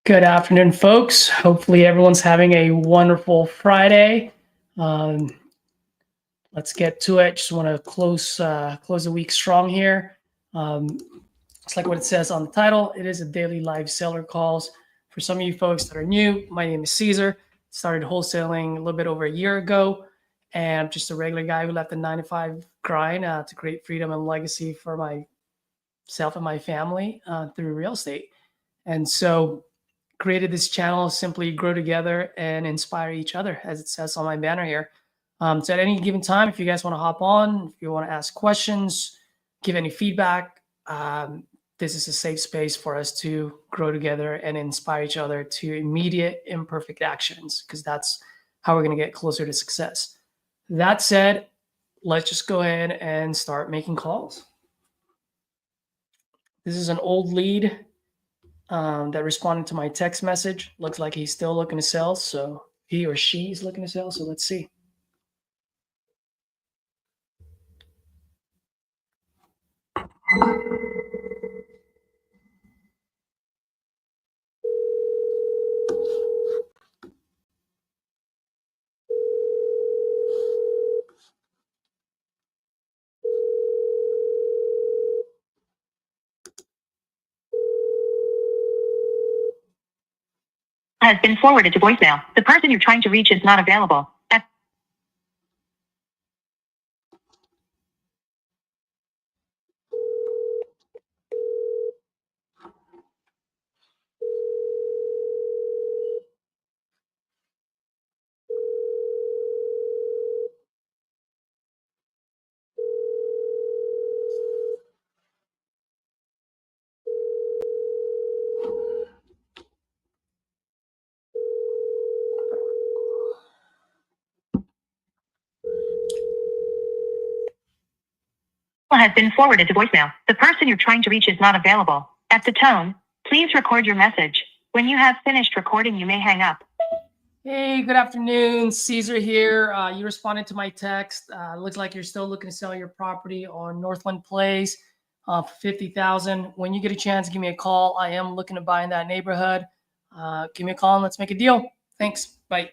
Good afternoon, folks. Hopefully everyone's having a wonderful Friday. Let's get to it. Just want to close the week strong here. It's like what it says on the title. It is a daily live seller calls. For some of you folks that are new, my name is Caesar. Started wholesaling a little bit over a year ago, and I'm just a regular guy who left the 9-to-5 grind to create freedom and legacy for myself and my family through real estate. And so created this channel, simply grow together and inspire each other, as it says on my banner here. So at any given time, if you guys want to hop on, if you want to ask questions, give any feedback, this is a safe space for us to grow together and inspire each other to immediate imperfect actions, because that's how we're going to get closer to success. That said, let's just go ahead and start making calls. This is an old lead that responded to my text message. Looks like he's still looking to sell. So he or she is looking to sell. So let's see. Has been forwarded to voicemail. The person you're trying to reach is not available. Has been forwarded to voicemail. The person you're trying to reach is not available. At the tone, please record your message. When you have finished recording, you may hang up. Hey, good afternoon. Caesar here. You responded to my text. Looks like you're still looking to sell your property on Northland Place for $50,000. When you get a chance, give me a call. I am looking to buy in that neighborhood. Give me a call and let's make a deal. Thanks. Bye.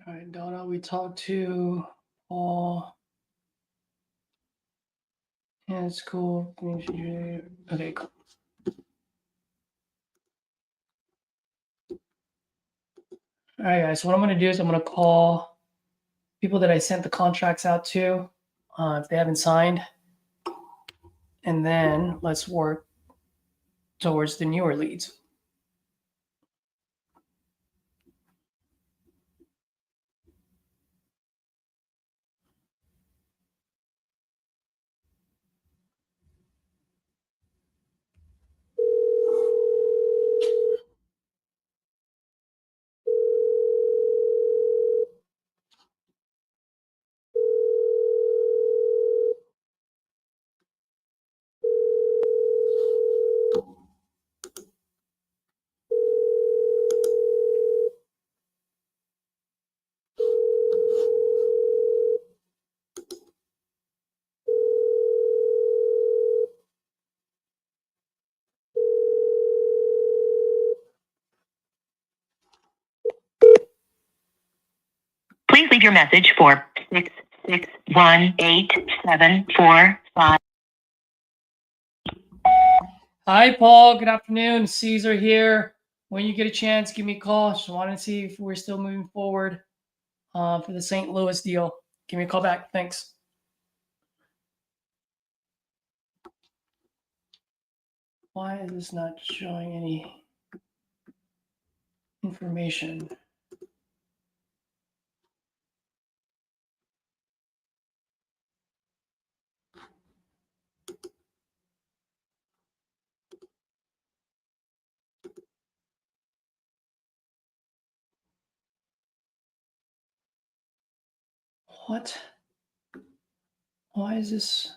All right, Donna, we talked to Paul. Yeah, it's cool. Okay, cool. All right, guys. So what I'm going to do is I'm going to call people that I sent the contracts out to if they haven't signed. And then let's work towards the newer leads. Please leave your message for 6618745. Hi, Paul. Good afternoon. Caesar here. when you get a chance, give me a call. Just wanted to see if we're still moving forward for the St. Louis deal. Give me a call back. Thanks. Why is this not showing any information? What? Why is this?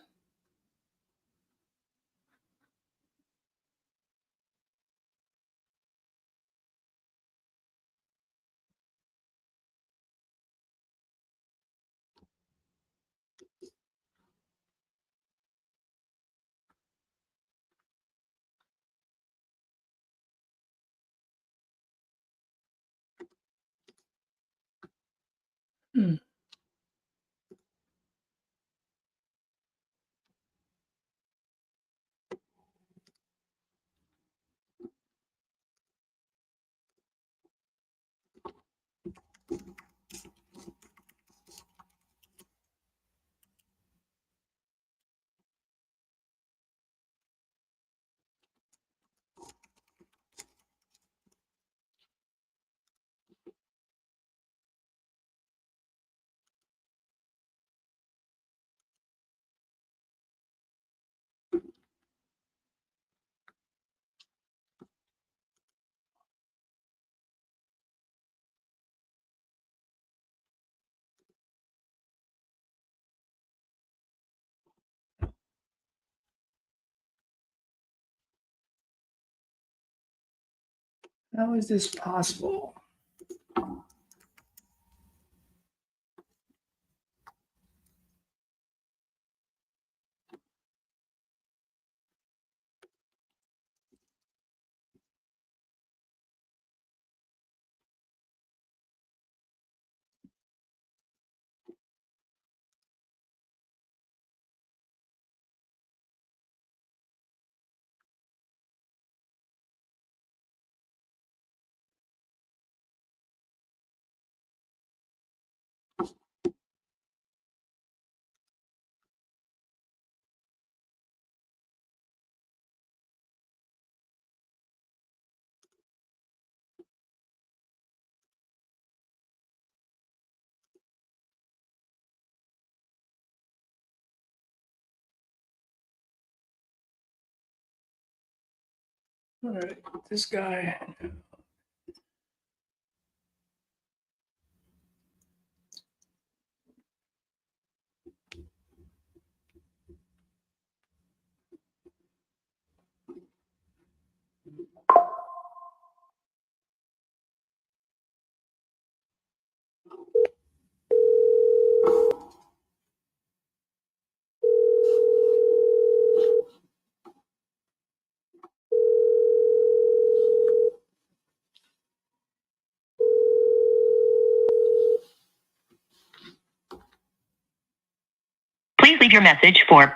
Hmm. How is this possible? All right, this guy. Please leave your message for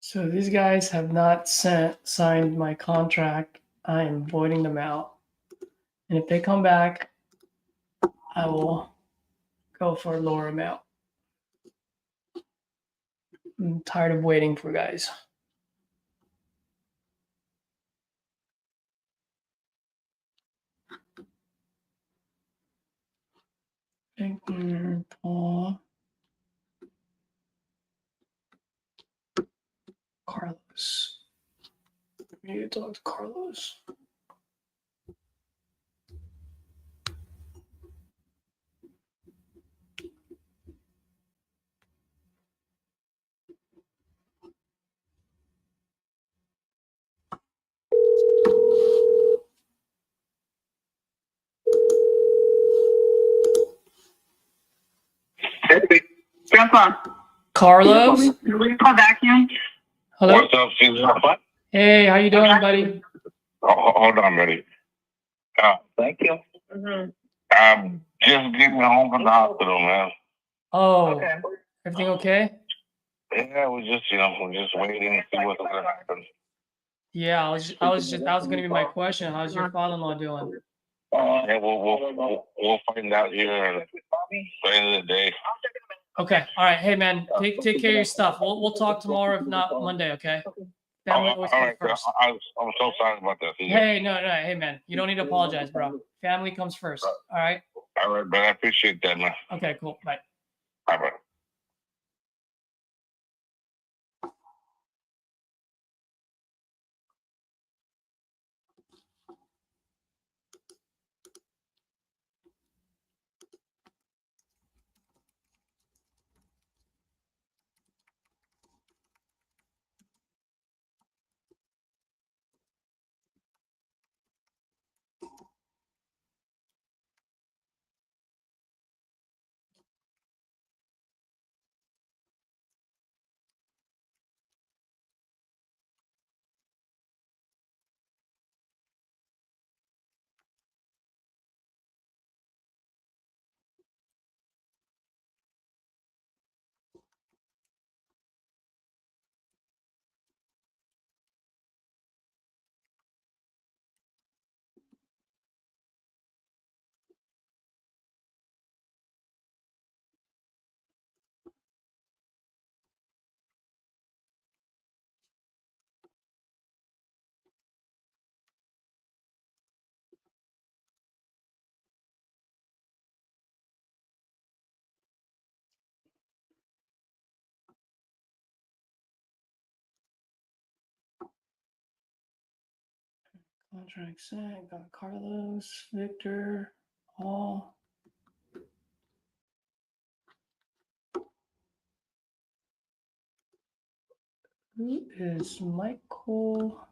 So these guys have not signed my contract. I am voiding them out. And if they come back, I will go for a lower amount. I'm tired of waiting for guys. Victor, Paul, Carlos. We need to talk to Carlos. Grandpa, Carlos? call vacuum. Hello? What's up, Caesar? Hey, how you doing, buddy? Hold on, buddy. Thank you. I'm just getting home from the hospital, man. Oh, everything okay? Yeah, we're just waiting to see what's gonna happen. Yeah, that was gonna be my question. How's your father-in-law doing? Yeah, we'll find out here at the end of the day. Okay, all right. Hey, man, take care of your stuff. We'll talk tomorrow, if not Monday. Okay. Family always All comes right, first. I'm so sorry about that, Caesar. Hey, no. Hey, man, you don't need to apologize, bro. Family comes first. All right. All right, man. I appreciate that, man. Okay, cool. Bye. All right. Contract sent. Got Carlos, Victor, Paul. Who is Michael?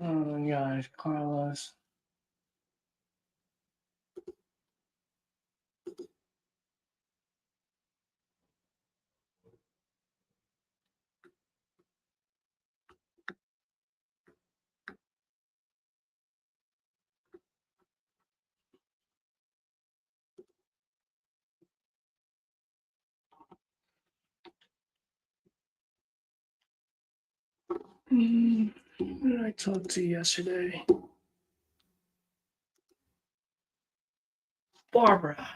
Oh my gosh, Carlos. Who did I talk to yesterday? Barbara.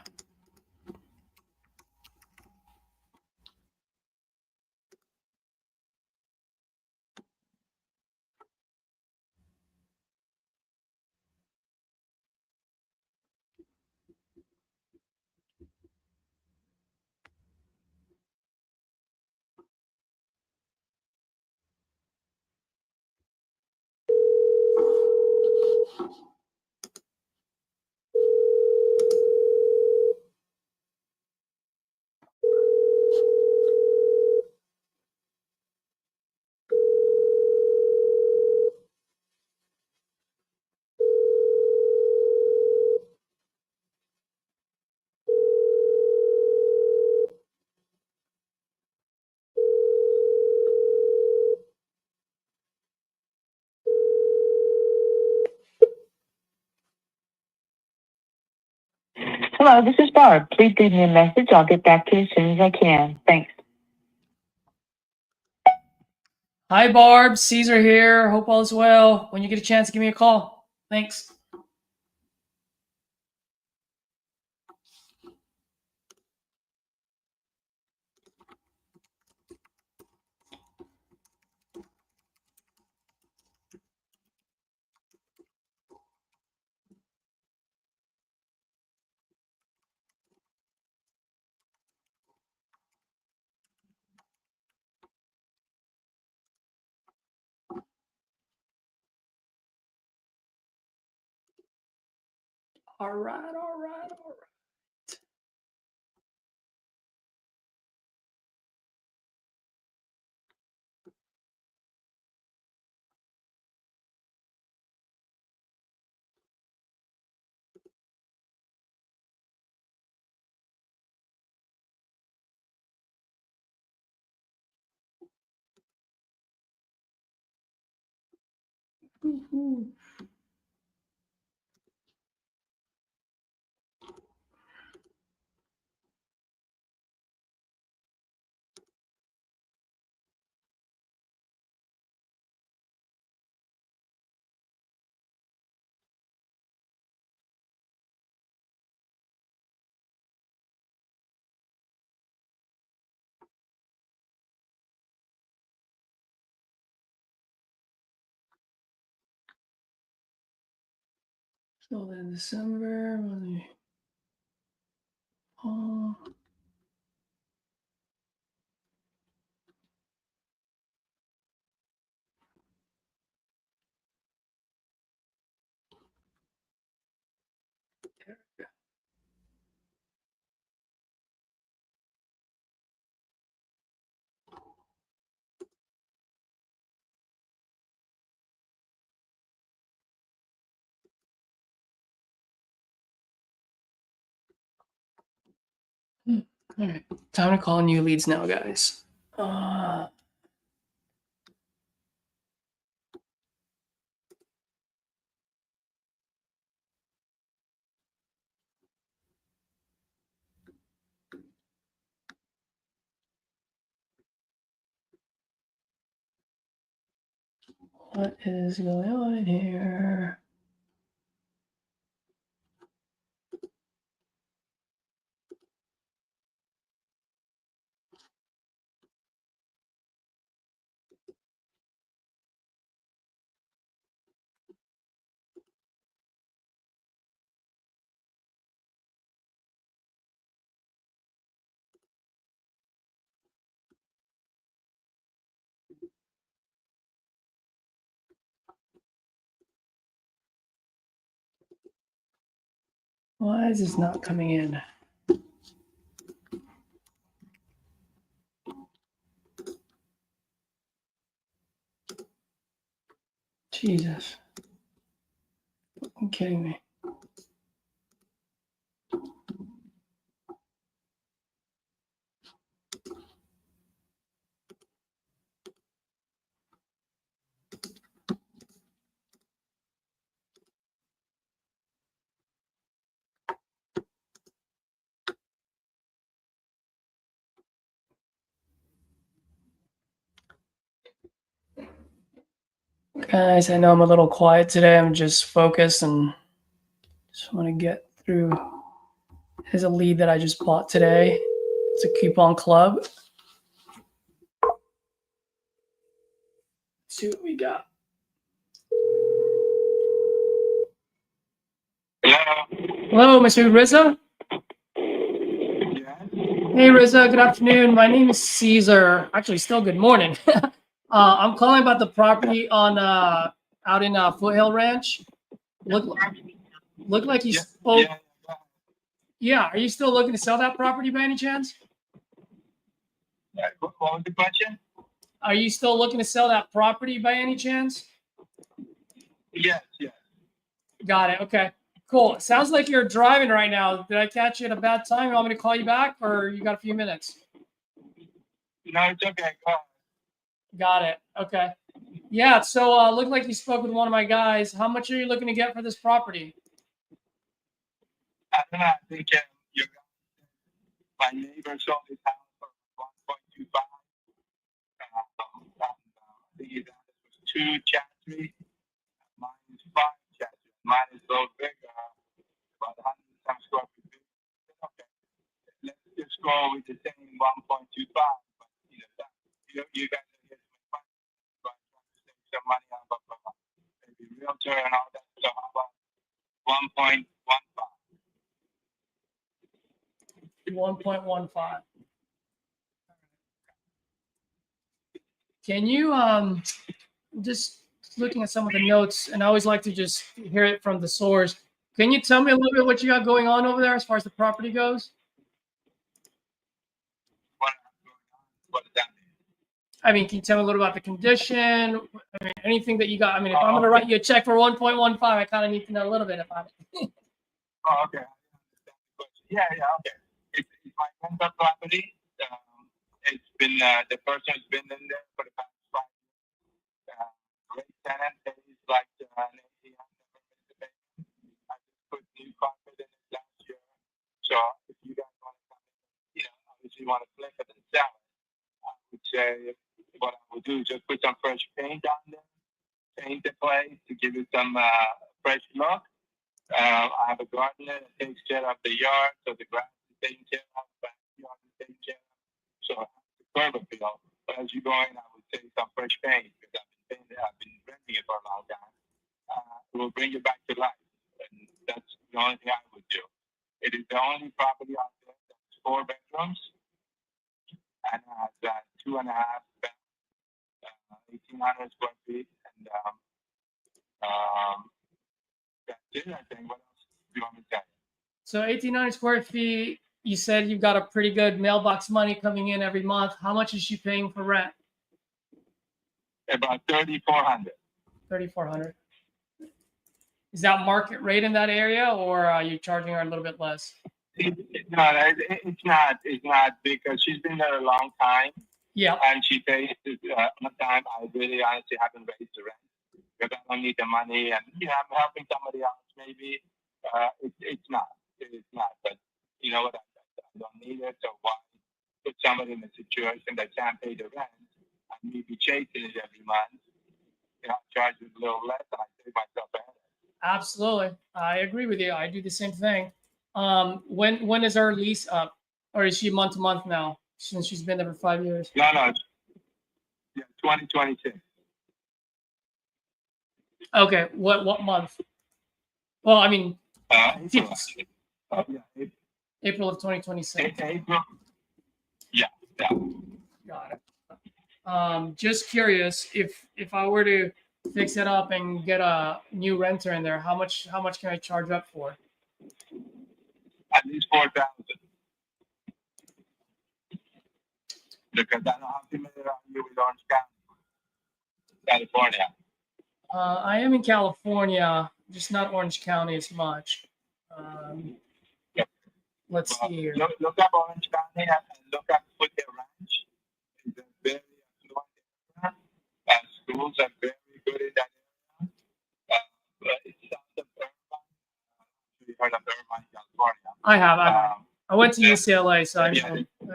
Hello, this is Barb. Please leave me a message. I'll get back to you as soon as I can. Thanks. Hi, Barb. Caesar here. Hope all is well. When you get a chance, give me a call. Thanks. All right. Woo-hoo. So then December. Oh. All right, time to call new leads now, guys. What is going on here? Why is this not coming in? Jesus. You're kidding me. Guys, I know I'm a little quiet today. I'm just focused and just want to get through. Here's a lead that I just bought today. It's a coupon club. Let's see what we got. Hello, Mr. Rizza. Hey, Rizza. Good afternoon. My name is Caesar. Actually, still good morning. I'm calling about the property on out in Foothill Ranch. Look like you spoke. Yeah, are you still looking to sell that property by any chance? What was the question? Are you still looking to sell that property by any chance? Yes. Got it. Okay, cool. It sounds like you're driving right now. Did I catch you at a bad time? You want me to call you back, or you got a few minutes? No, it's okay. Go on. Got it. Okay. Yeah, so looked like you spoke with one of my guys. How much are you looking to get for this property? I don't know. I think my neighbor sold his house for 1.25. The other was 2 Chatry. Mine is 5 Chatry. Mine is a little bigger, about 100 some square feet big. Okay, let's just go with the same 1.25. But you guys are here to make money, so I'm trying to save some money out of maybe realtor and all that. So how about 1.15? 1.15. Can you just looking at some of the notes, and I always like to just hear it from the source. Can you tell me a little bit what you got going on over there as far as the property goes? What does that mean? I mean, can you tell me a little about the condition? I mean, anything that you got? I mean, if I'm going to write you a check for 1.15, I kind of need to know a little bit about it. Oh, okay. Yeah, okay. It's my rental property. It's been the person's been in there for the past 5 years. Great tenant. Pays like an 80 on the payment. I just put new carpet in it last year. So if you guys want to come in, obviously want to flip it and sell it, I would say what I would do is just put some fresh paint on there, paint the place to give it some fresh look. I have a gardener that takes care of the yard, so the grass is taken care of, the backyard is taken care of. So the curb appeal. But as you go in, I would say some fresh paint because I've been renting it for a long time. It will bring you back to life, and that's the only thing I would do. It is the only property out there that's 4 bedrooms and has 2.5 beds, 1,800 square feet, and that's it. I think. What else do you want me to say? So 1,800 square feet, you said you've got a pretty good mailbox money coming in every month. How much is she paying for rent? About 3,400. 3,400. Is that market rate in that area, or are you charging her a little bit less? It's not because she's been there a long time. Yeah. And she pays on time. I really honestly haven't raised the rent because I don't need the money, and I'm helping somebody else. Maybe it's not. But you know what? I don't need it. So why put somebody in a situation that can't pay the rent and me be chasing it every month? Charge it a little less, and I save myself a headache. Absolutely. I agree with you. I do the same thing. When is her lease up? Or is she month to month now since she's been there for 5 years? No. Yeah, 2026. Okay. What month? Well, I mean, April. April of 2026. April. Yeah. Got it. Just curious, if I were to fix it up and get a new renter in there, how much can I charge up for? At least 4,000. Because I don't have to familiar you with Orange County, California. I am in California, just not Orange County as much. Let's see here. Look up Orange County and look up Foothill Ranch. It's a very affluent area. Schools are very good in that area. It's south of Irvine. You heard of Irvine, California? I have. I went to UCLA, so I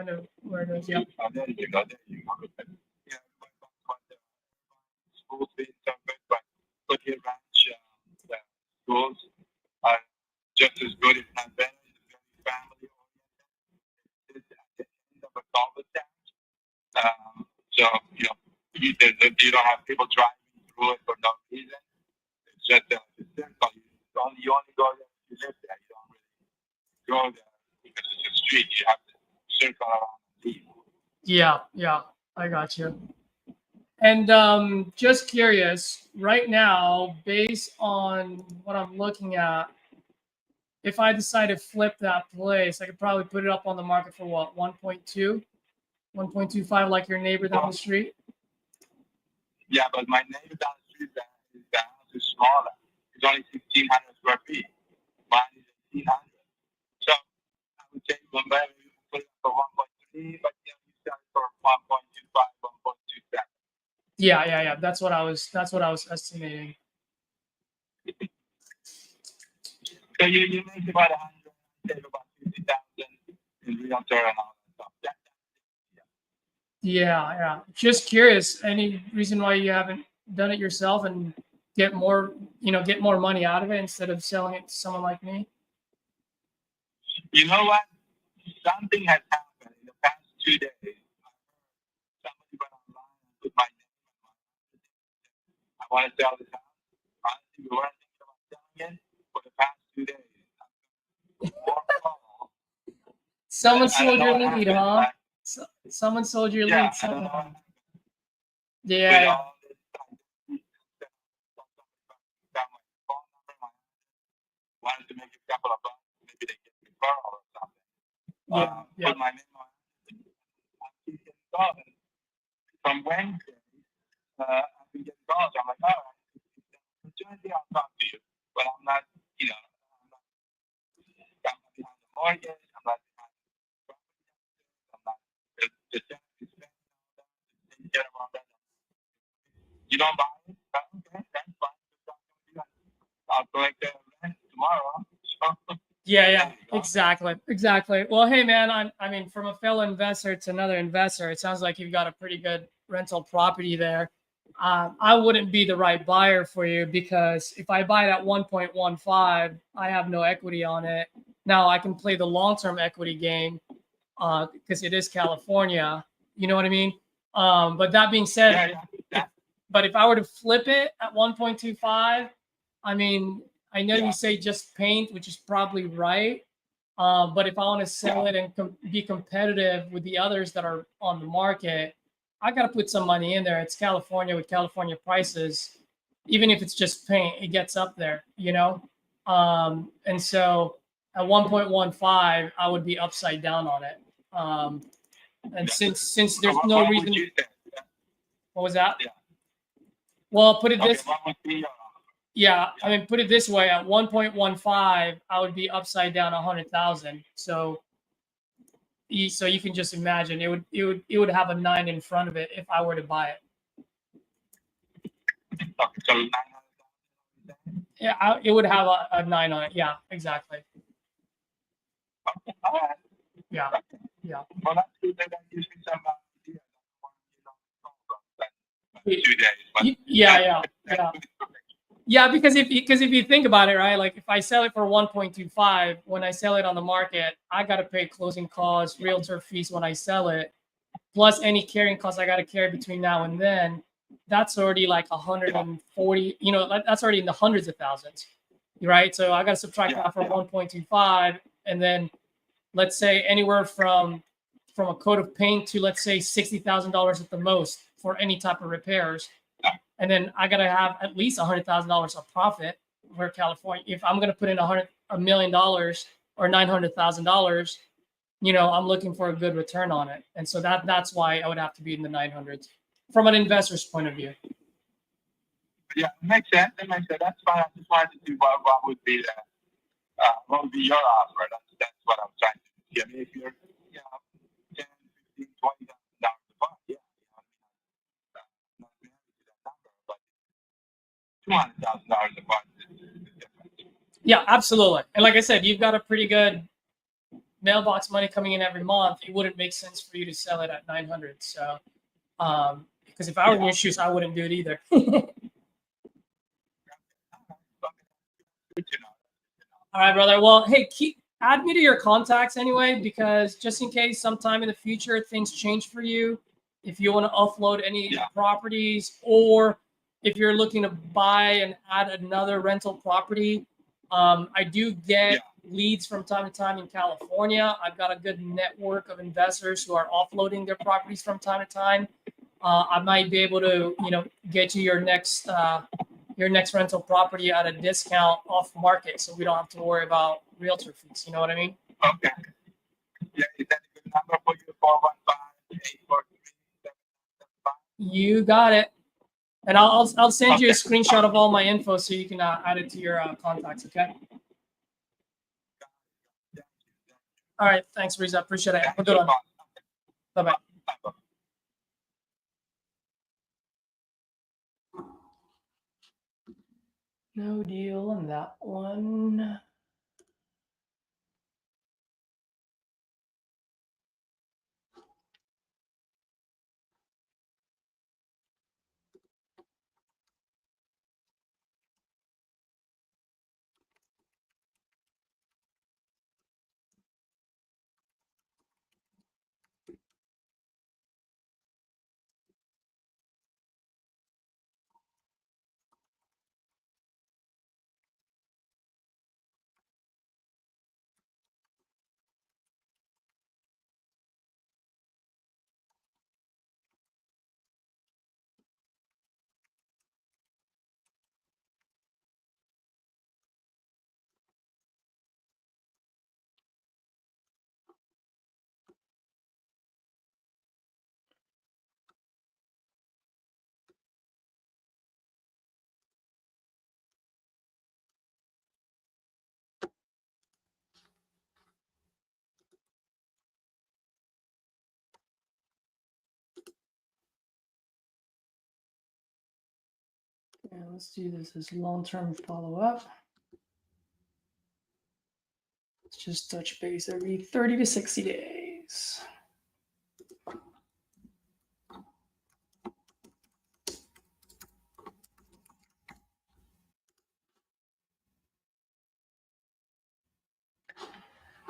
know where it is. Yeah. There you go. Yeah, but the schools being so good, but Foothill Ranch, the schools are just as good, if not better. It's very family oriented. It's at the end of a cul-de-sac. So you don't have people driving through it for no reason. It's just a circle. You only go there if you live there. You don't really go there because it's a street. You have to circle around and leave. Yeah, I got you. And just curious, right now, based on what I'm looking at, if I decide to flip that place, I could probably put it up on the market for what, 1.2, 1.25, like your neighbor down the street? Yeah, but my neighbor down the street, the house is smaller. It's only 1,600 square feet. Mine is 1,800. So I would say one better you put it for 1.3, but you sell it for 1.25, 1.27. Yeah. That's what I was estimating. So you make about 100, save about 50,000 in realtor and all that stuff. Yeah. Just curious, any reason why you haven't done it yourself and get more money out of it instead of selling it to someone like me? You know what? Something has happened in the past 2 days. Somebody went online and put my name on. I want to sell this house. Honestly, we weren't thinking about selling it for the past 2 days. More calls. Someone I don't sold know your what lead, happened. huh? Someone sold your Yeah, lead. I don't Someone. know what happened. With Yeah. all this stuff, got my phone number, wanted to make a couple of bucks, maybe they get referral or something. Yeah. Put my name on it. I'm keep getting calls. And from Wednesday, I've been getting calls. I'm like, all right, opportunity, I'll talk to you. But I'm not, I'm not behind the mortgage. I'm not behind the property. I'm not, the tenant is taking care of all that. You don't buy it? Okay, that's fine. I'll collect the rent tomorrow. So, Yeah, exactly. Well, hey, man, I mean, from a fellow investor to another investor, it sounds like you've got a pretty good rental property there. I wouldn't be the right buyer for you because if I buy it at 1.15, I have no equity on it. Now I can play the long-term equity game because it is California. You know what I mean? But that being said, but if I were to flip it at 1.25, I mean, I know you say just paint, which is probably right. But if I want to sell it and be competitive with the others that are on the market, I got to put some money in there. It's California with California prices. Even if it's just paint, it gets up there, and so at 1.15, I would be upside down on it. And since there's no reason. What was that? Well, put it this. Yeah, I mean, put it this way: at 1.15, I would be upside down 100,000. So you can just imagine it would have a 9 in front of it if I were to buy it. Yeah, it would have a 9 on it. Yeah, exactly. Yeah. Well, that's good. That gives me some idea. 2 days. Yeah, because if you think about it, right? Like if I sell it for 1.25, when I sell it on the market, I got to pay closing costs, realtor fees when I sell it, plus any carrying costs I got to carry between now and then. That's already like 140. That's already in the hundreds of thousands, right? So I got to subtract that from 1.25, and then let's say anywhere from a coat of paint to let's say $60,000 at the most for any type of repairs. And then I gotta have at least $100,000 of profit for California. If I'm gonna put in $1 million or $900,000, I'm looking for a good return on it. And so that's why I would have to be in the 900s from an investor's point of view. Yeah, it makes sense. That's fine. I just wanted to see what would be your offer. That's what I'm trying to see. I mean, if you're, 10, 15, $20,000 a month, not married to that number, but $200,000 a month is different. Yeah, absolutely. And like I said, you've got a pretty good mailbox money coming in every month. It wouldn't make sense for you to sell it at 900. So, because if I were in your shoes, I wouldn't do it either. All right, brother. Well, hey, add me to your contacts anyway, because just in case sometime in the future things change for you, if you want to offload any properties, or if you're looking to buy and add another rental property, I do get leads from time to time in California. I've got a good network of investors who are offloading their properties from time to time. I might be able to, get you your next rental property at a discount off market, so we don't have to worry about realtor fees. You know what I mean? Okay. Yeah, is that a good number for you? 415-843-7775? You got it. And I'll send you a screenshot of all my info so you can add it to your contacts. Okay. All right. Thanks, Riza. Appreciate it. Have a good one. Bye-bye. No deal on that one. And let's do this as long-term follow-up. Let's just touch base every 30 to 60 days.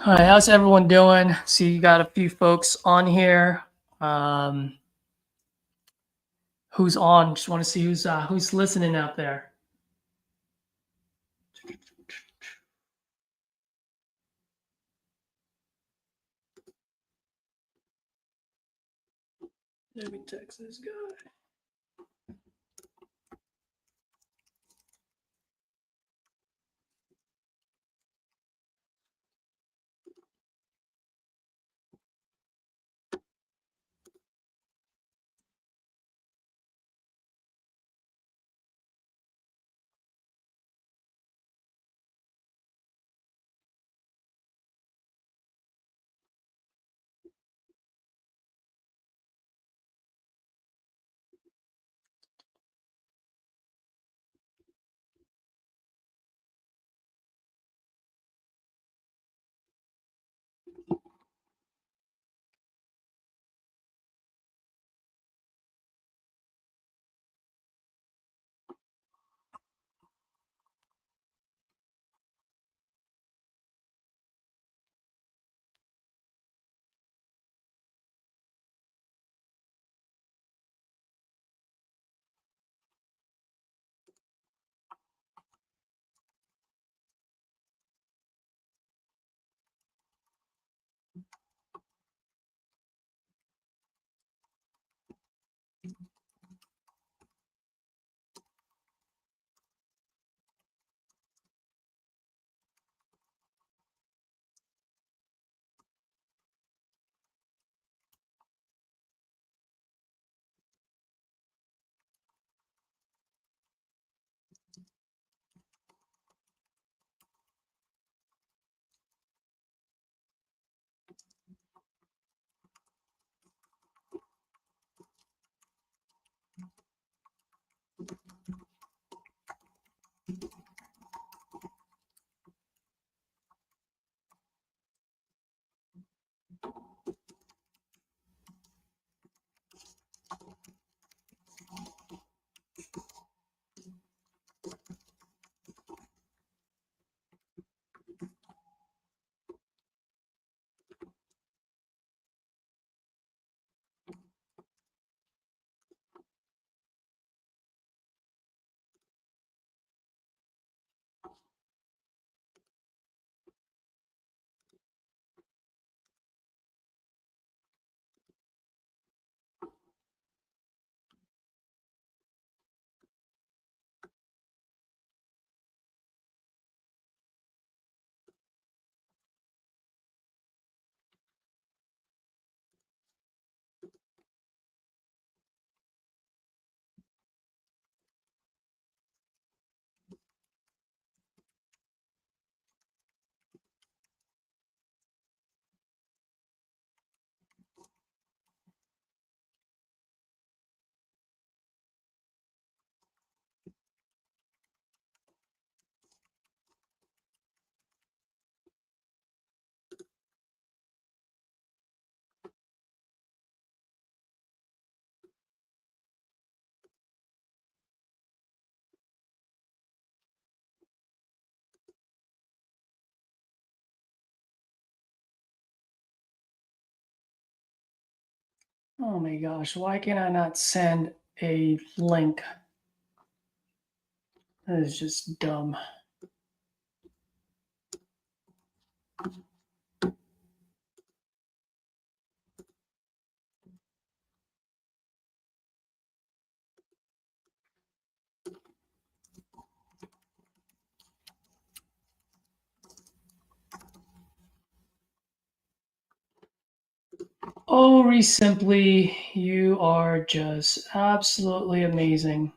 All right, how's everyone doing? See, you got a few folks on here. Who's on? Just want to see who's listening out there. Let me text this guy. Oh my gosh, why can I not send a link? That is just dumb. Oh, Simply, you are just absolutely amazing.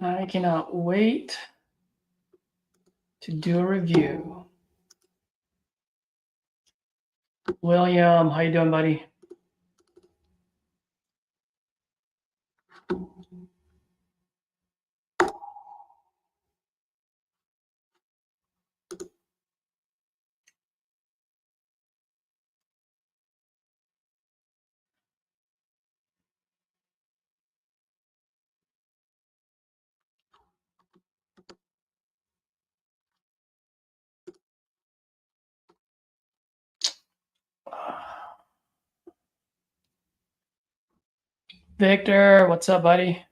I cannot wait to do a review. William, how you doing, buddy? Victor, what's up, buddy?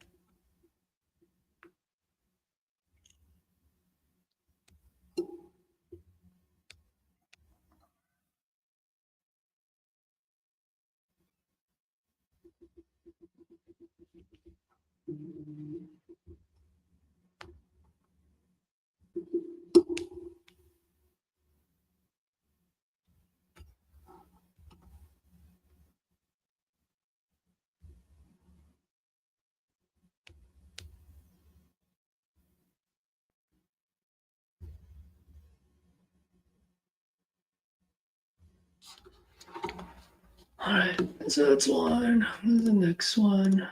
All right, so that's one. What's the next one?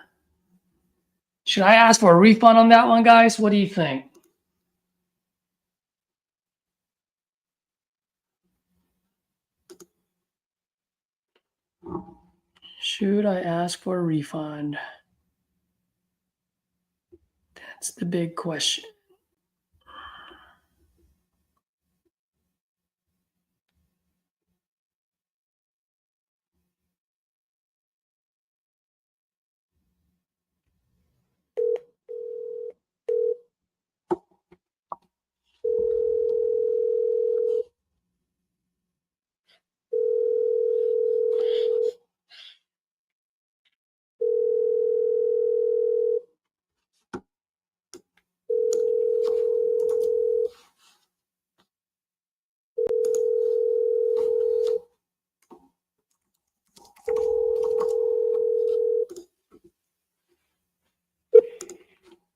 Should I ask for a refund on that one, guys? What do you think? Should I ask for a refund? That's the big question.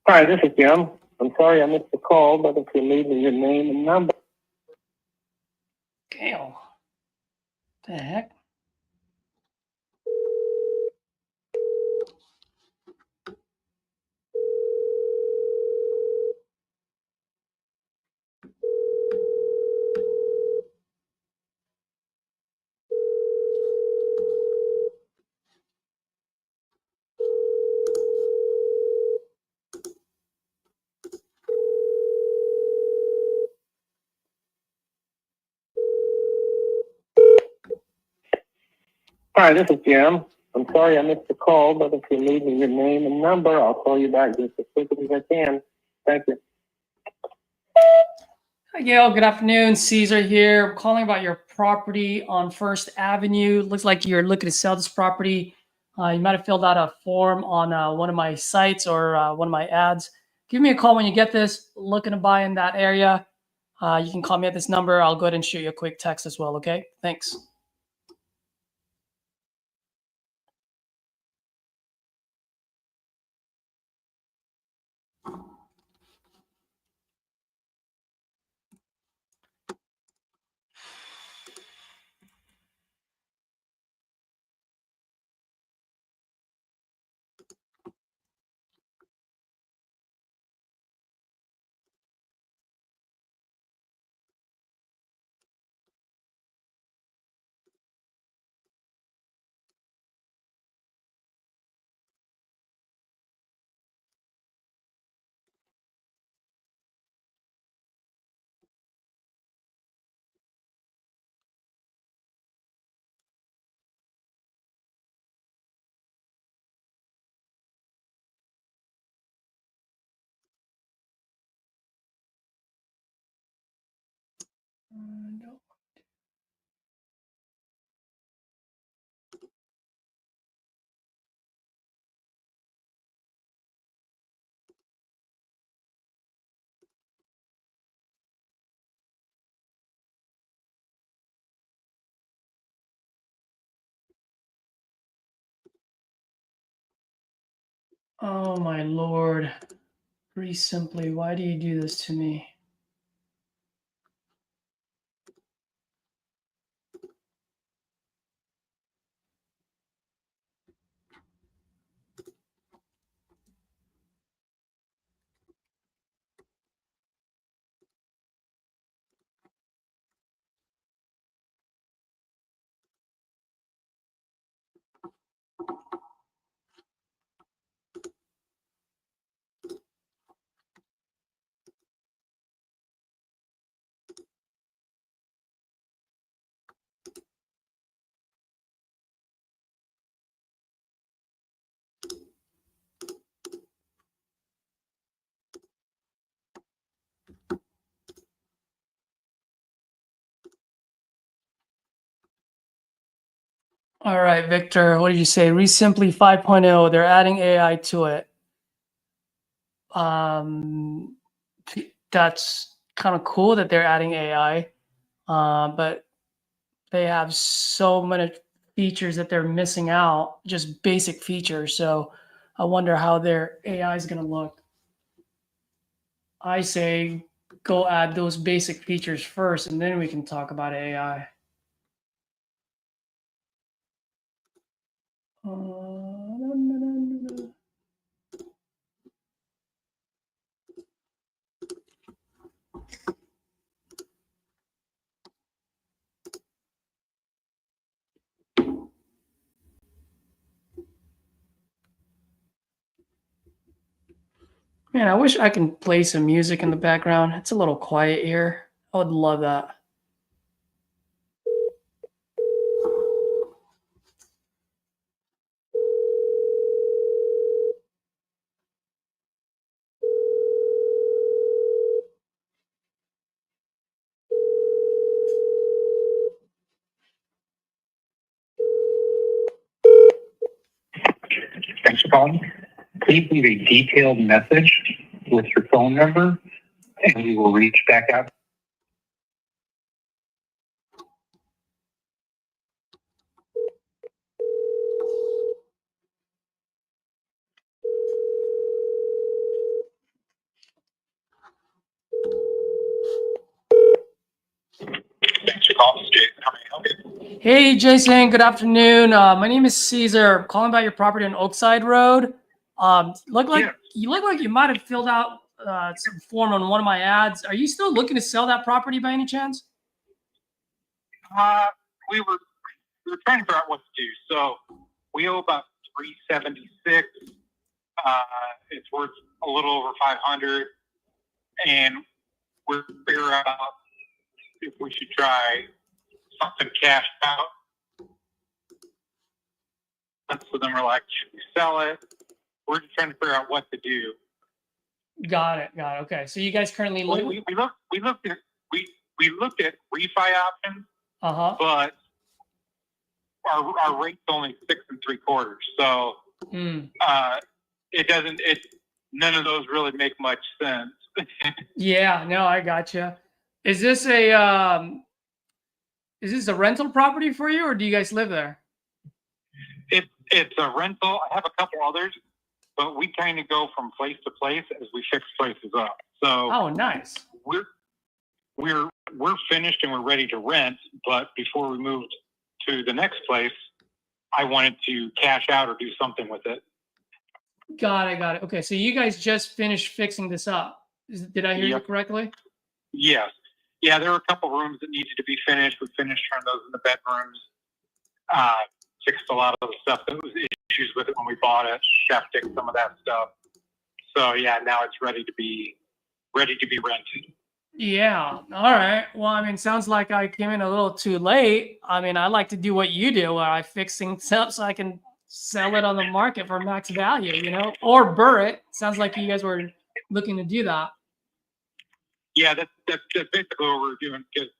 Hi, this is Jim. I'm sorry I missed the call, but if you leave me your name and number. Gail. The heck? Hi, this is Jim. I'm sorry I missed the call, but if you leave me your name and number, I'll call you back just as quickly as I can. Thank you. Hi, Gail. Good afternoon. Caesar here. I'm calling about your property on First Avenue. Looks like you're looking to sell this property. You might have filled out a form on one of my sites or one of my ads. Give me a call when you get this. Looking to buy in that area. You can call me at this number. I'll go ahead and shoot you a quick text as well. Okay. Thanks. Oh my Lord. Simply, why do you do this to me? All right, Victor, what did you say? Resimply 5.0, they're adding AI to it. That's kind of cool that they're adding AI, but they have so many features that they're missing out, just basic features. So I wonder how their AI is going to look. I say go add those basic features first, and then we can talk about AI. Man, I wish I can play some music in the background. It's a little quiet here. I would love that. Thanks for calling. Please leave a detailed message with your phone number, and we will reach back out. Thanks for calling, Jason. How may I help you? Hey, Jason. Good afternoon. My name is Caesar. I'm calling about your property on Oakside Road. You look like you might have filled out some form on one of my ads. Are you still looking to sell that property by any chance? We were trying to figure out what to do. So we owe about $376. It's worth a little over $500, and we're figuring out if we should try something cashed out. So then we're like, should we sell it? We're just trying to figure out what to do. Got it. Okay. So you guys currently look. We looked at refi options, but our rate's only 6 3/4. So none of those really make much sense. Yeah, no, I gotcha. Is this a rental property for you, or do you guys live there? It's a rental. I have a couple others, but we kind of go from place to place as we fix places up. So oh, nice. We're finished and we're ready to rent, but before we moved to the next place, I wanted to cash out or do something with it. Got it. Okay, so you guys just finished fixing this up. Did I hear you correctly? Yes. Yeah, there were a couple rooms that needed to be finished. We finished turning those in the bedrooms. Fixed a lot of the stuff that was issues with it when we bought it. Chef fixed some of that stuff. So yeah, now it's ready to be rented. Yeah. All right. Well, I mean, sounds like I came in a little too late. I mean, I like to do what you do, where I fix things up so I can sell it on the market for max value, or burr it. Sounds like you guys were looking to do that. Yeah, that's basically what we're doing, because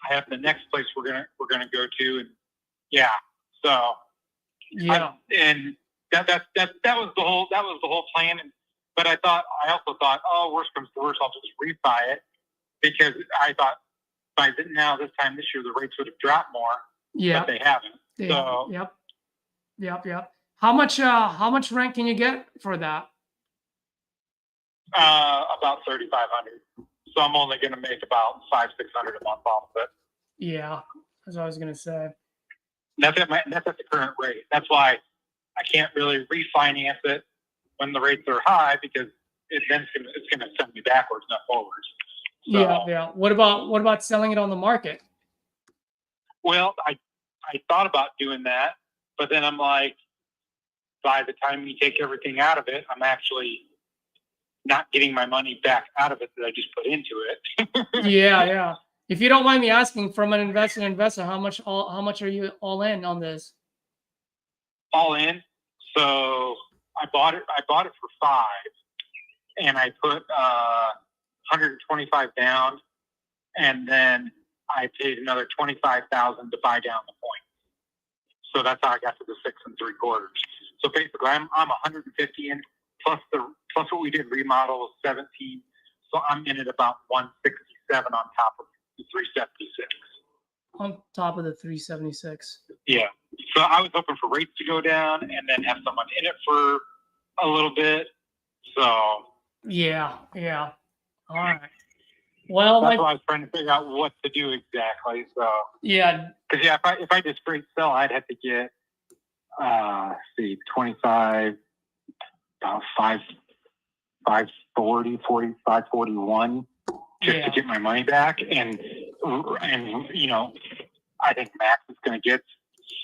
I have the next place we're gonna go to, and yeah, so yeah, and that was the whole plan. But I also thought, oh, worst comes to worst, I'll just refi it, because I thought by now this time this year the rates would have dropped more. Yeah, but they haven't. So yep. How much rent can you get for that? About 3,500. So I'm only going to make about 500-600 a month off of it. Yeah, that's what I was gonna say. That's at the current rate. That's why I can't really refinance it when the rates are high, because it's going to send me backwards, not forwards. So, Yeah. What about selling it on the market? well, I thought about doing that, but then I'm like, by the time you take everything out of it, I'm actually not getting my money back out of it that I just put into it. Yeah. If you don't mind me asking, from an investor, how much are you all in on this? All in. So I bought it for $5, and I put 125 down, and then I paid another 25,000 to buy down the point. So that's how I got to the 6 3/4. So basically, I'm 150 in, plus what we did remodel was 17. So I'm in at about 167 on top of the 376. On top of the 376. Yeah. So I was hoping for rates to go down and then have someone in it for a little bit. So Yeah. All right. Well, that's why I was trying to figure out what to do exactly. So yeah. because if I did straight sell, I'd have to get 25, about 540, 541 just to get my money back, and you know, I think max is going to get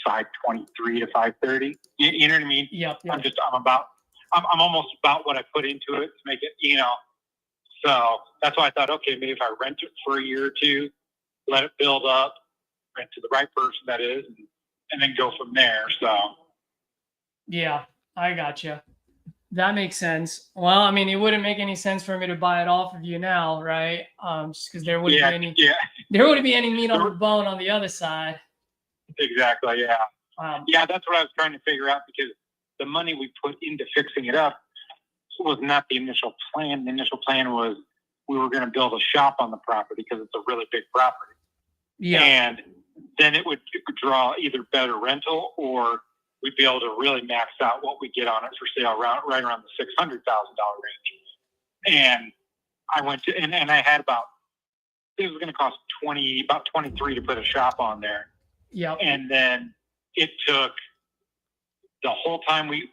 523 to 530. You know what I mean? Yep. I'm almost about what I put into it to make it, you know. So that's why I thought, okay, maybe if I rent it for a year or two, let it build up, rent to the right person, that is, and then go from there. So Yeah, I gotcha. That makes sense. Well, I mean, it wouldn't make any sense for me to buy it off of you now, right? Just because there wouldn't be any meat on the bone on the other side. Exactly. Yeah. Yeah, that's what I was trying to figure out, because the money we put into fixing it up was not the initial plan. The initial plan was we were going to build a shop on the property because it's a really big property. Yeah. And then it would draw either better rental, or we'd be able to really max out what we get on it for sale right around the $600,000 range. And I went to, and I had it was going to cost about 23 to put a shop on there. Yeah. And then it took the whole time we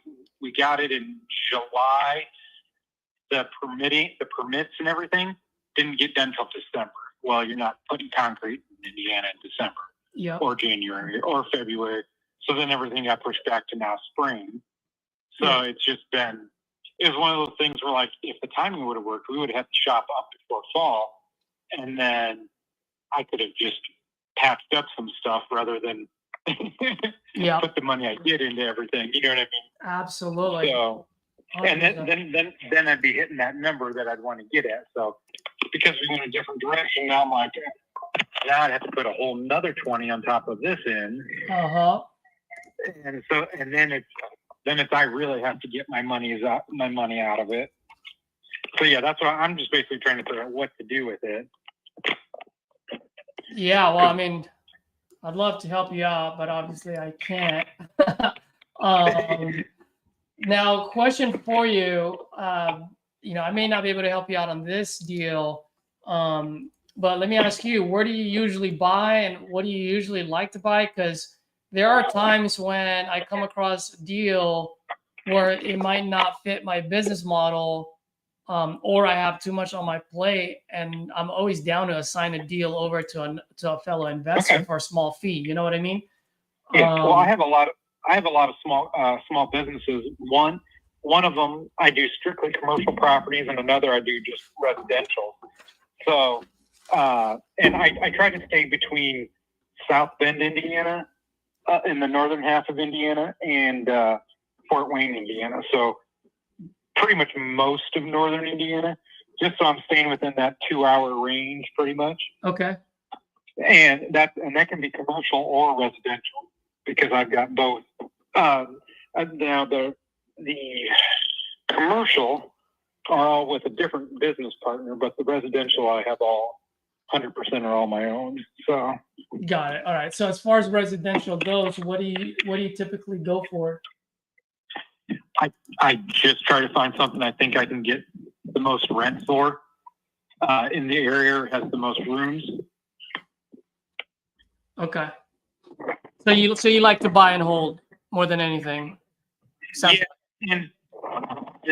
got it in July. The permits and everything didn't get done till December. Well, you're not putting concrete in Indiana in December or January or February. So then everything got pushed back to now spring. So it's just been, it was one of those things where, like, if the timing would have worked, we would have had the shop up before fall. And then I could have just patched up some stuff rather than put the money I did into everything. You know what I mean? Absolutely. So, and then I'd be hitting that number that I'd want to get at. So because we went a different direction, now I'm like, now I'd have to put a whole nother 20 on top of this in. And so, and then it's I really have to get my money out of it. So yeah, that's why I'm just basically trying to figure out what to do with it. Yeah, well, I mean, I'd love to help you out, but obviously I can't. Now, question for you. You know, I may not be able to help you out on this deal, but let me ask you, where do you usually buy, and what do you usually like to buy? Because there are times when I come across a deal where it might not fit my business model, or I have too much on my plate, and I'm always down to assign a deal over to a fellow investor for a small fee. You know what I mean? Yeah. Well, I have a lot of small businesses. One of them I do strictly commercial properties, and another I do just residential. So, and I try to stay between South Bend, Indiana, in the northern half of Indiana, and Fort Wayne, Indiana. So pretty much most of northern Indiana, just so I'm staying within that 2-hour range, pretty much. Okay. And that can be commercial or residential, because I've got both. Now the commercial are all with a different business partner, but the residential I have all 100% are all my own. So got it. All right. So as far as residential goes, what do you typically go for? I just try to find something I think I can get the most rent for in the area, has the most rooms. Okay. So you like to buy and hold more than anything? Sounds- Yeah,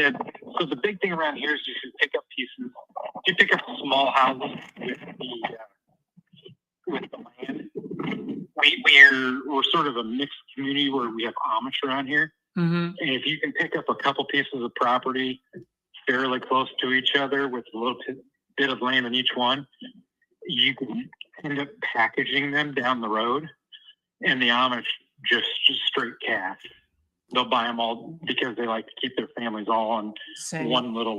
and so the big thing around here is you should pick up pieces. You pick up small houses with the land. We're sort of a mixed community where we have Amish around here. Mhm. And if you can pick up a couple pieces of property fairly close to each other with a little bit of land in each one, you can end up packaging them down the road. And the Amish just straight cash. They'll buy them all because they like to keep their families all on Same. one little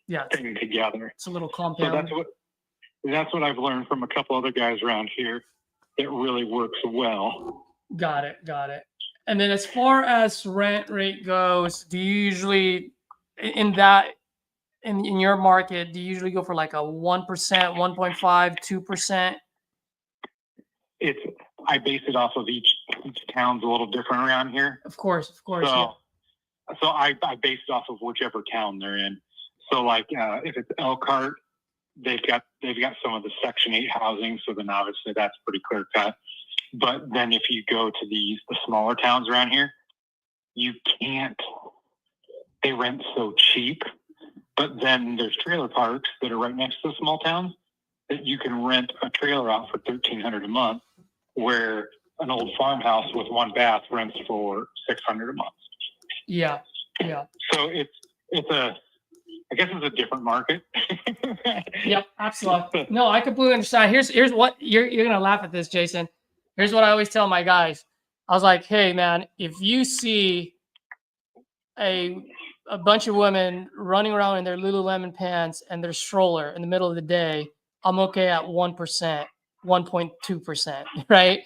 Yeah, thing together. it's a little So compound. that's what I've learned from a couple other guys around here. That really works well. Got it. And then as far as rent rate goes, do you usually in your market, do you usually go for like a 1%, 1.5, 2%? I base it off of each town's a little different around here. Of course. So, Yeah. so I base it off of whichever town they're in. So like if it's Elkhart, they've got some of the Section 8 housing, so then obviously that's pretty clear cut. But then if you go to the smaller towns around here, you can't. They rent so cheap. But then there's trailer parks that are right next to the small towns that you can rent a trailer out for $1,300 a month, where an old farmhouse with one bath rents for $600 a month. Yeah. So I guess it's a different market. Yep, absolutely. No, I completely understand. Here's what you're gonna laugh at this, Jason. Here's what I always tell my guys. I was like, hey man, if you see a bunch of women running around in their Lululemon pants and their stroller in the middle of the day, I'm okay at 1%, 1.2%, right?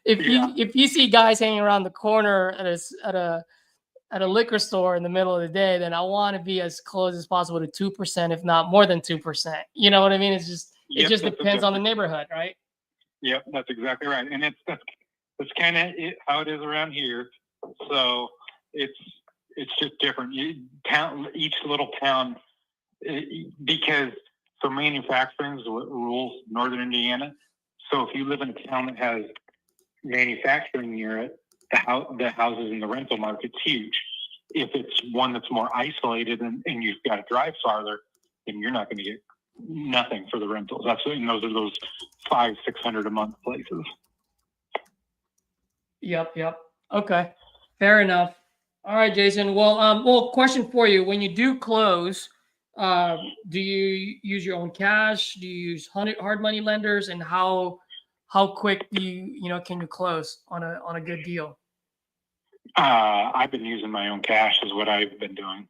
if you see guys hanging around the corner at a liquor store in the middle of the day, then I want to be as close as possible to 2%, if not more than 2%. You know what I mean? It just depends on the neighborhood, right? Yep, that's exactly right, and that's kind of how it is around here. So it's just different. Each little town, because so manufacturing is what rules Northern Indiana. So if you live in a town that has manufacturing near it, the houses in the rental market's huge. If it's one that's more isolated and you've got to drive farther, then you're not going to get nothing for the rentals. Those are those $500-600 a month places. Yep. Okay, fair enough. All right, Jason. Well, question for you: when you do close, do you use your own cash? Do you use hard money lenders? And how quick do can you close on a good deal? I've been using my own cash is what I've been doing.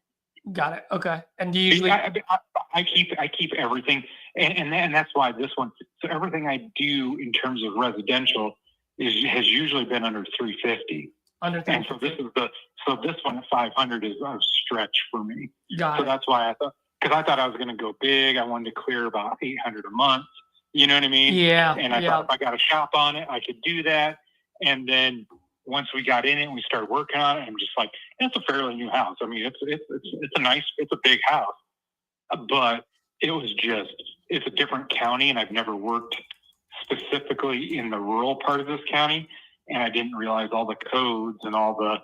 Got it. Okay. And do you usually? I keep everything, and that's why this one. So everything I do in terms of residential has usually been under 350. Under 350. And so this one at 500 is a stretch for me. Got so it. That's why I thought I was going to go big. I wanted to clear about 800 a month. You know what I mean? Yeah. And I thought if I got a shop on it, I could do that. And then once we got in it and we started working on it, I'm just like, it's a fairly new house. I mean, it's a big house, but it's a different county, and I've never worked specifically in the rural part of this county, and I didn't realize all the codes and all the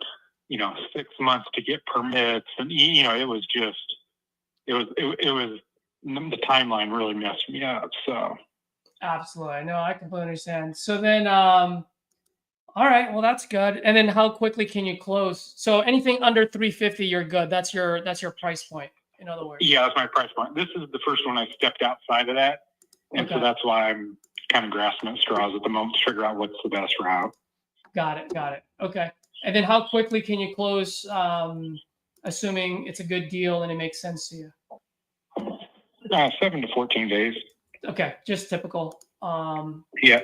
6 months to get permits, and it was the timeline really messed me up. So absolutely, no, I completely understand. So then all right, well that's good. And then how quickly can you close? So anything under 350, you're good. That's your price point, in other words. Yeah, that's my price point. This is the first one I stepped outside of that, and so that's why I'm kind of grasping at straws at the moment to figure out what's the best route. Got it. Okay. And then how quickly can you close, assuming it's a good deal and it makes sense to you? 7 to 14 days. Okay, just typical. Yeah.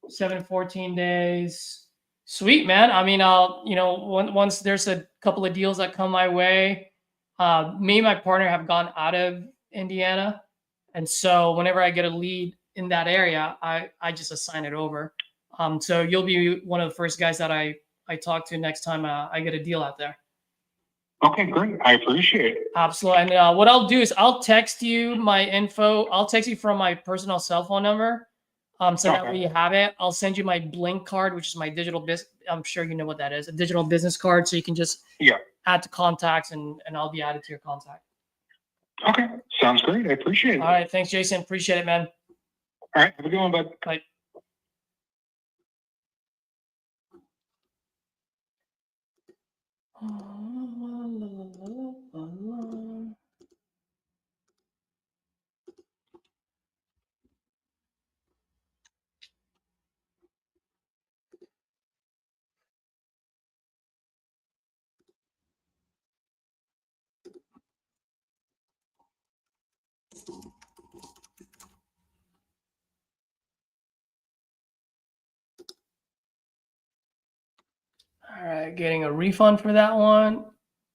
7 to 14 days. Sweet, man. I mean, once there's a couple of deals that come my way, me and my partner have gone out of Indiana. And so whenever I get a lead in that area, I just assign it over. So you'll be one of the first guys that I talk to next time I get a deal out there. Okay, great. I appreciate it. Absolutely. And what I'll do is I'll text you my info. I'll text you from my personal cell phone number. So that Okay. way you have it. I'll send you my Blink card, which is my digital business. I'm sure you know what that is, a digital business card. So you can just add to contacts and I'll be added to your contact. Okay. Sounds great. I appreciate it. All right. Thanks, Jason. Appreciate it, man. All right. Have a good one, bud. Bye. All right, getting a refund for that one.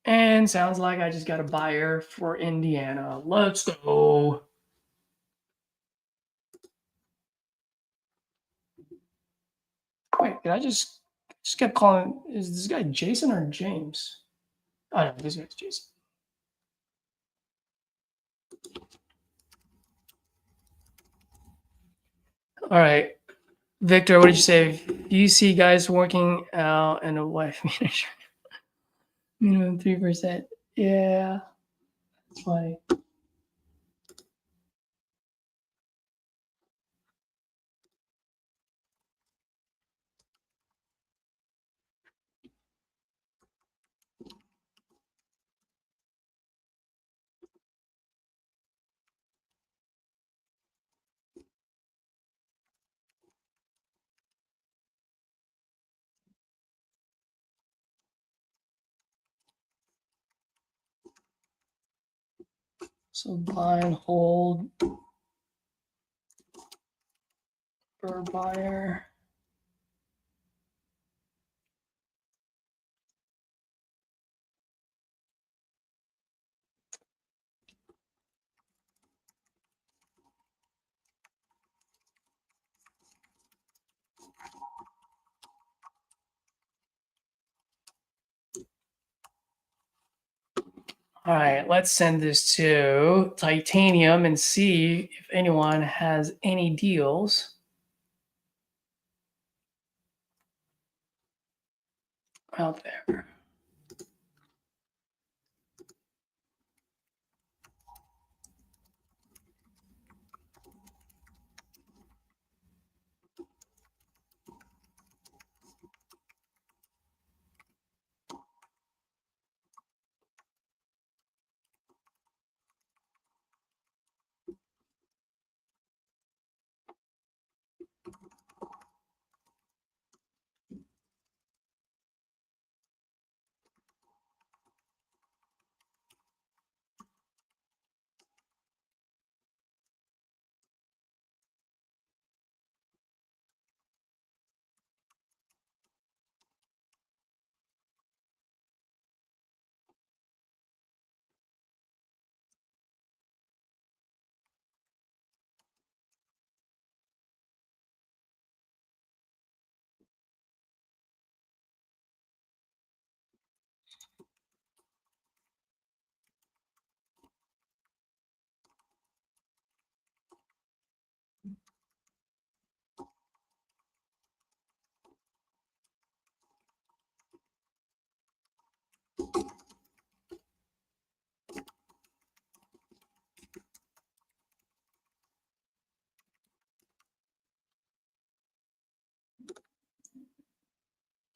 And sounds like I just got a buyer for Indiana. Let's go. Wait, did I just kept calling? Is this guy Jason or James? Oh no, this guy's Jason. All right, Victor, what did you say? You see guys working out and a wife manager. Minimum 3%. Yeah, that's funny. So blind hold for buyer. All right, let's send this to Titanium and see if anyone has any deals out there.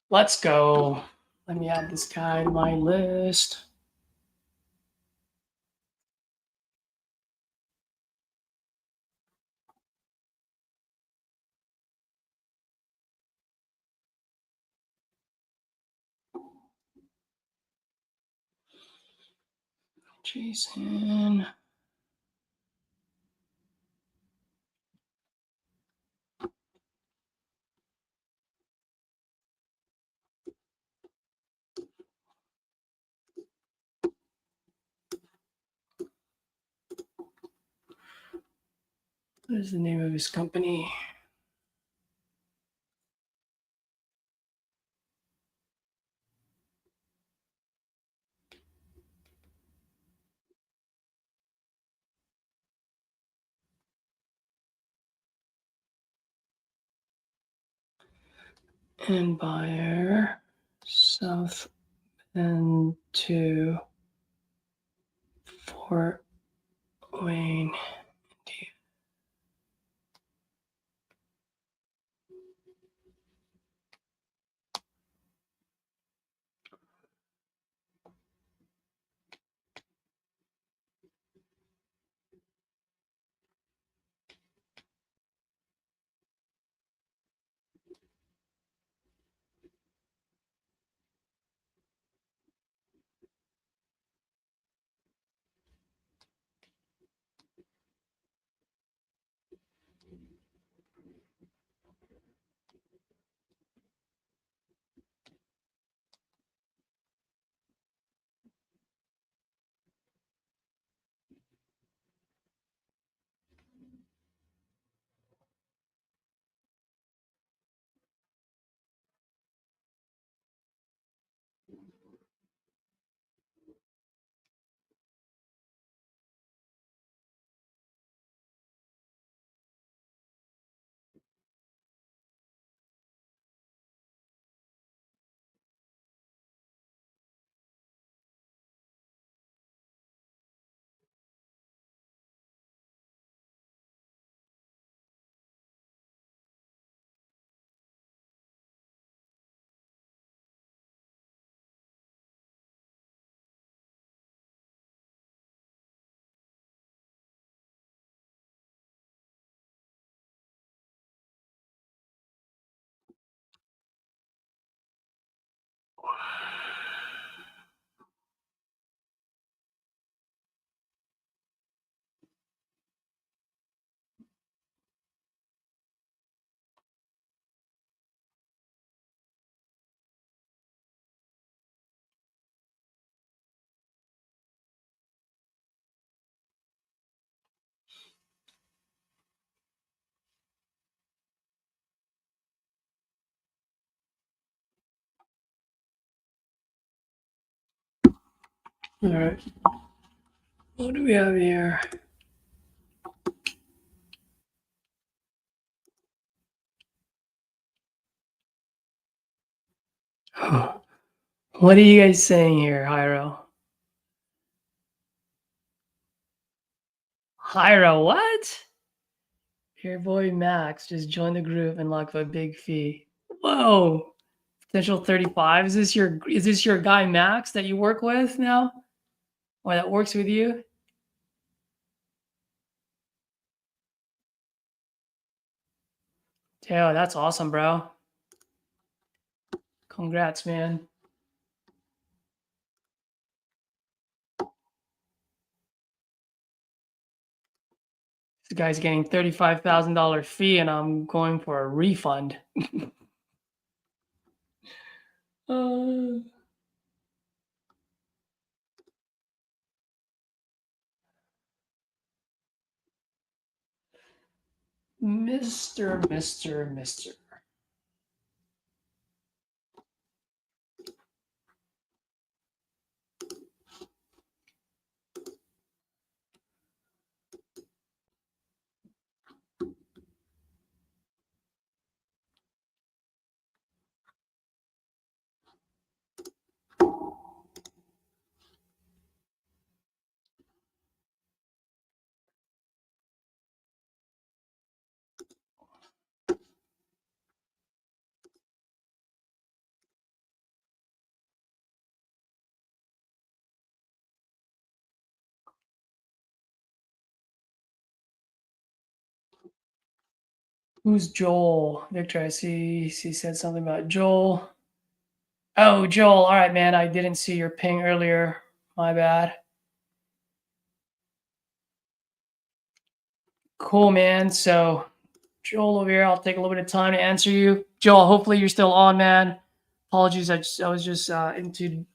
Let's go. Let me add this guy to my list. Jason. What is the name of his company? and buyer South Bend to Fort Wayne. All right. What do we have here? What are you guys saying here, Hyro? Hyro, what? Your boy Max just joined the group and locked a big fee. Whoa. Potential 35. Is this your guy Max that you work with now? Or that works with you? Yeah, that's awesome, bro. Congrats, man. This guy's getting $35,000 fee and I'm going for a refund. uh, Mr. Who's Joel? Victor, I see he said something about Joel. Oh, Joel. All right, man. I didn't see your ping earlier. My bad. Cool, man. So, Joel over here, I'll take a little bit of time to answer you. Joel, hopefully you're still on, man. Apologies, I was just into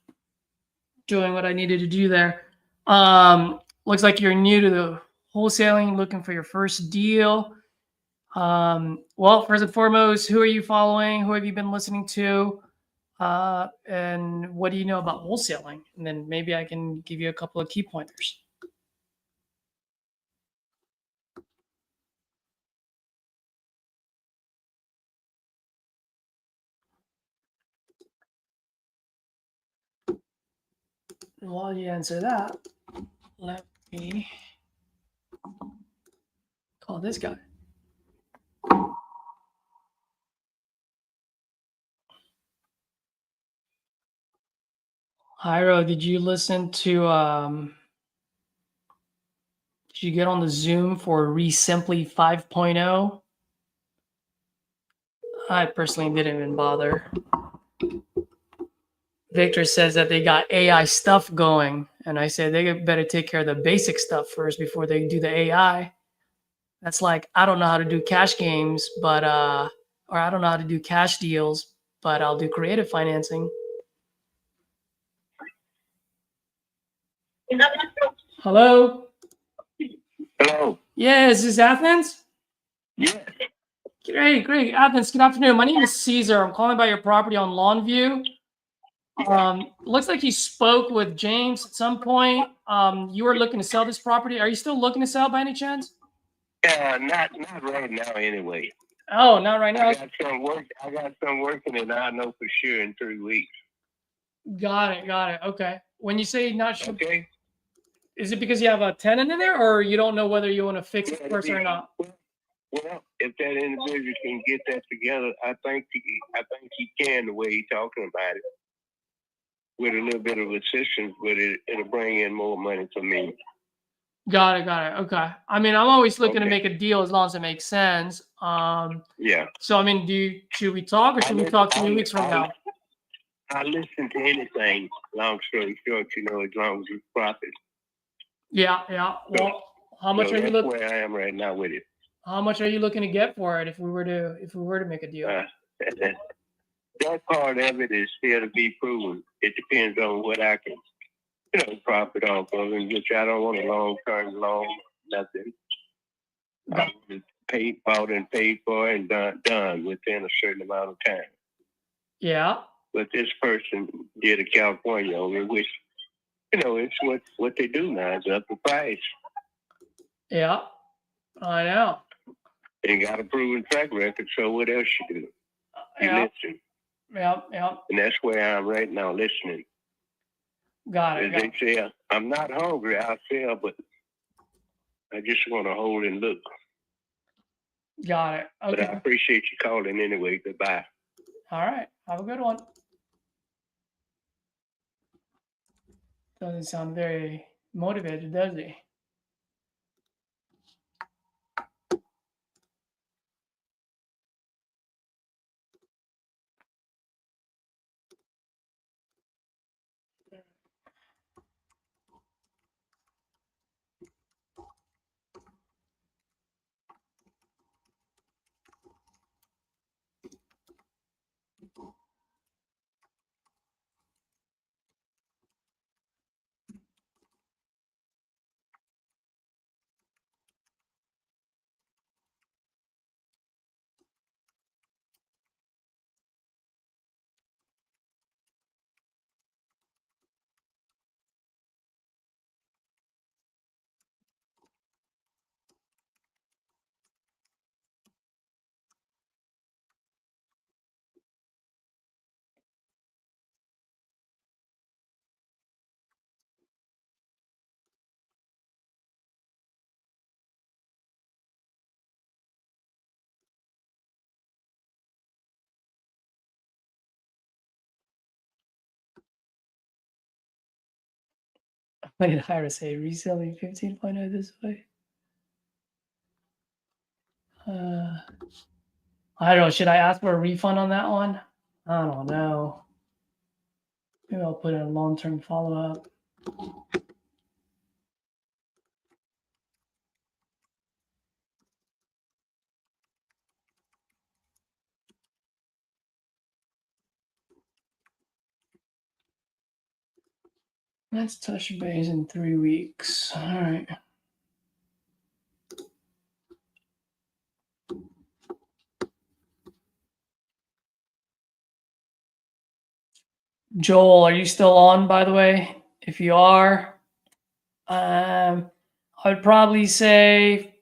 doing what I needed to do there. Looks like you're new to the wholesaling, looking for your first deal. Well, first and foremost, who are you following? Who have you been listening to? And what do you know about wholesaling? And then maybe I can give you a couple of key pointers. while you answer that, let me call this guy. Hyro, did you listen to did you get on the Zoom for Resimply 5.0? I personally didn't even bother. Victor says that they got AI stuff going, and I said they better take care of the basic stuff first before they do the AI. That's like, I don't know how to do cash games, but or I don't know how to do cash deals, but I'll do creative financing. Hello? Hello. Yeah, is this Athens? Yes. Great. Athens, good afternoon. My name is Caesar. I'm calling about your property on Longview. Looks like you spoke with James at some point. You were looking to sell this property. Are you still looking to sell by any chance? Not right now anyway. Oh, not right now. I got some working and I know for sure in 3 weeks. Got it. Okay. When you say not sure, Okay. is it because you have a tenant in there, or you don't know whether you want to fix the Yeah, person or not? Well, if that individual can get that together, I think he can the way he's talking about it. With a little bit of assistance with it, it'll bring in more money for me. Got it. Okay. I mean, I'm always looking to Okay. make a deal as long as it makes sense. Yeah. So I mean, should we talk, or should we talk 3 weeks from now? I listen to anything. Long story short, as long as it's profit. Yeah. Well, how much are you That's looking? where I am right now with it. How much are you looking to get for it if we were to make a deal? That part of it is still to be proven. It depends on what I can, profit off of it, which I don't want a long-term loan, nothing. I was bought and paid for and done within a certain amount of time. Yeah. But this person did a California on me, which, it's what they do now. It's up the price. Yeah. I know. They got a proven track record, so what else you do? You listen. Yeah. And that's where I am right now, listening. Got it. As they say, I'm not hungry, I'll sell, but I just want to hold and look. Got it. Okay. But I appreciate you calling anyway. Goodbye. All right. Have a good one. Doesn't sound very motivated, does he? What did Hyra say? Reselling 15.0 this way? I don't know. Should I ask for a refund on that one? I don't know. Maybe I'll put in a long-term follow-up. Let's touch base in 3 weeks. All right. Joel, are you still on, by the way? If you are, I would probably say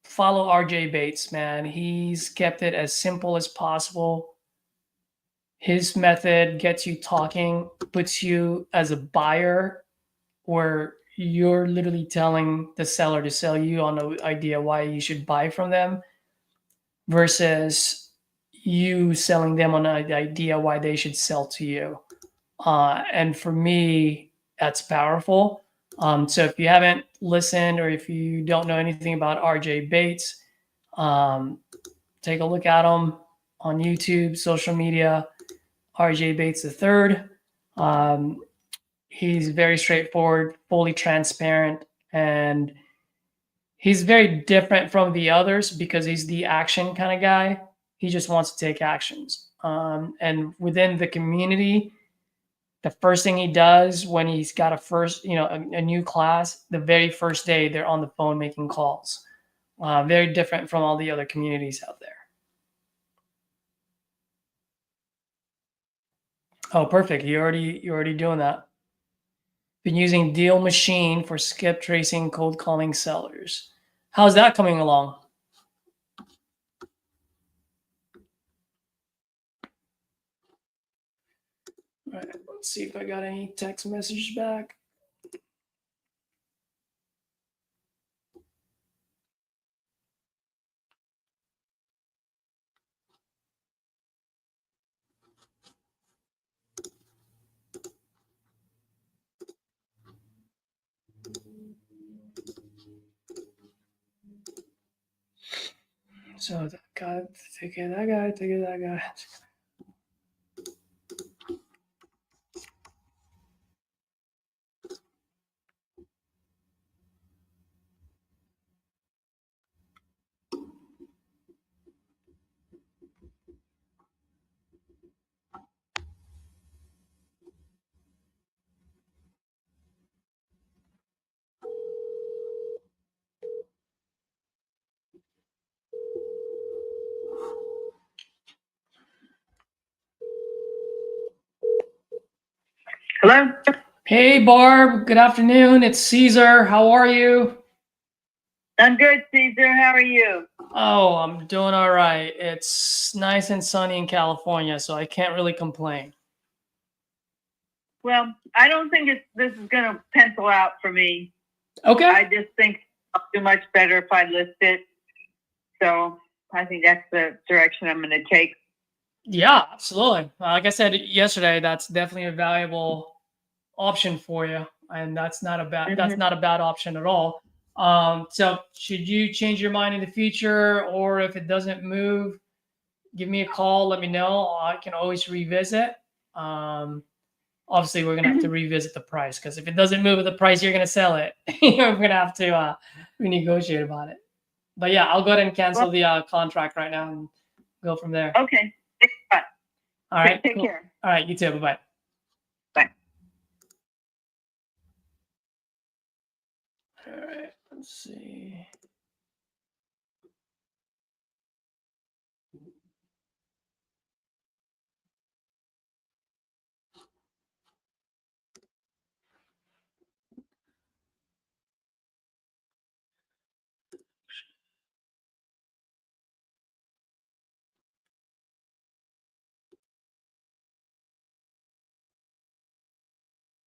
follow RJ Bates, man. He's kept it as simple as possible. His method gets you talking, puts you as a buyer, where you're literally telling the seller to sell you on the idea why you should buy from them, versus you selling them on the idea why they should sell to you. And for me, that's powerful. So if you haven't listened, or if you don't know anything about RJ Bates, take a look at him on YouTube, social media, RJ Bates III. He's very straightforward, fully transparent, and he's very different from the others because he's the action kind of guy. He just wants to take actions. And within the community, the first thing he does when he's got a new class, the very first day, they're on the phone making calls. Very different from all the other communities out there. Oh, perfect. You're already doing that. Been using Deal Machine for skip tracing, cold calling sellers. How's that coming along? All right, let's see if I got any text messages back. So that guy, take care of that guy, take care of that guy. Hello? Hey, Barb. Good afternoon. It's Caesar. How are you? I'm good, Caesar. How are you? Oh, I'm doing all right. It's nice and sunny in California, so I can't really complain. Well, I don't think this is going to pencil out for me. Okay. I just think I'll do much better if I list it. So I think that's the direction I'm going to take. Yeah, absolutely. Like I said yesterday, that's definitely a valuable option for you, and that's not a bad option at all. So should you change your mind in the future, or if it doesn't move, give me a call, let me know. I can always revisit. Obviously we're gonna have to revisit the price, because if it doesn't move at the price you're gonna sell it, we're gonna have to renegotiate about it. But yeah, I'll go ahead and cancel the contract right now and go from there. Okay. Bye. All right. Take Cool. care. All right. You too. Bye-bye. Bye. All right. Let's see.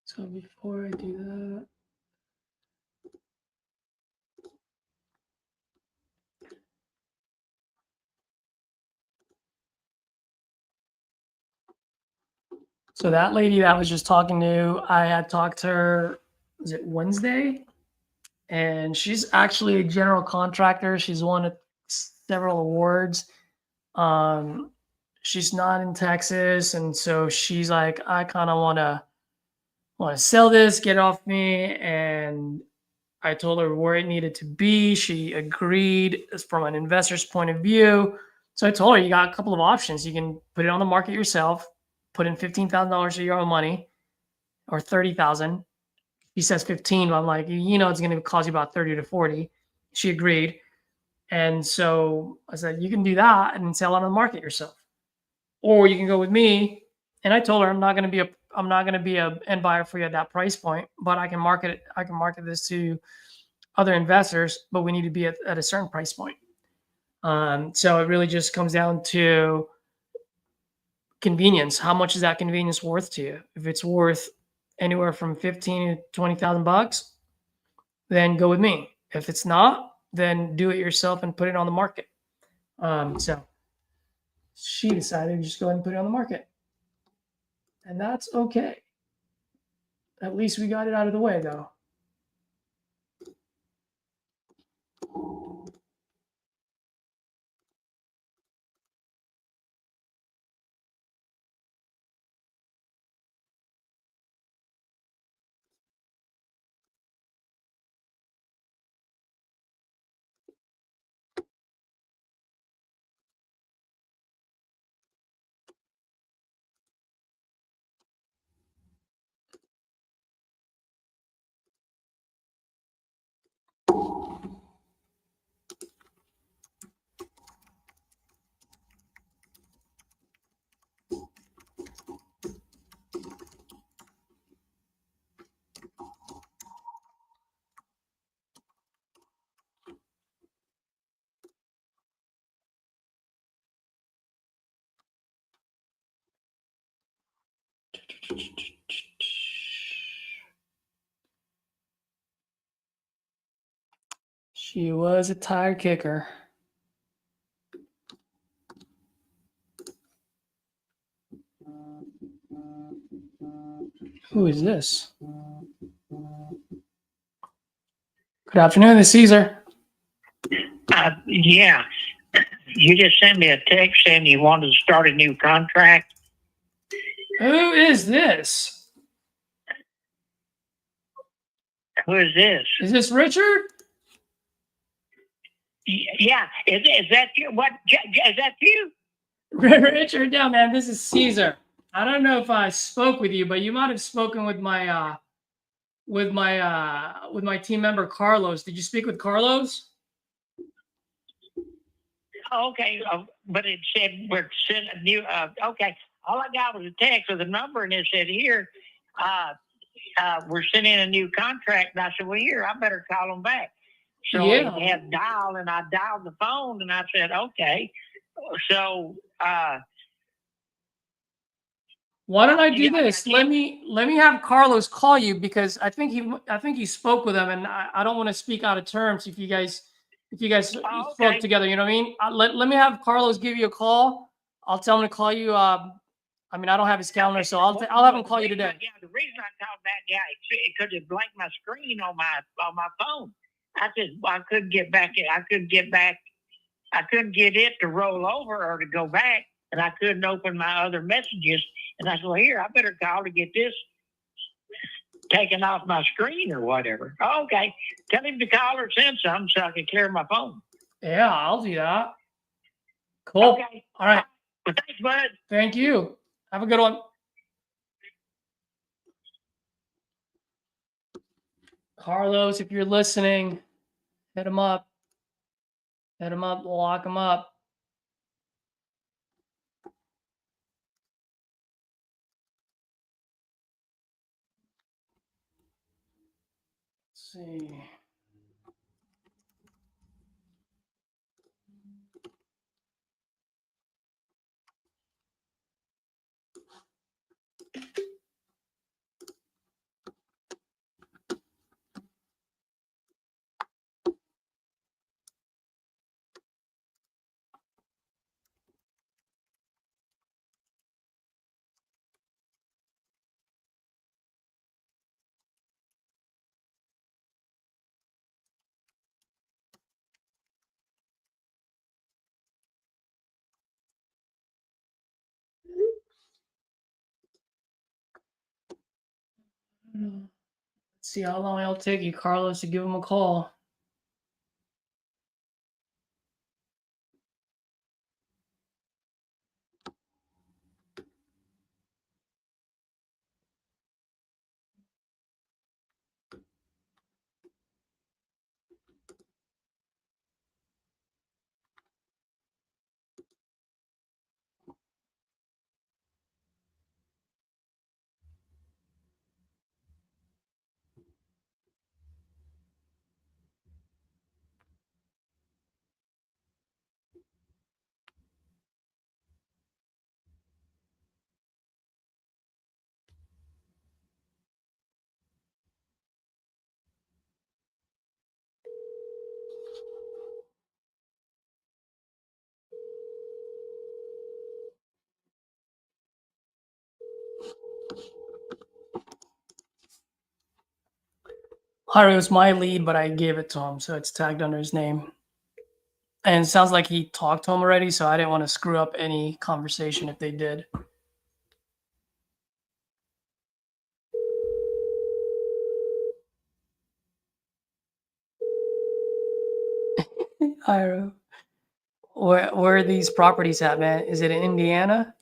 So before I do that, so that lady that I was just talking to, I had talked to her, was it Wednesday? And she's actually a general contractor. She's won several awards. She's not in Texas, and so she's like, I kind of want to sell this, get it off me. And I told her where it needed to be. She agreed from an investor's point of view. So I told her, you got a couple of options. You can put it on the market yourself, put in $15,000 of your own money, or 30,000. He says 15, but I'm like, it's going to cost you about 30 to 40. She agreed. And so I said, you can do that and sell it on the market yourself. Or you can go with me. And I told her I'm not going to be a end buyer for you at that price point, but I can market this to other investors, but we need to be at a certain price point. So it really just comes down to convenience. How much is that convenience worth to you? If it's worth anywhere from 15 to 20,000 bucks, then go with me. If it's not, then do it yourself and put it on the market. So she decided to just go ahead and put it on the market. And that's okay. At least we got it out of the way, though. She was a tire kicker. Who is this? Good afternoon, this is Caesar. Yeah. You just sent me a text saying you wanted to start a new contract. Who is this? Who is this? Is this Richard? Yeah. Is that you? What? Is that you? Richard, yeah, man, this is Caesar. I don't know if I spoke with you, but you might have spoken with my team member Carlos. Did you speak with Carlos? Okay. But it said we're sending a new. Okay. All I got was a text with a number, and it said here, we're sending a new contract. And I said, well, here, I better call them back. So Yeah. I had dialed, and I dialed the phone, and I said, okay. So. Why don't I do Yeah, this? yeah. Let me have Carlos call you because I think he spoke with him, and I don't want to speak out of terms if you guys Okay. spoke together. You know what I mean? Let me have Carlos give you a call. I'll tell him to call you. I mean, I don't have his calendar, so I'll have him call you today. Yeah, the reason I called back, yeah, because it blanked my screen on my phone. I couldn't get back. I couldn't get it to roll over or to go back, and I couldn't open my other messages. And I said, well, here, I better call to get this taken off my screen or whatever. Okay, tell him to call or send something so I can clear my phone. Yeah, I'll do that. Cool. Okay. All right. Well, thanks, bud. Thank you. Have a good one. Carlos, if you're listening, hit him up. Hit him up, lock him up. Let's see. Let's see how long it'll take you, Carlos, to give him a call. It was my lead, but I gave it to him, so it's tagged under his name. And it sounds like he talked to him already, so I didn't want to screw up any conversation if they did. Ira, where are these properties at, man? Is it in Indiana?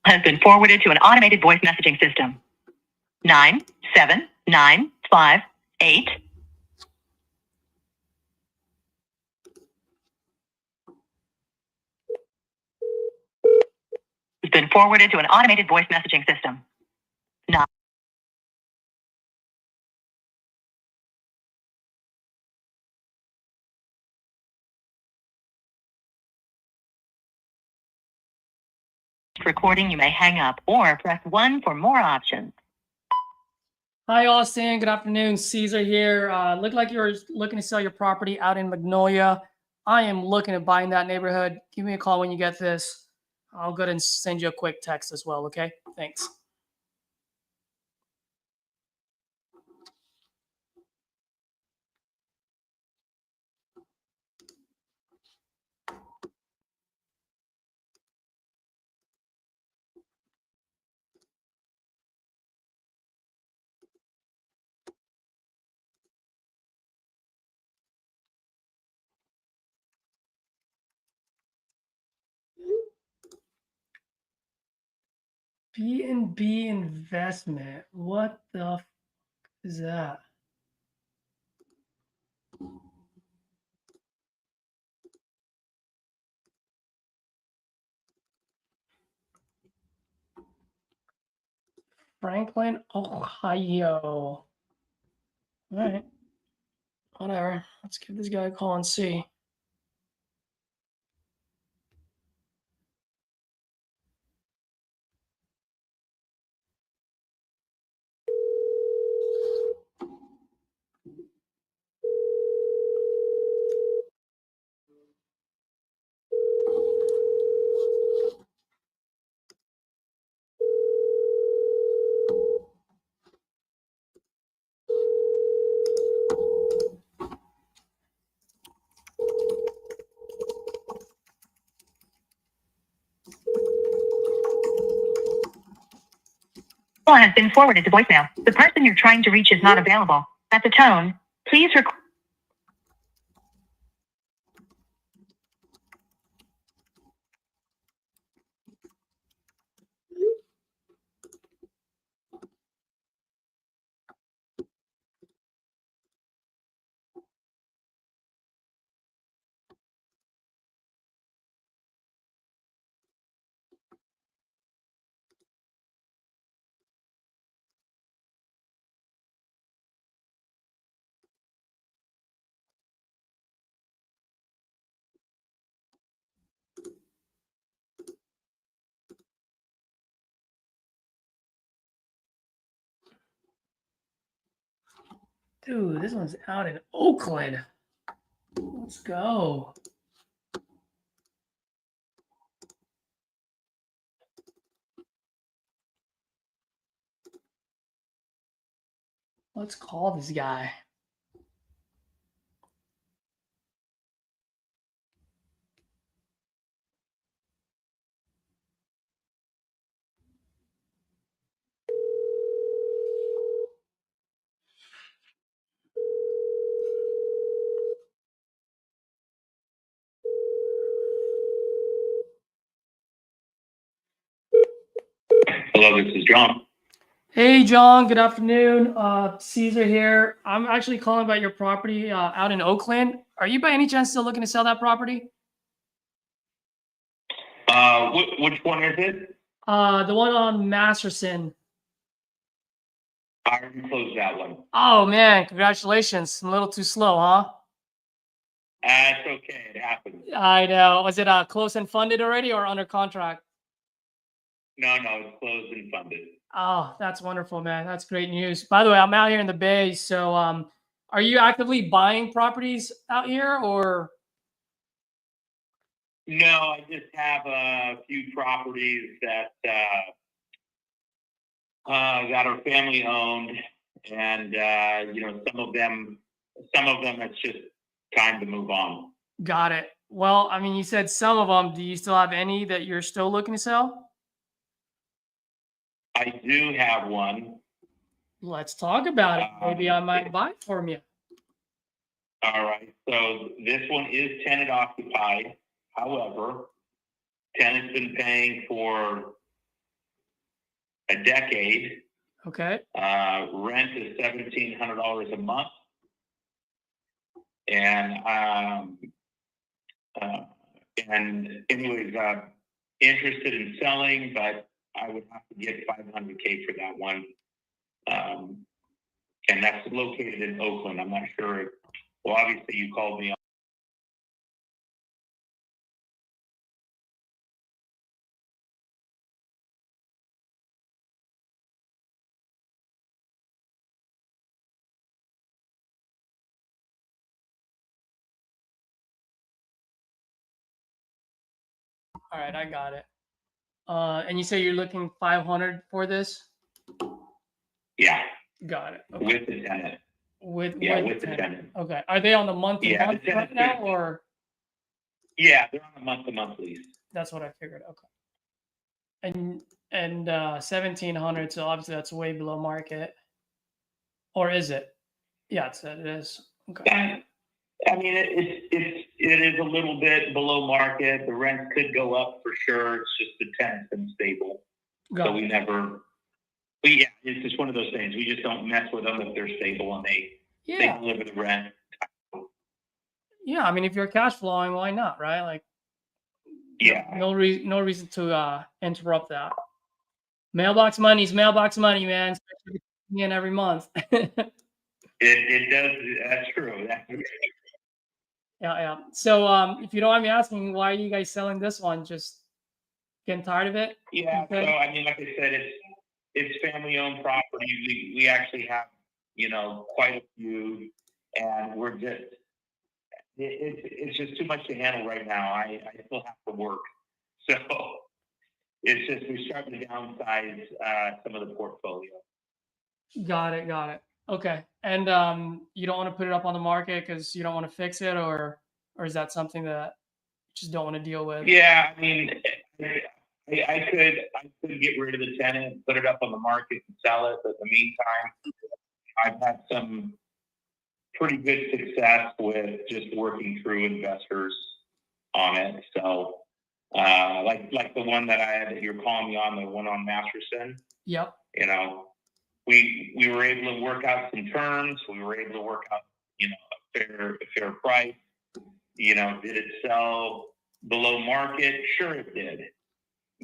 Has been forwarded to an automated voice messaging system. 97958. Has been forwarded to an automated voice messaging system. Recording, you may hang up or press 1 for more options. Hi, Austin. Good afternoon. Caesar here. Looked like you were looking to sell your property out in Magnolia. I am looking at buying that neighborhood. Give me a call when you get this. I'll go ahead and send you a quick text as well, okay? Thanks. B&B investment. What the is that? Franklin, Ohio. All right. Whatever. Let's give this guy a call and see. Call has been forwarded to voicemail. The person you're trying to reach is not available. At the tone, please record. Dude, this one's out in Oakland. Let's go. Let's call this guy. Hello, this is John. Hey, John. Good afternoon. Caesar here. I'm actually calling about your property out in Oakland. Are you by any chance still looking to sell that property? Which one is it? The one on Masterson. I already closed that one. Oh man, congratulations. I'm a little too slow, huh? It's okay. It happens. I know. Was it close and funded already or under contract? No, it's closed and funded. Oh, that's wonderful, man. That's great news. By the way, I'm out here in the Bay, so are you actively buying properties out here or? No, I just have a few properties that are family owned, and some of them it's just time to move on. Got it. Well, I mean, you said some of them. Do you still have any that you're still looking to sell? I do have one. Let's talk about it. Maybe I might buy it from you. All right. So this one is tenant occupied. However, tenant's been paying for a decade. Okay. Rent is $1,700 a month, and anyways, interested in selling, but I would have to get $500K for that one. And that's located in Oakland. I'm not sure. Well, obviously you called me. All right, I got it. And you say you're looking 500 for this? Yeah. Got it. Okay. With the tenant. With the tenant. Okay. Are they on the month-to-month right now, or? Yeah, they're on a month-to-month lease. That's what I figured. Okay. And 1,700. So obviously that's way below market, or is it? Yeah, it is. Okay. I mean, it is a little bit below market. The rent could go up for sure. It's just the tenant's been stable, so we never. But yeah, it's just one of those things. We just don't mess with them if they're stable and they deliver the rent. Yeah, I mean, if you're cash flowing, why not, right? Like, yeah, no reason to interrupt that. Mailbox money is mailbox money, man. Especially in every month. It does. That's true. Yeah. So, if you don't mind me asking, why are you guys selling this one? Just getting tired of it? Yeah. Okay. So I mean, like I said, it's family-owned property. We actually have quite a few, and we're just it's just too much to handle right now. I still have to work, so it's just we're starting to downsize some of the portfolio. Got it. Okay. And you don't want to put it up on the market because you don't want to fix it, or is that something that you just don't want to deal with? Yeah, I mean, I could get rid of the tenant, put it up on the market and sell it. But in the meantime, I've had some pretty good success with just working through investors on it. So, like the one that I had that you're calling me on, the one on Masterson. Yep. We were able to work out some terms. We were able to work out, a fair price. Did it sell below market? Sure, it did.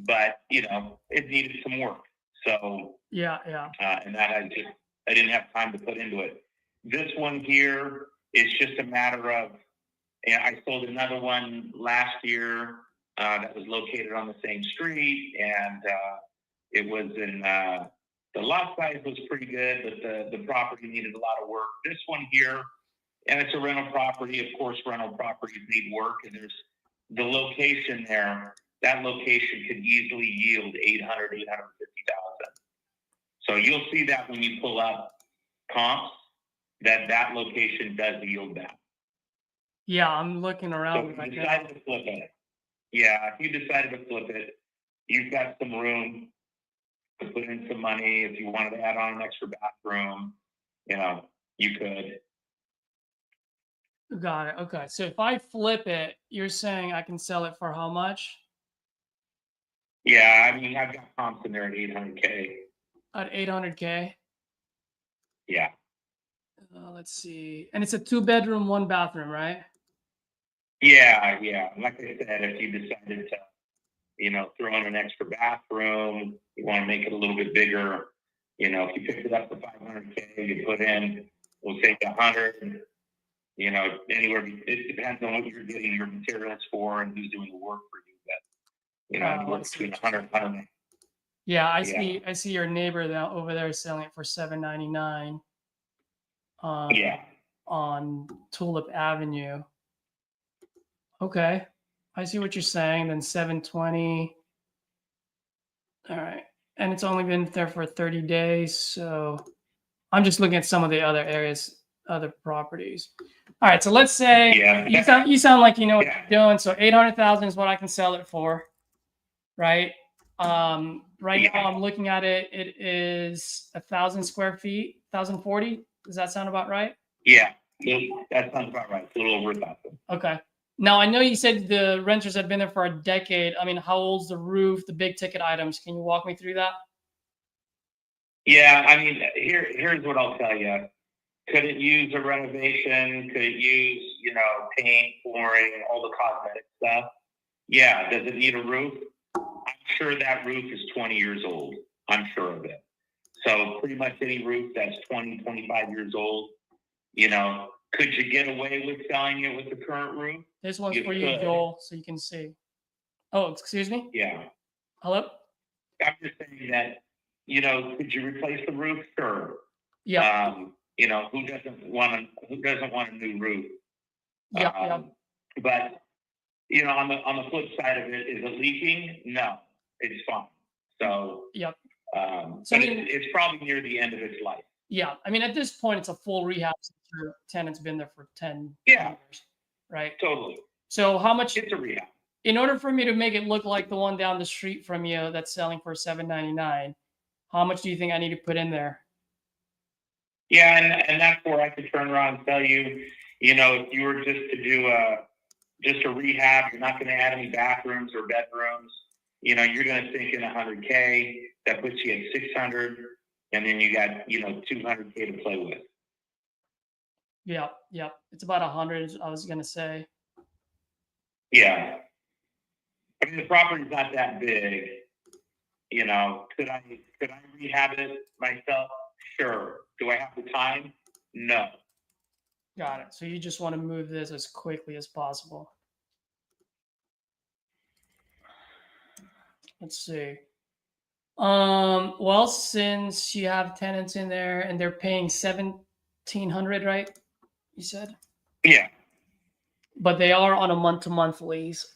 But it needed some work. So yeah. And that I didn't have time to put into it. This one here is just a matter of, I sold another one last year that was located on the same street, and it was in the lot size was pretty good, but the property needed a lot of work. This one here, and it's a rental property. Of course, rental properties need work, and there's the location there. That location could easily yield $850,000. So you'll see that when you pull up comps, that location does yield that. Yeah, I'm looking around. So if you decided to flip it, if you decided to flip it, you've got some room to put in some money. If you wanted to add on an extra bathroom, you could. Got it. Okay. So if I flip it, you're saying I can sell it for how much? Yeah, I mean, I've got comps in there at 800K. At 800K. Yeah. Let's see. And it's a 2-bedroom, 1-bathroom, right? Yeah, yeah. Like I said, if you decided to, throw in an extra bathroom, you want to make it a little bit bigger, if you picked it up to 500K, you put in, we'll say 100, anywhere, it depends on what you're getting your materials for and who's doing the work for you. But, anywhere between 100 and 100. Yeah, I see your neighbor over there selling it for $799 on Tulip Avenue. Okay. I see what you're saying. Then 720. All right. And it's only been there for 30 days. So I'm just looking at some of the other areas, other properties. All right. So let's say you sound like you know what you're doing. So 800,000 is what I can sell it for. Right. Right now I'm looking at it. It is 1,000 square feet, 1,040. Does that sound about right? Yeah, that sounds about right. It's a little over 1,000. Okay. Now, I know you said the renters had been there for a decade. I mean, how old's the roof, the big ticket items? Can you walk me through that? Yeah, I mean, here's what I'll tell you. Could it use a renovation? Could it use, paint, flooring, all the cosmetic stuff? Yeah. Does it need a roof? I'm sure that roof is 20 years old. I'm sure of it. So pretty much any roof that's 20, 25 years old, could you get away with selling it with the current roof? This one's for you, Joel, so you can see. Oh, excuse me? Yeah. Hello? I'm just saying that, could you replace the roof? Sure. Yeah. Who doesn't want a new roof? Yeah. But on the flip side of it, is it leaking? No, it's fine. So yep. So it's probably near the end of its life. Yeah, I mean, at this point, it's a full rehab since your tenant's been there for 10 years, right? Totally. So how much? It's a rehab. In order for me to make it look like the one down the street from you that's selling for $799, how much do you think I need to put in there? Yeah, and that's where I could turn around and tell you, if you were just to do just a rehab, you're not going to add any bathrooms or bedrooms. You're going to think in 100K. That puts you at 600, and then you got 200K to play with. Yeah. It's about 100. I was going to say. Yeah. I mean, the property's not that big. Could I rehab it myself? Sure. Do I have the time? No. Got it. So you just want to move this as quickly as possible. Let's see. Well, since you have tenants in there and they're paying $1,700, right? You said? Yeah. But they are on a month-to-month lease.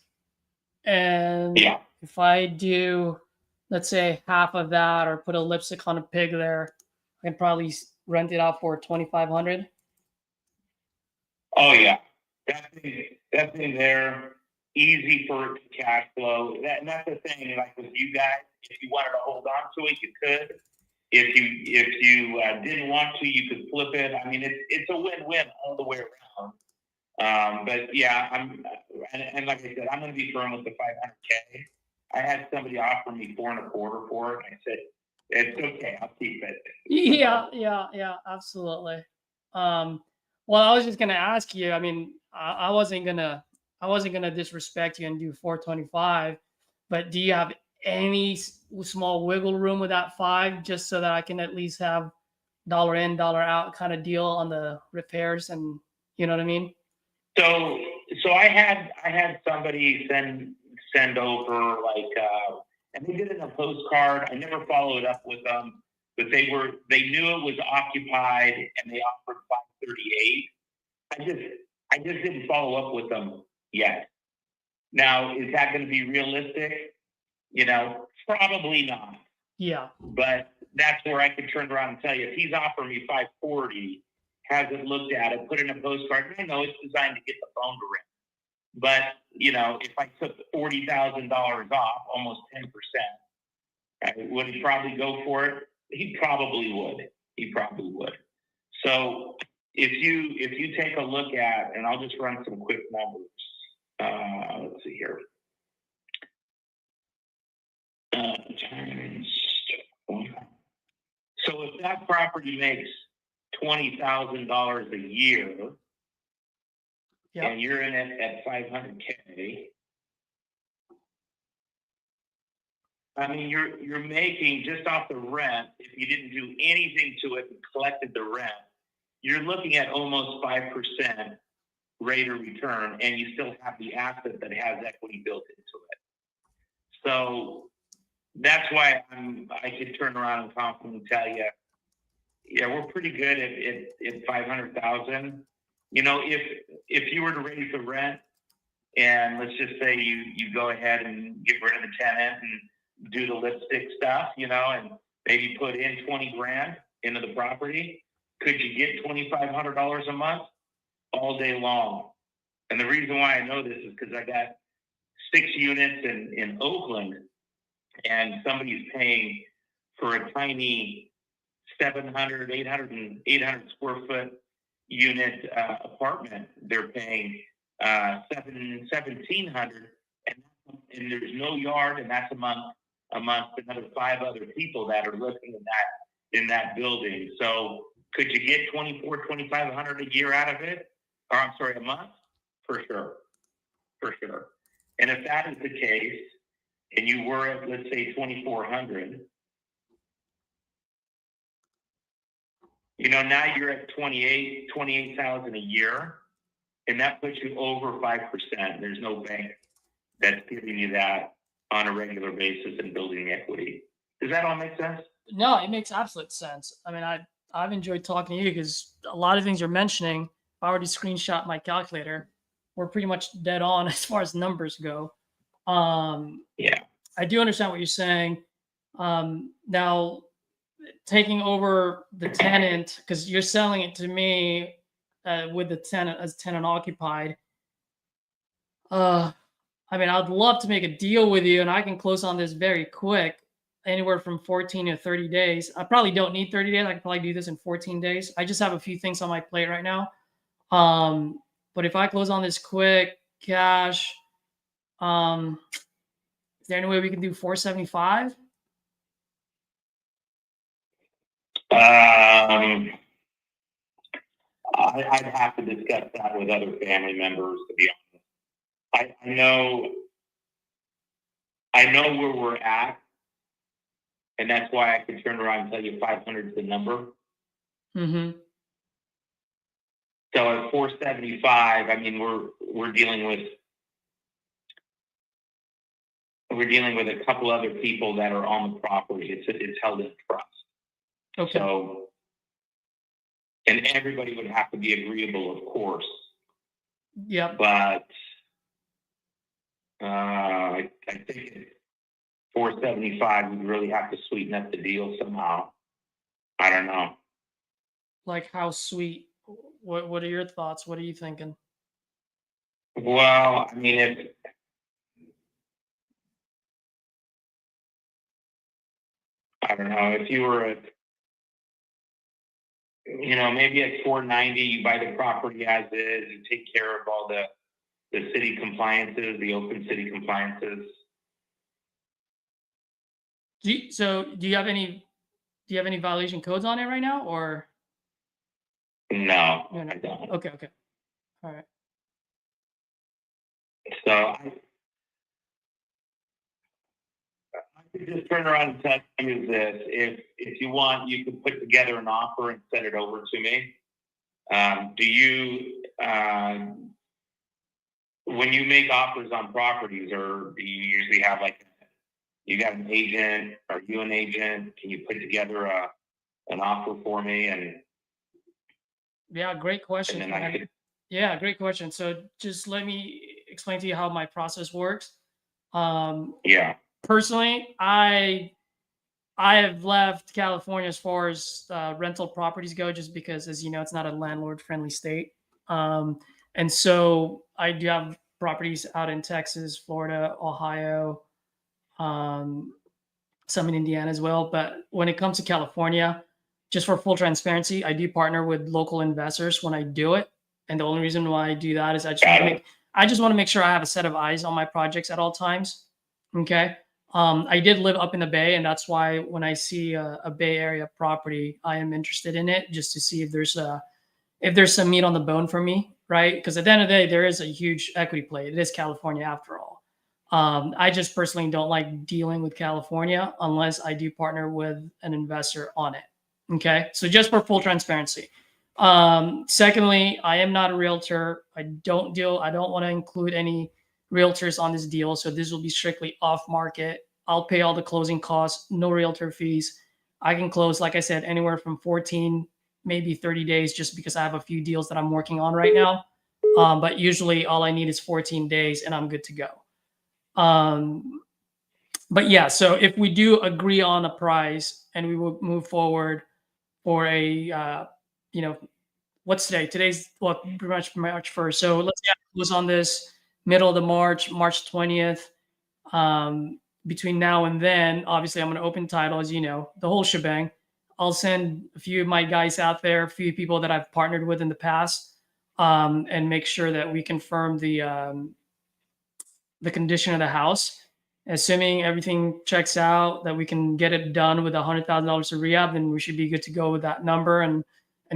And if I do, let's say, half of that or put a lipstick on a pig there, I can probably rent it out for $2,500. Oh yeah, that thing there, easy for it to cash flow. And that's the thing. Like with you guys, if you wanted to hold on to it, you could. If you didn't want to, you could flip it. I mean, it's a win-win all the way around. But yeah, and like I said, I'm going to be firm with the 500K. I had somebody offer me 4.25 for it, and I said, "It's okay, I'll keep it." Yeah, absolutely. Well, I was just gonna ask you. I mean, I wasn't gonna disrespect you and do 425, but do you have any small wiggle room with that 5, just so that I can at least have dollar in, dollar out kind of deal on the repairs, and you know what I mean? So I had somebody send over and they did it in a postcard. I never followed up with them, but they knew it was occupied and they offered 538. I just didn't follow up with them yet. Now, is that going to be realistic? Probably not. Yeah. But that's where I could turn around and tell you, if he's offering me 540, hasn't looked at it, put in a postcard. I know it's designed to get the phone to ring. But, if I took $40,000 off, almost 10%, would he probably go for it? He probably would. So if you take a look at, and I'll just run some quick numbers. Let's see here. Times 20. So if that property makes $20,000 a year, Yep. and you're in it at 500K, I mean, you're making just off the rent. If you didn't do anything to it and collected the rent, you're looking at almost 5% rate of return, and you still have the asset that has equity built into it. So that's why I could turn around and confidently tell you, yeah, we're pretty good at 500,000. You know, if you were to raise the rent, and let's just say you go ahead and get rid of the tenant and do the lipstick stuff, you know, and maybe put in 20 grand into the property, could you get $2,500 a month? All day long. And the reason why I know this is because I got 6 units in Oakland, and somebody's paying for a tiny 700, 800 square foot unit apartment. They're paying $1,700, and there's no yard, and that's amongst another 5 other people that are living in that building. So could you get $2,500 a year out of it? Or I'm sorry, a month? For sure. And if that is the case, and you were at, let's say, 2,400, you know, now you're at 28,000 a year, and that puts you over 5%. There's no bank that's giving you that on a regular basis and building equity. Does that all make sense? No, it makes absolute sense. I mean, I've enjoyed talking to you because a lot of things you're mentioning, I already screenshot my calculator. We're pretty much dead on as far as numbers go. Yeah. I do understand what you're saying. Now, taking over the tenant, because you're selling it to me with the tenant as tenant occupied. I mean, I'd love to make a deal with you, and I can close on this very quick, anywhere from 14 to 30 days. I probably don't need 30 days. I can probably do this in 14 days. I just have a few things on my plate right now. But if I close on this quick, cash, is there any way we can do 475? I'd have to discuss that with other family members, to be honest. I know where we're at, and that's why I can turn around and tell you 500 is the number. Mm-hmm. So at 475, I mean, we're dealing with a couple other people that are on the property. It's held in trust. Okay. So, and everybody would have to be agreeable, of course. Yep. But I think at 475, we'd really have to sweeten up the deal somehow. I don't know. Like how sweet? What are your thoughts? What are you thinking? Well, I mean, I don't know, if you were at, you know, maybe at 490, you buy the property as is, you take care of all the city compliances, the open city compliances. Do you have any violation codes on it right now, or? No, No. I don't. Okay. All right. So I could just turn around and tell you this. If you want, you can put together an offer and send it over to me. Do you, when you make offers on properties, or do you usually have you got an agent? Are you an agent? Can you put together an offer for me? And yeah, great question. And then Yeah, great question. So just let me explain to you how my process works. Yeah. Personally, I have left California as far as rental properties go, just because, as you know, it's not a landlord-friendly state. And so I do have properties out in Texas, Florida, Ohio, some in Indiana as well. But when it comes to California, just for full transparency, I do partner with local investors when I do it. And the only reason why I do that is I just want to make sure I have a set of eyes on my projects at all times. Okay. I did live up in the Bay, and that's why when I see a Bay Area property, I am interested in it just to see if there's some meat on the bone for me, right? Because at the end of the day, there is a huge equity play. It is California after all. I just personally don't like dealing with California unless I do partner with an investor on it. Okay, so just for full transparency. Secondly, I am not a realtor. I don't want to include any realtors on this deal. So this will be strictly off market. I'll pay all the closing costs, no realtor fees. I can close, like I said, anywhere from 14, maybe 30 days, just because I have a few deals that I'm working on right now. But usually all I need is 14 days and I'm good to go. But yeah, so if we do agree on a price and we will move forward for a, what's today? Today's pretty much March 1st. So let's say I close on this middle of the March 20th. Between now and then, obviously I'm going to open title, as you know, the whole shebang. I'll send a few of my guys out there, a few people that I've partnered with in the past, and make sure that we confirm the condition of the house. Assuming everything checks out, that we can get it done with $100,000 of rehab, then we should be good to go with that number and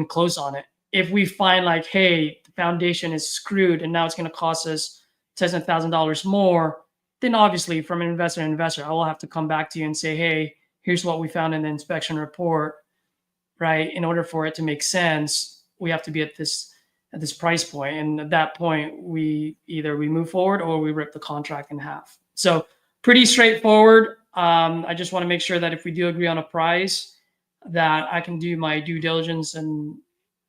close on it. If we find like, hey, the foundation is screwed and now it's going to cost us tens of thousands of dollars more, then obviously from an investor to investor, I will have to come back to you and say, hey, here's what we found in the inspection report, right? In order for it to make sense, we have to be at this price point. And at that point, we move forward or we rip the contract in half. So pretty straightforward. I just want to make sure that if we do agree on a price, that I can do my due diligence and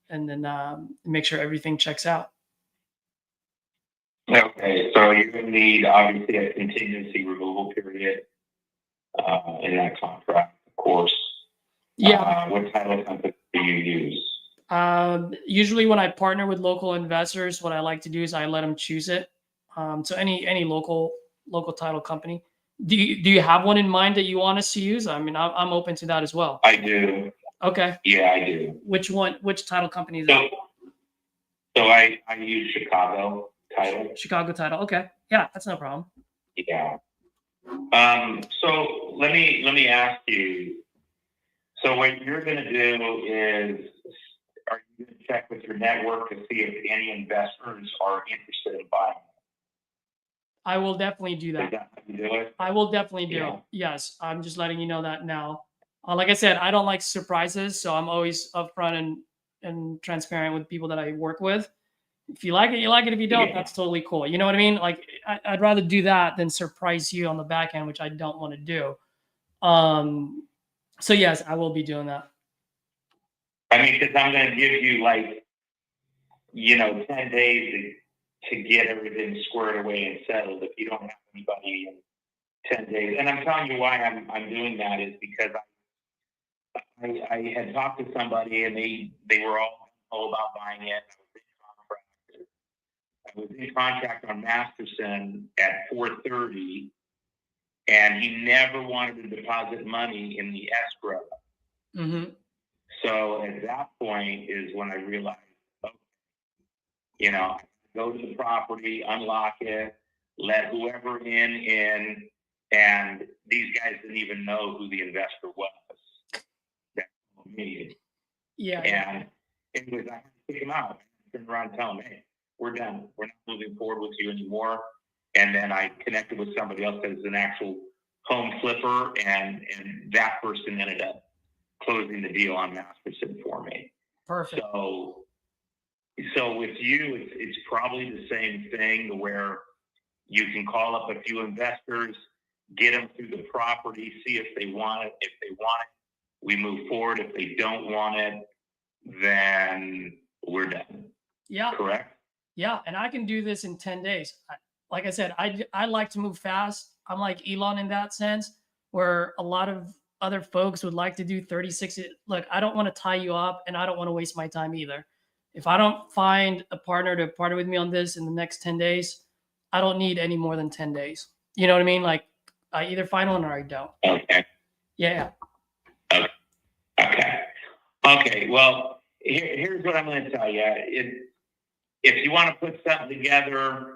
then make sure everything checks out. Okay, so you're going to need obviously a contingency removal period in that contract, of course. Yeah. What title company do you use? Usually when I partner with local investors, what I like to do is I let them choose it. So any local title company. Do you have one in mind that you want us to use? I mean, I'm open to that as well. I do. Okay. Yeah, I do. Which one? Which title company is that? So I use Chicago title. Chicago title. Okay. Yeah, that's no problem. Yeah. So let me ask you. So what you're going to do is, are you going to check with your network to see if any investors are interested in buying? I will definitely do that. Is that how you do it? I will definitely do it. Yes, I'm just letting you know that now. Like I said, I don't like surprises, so I'm always upfront and transparent with people that I work with. If you like it, you like it. If you don't, that's totally cool. You know what I mean? Like I'd rather do that than surprise you on the back end, which I don't want to do. So yes, I will be doing that. I mean, because I'm going to give you 10 days to get everything squared away and settled. If you don't have anybody in 10 days, and I'm telling you why I'm doing that is because I had talked to somebody and they were all about buying it. I was in contract on Masterson at 4:30, and he never wanted to deposit money in the escrow. Mm-hmm. So at that point is when I realized, I go to the property, unlock it, let whoever in, and these guys didn't even know who the investor was. That's me. Yeah. And it was, I had to kick him out. I turned around and tell him, hey, we're done. We're not moving forward with you anymore. And then I connected with somebody else that is an actual home flipper, and that person ended up closing the deal on Masterson for me. Perfect. So with you, it's probably the same thing where you can call up a few investors, get them through the property, see if they want it. If they want it, we move forward. If they don't want it, then we're done. Yeah. Correct? Yeah, and I can do this in 10 days. Like I said, I like to move fast. I'm like Elon in that sense, where a lot of other folks would like to do 36. Look, I don't want to tie you up, and I don't want to waste my time either. If I don't find a partner to partner with me on this in the next 10 days, I don't need any more than 10 days. You know what I mean? Like, I either find one or I don't. Okay. Yeah. Okay. Well, here's what I'm going to tell you. If you want to put something together,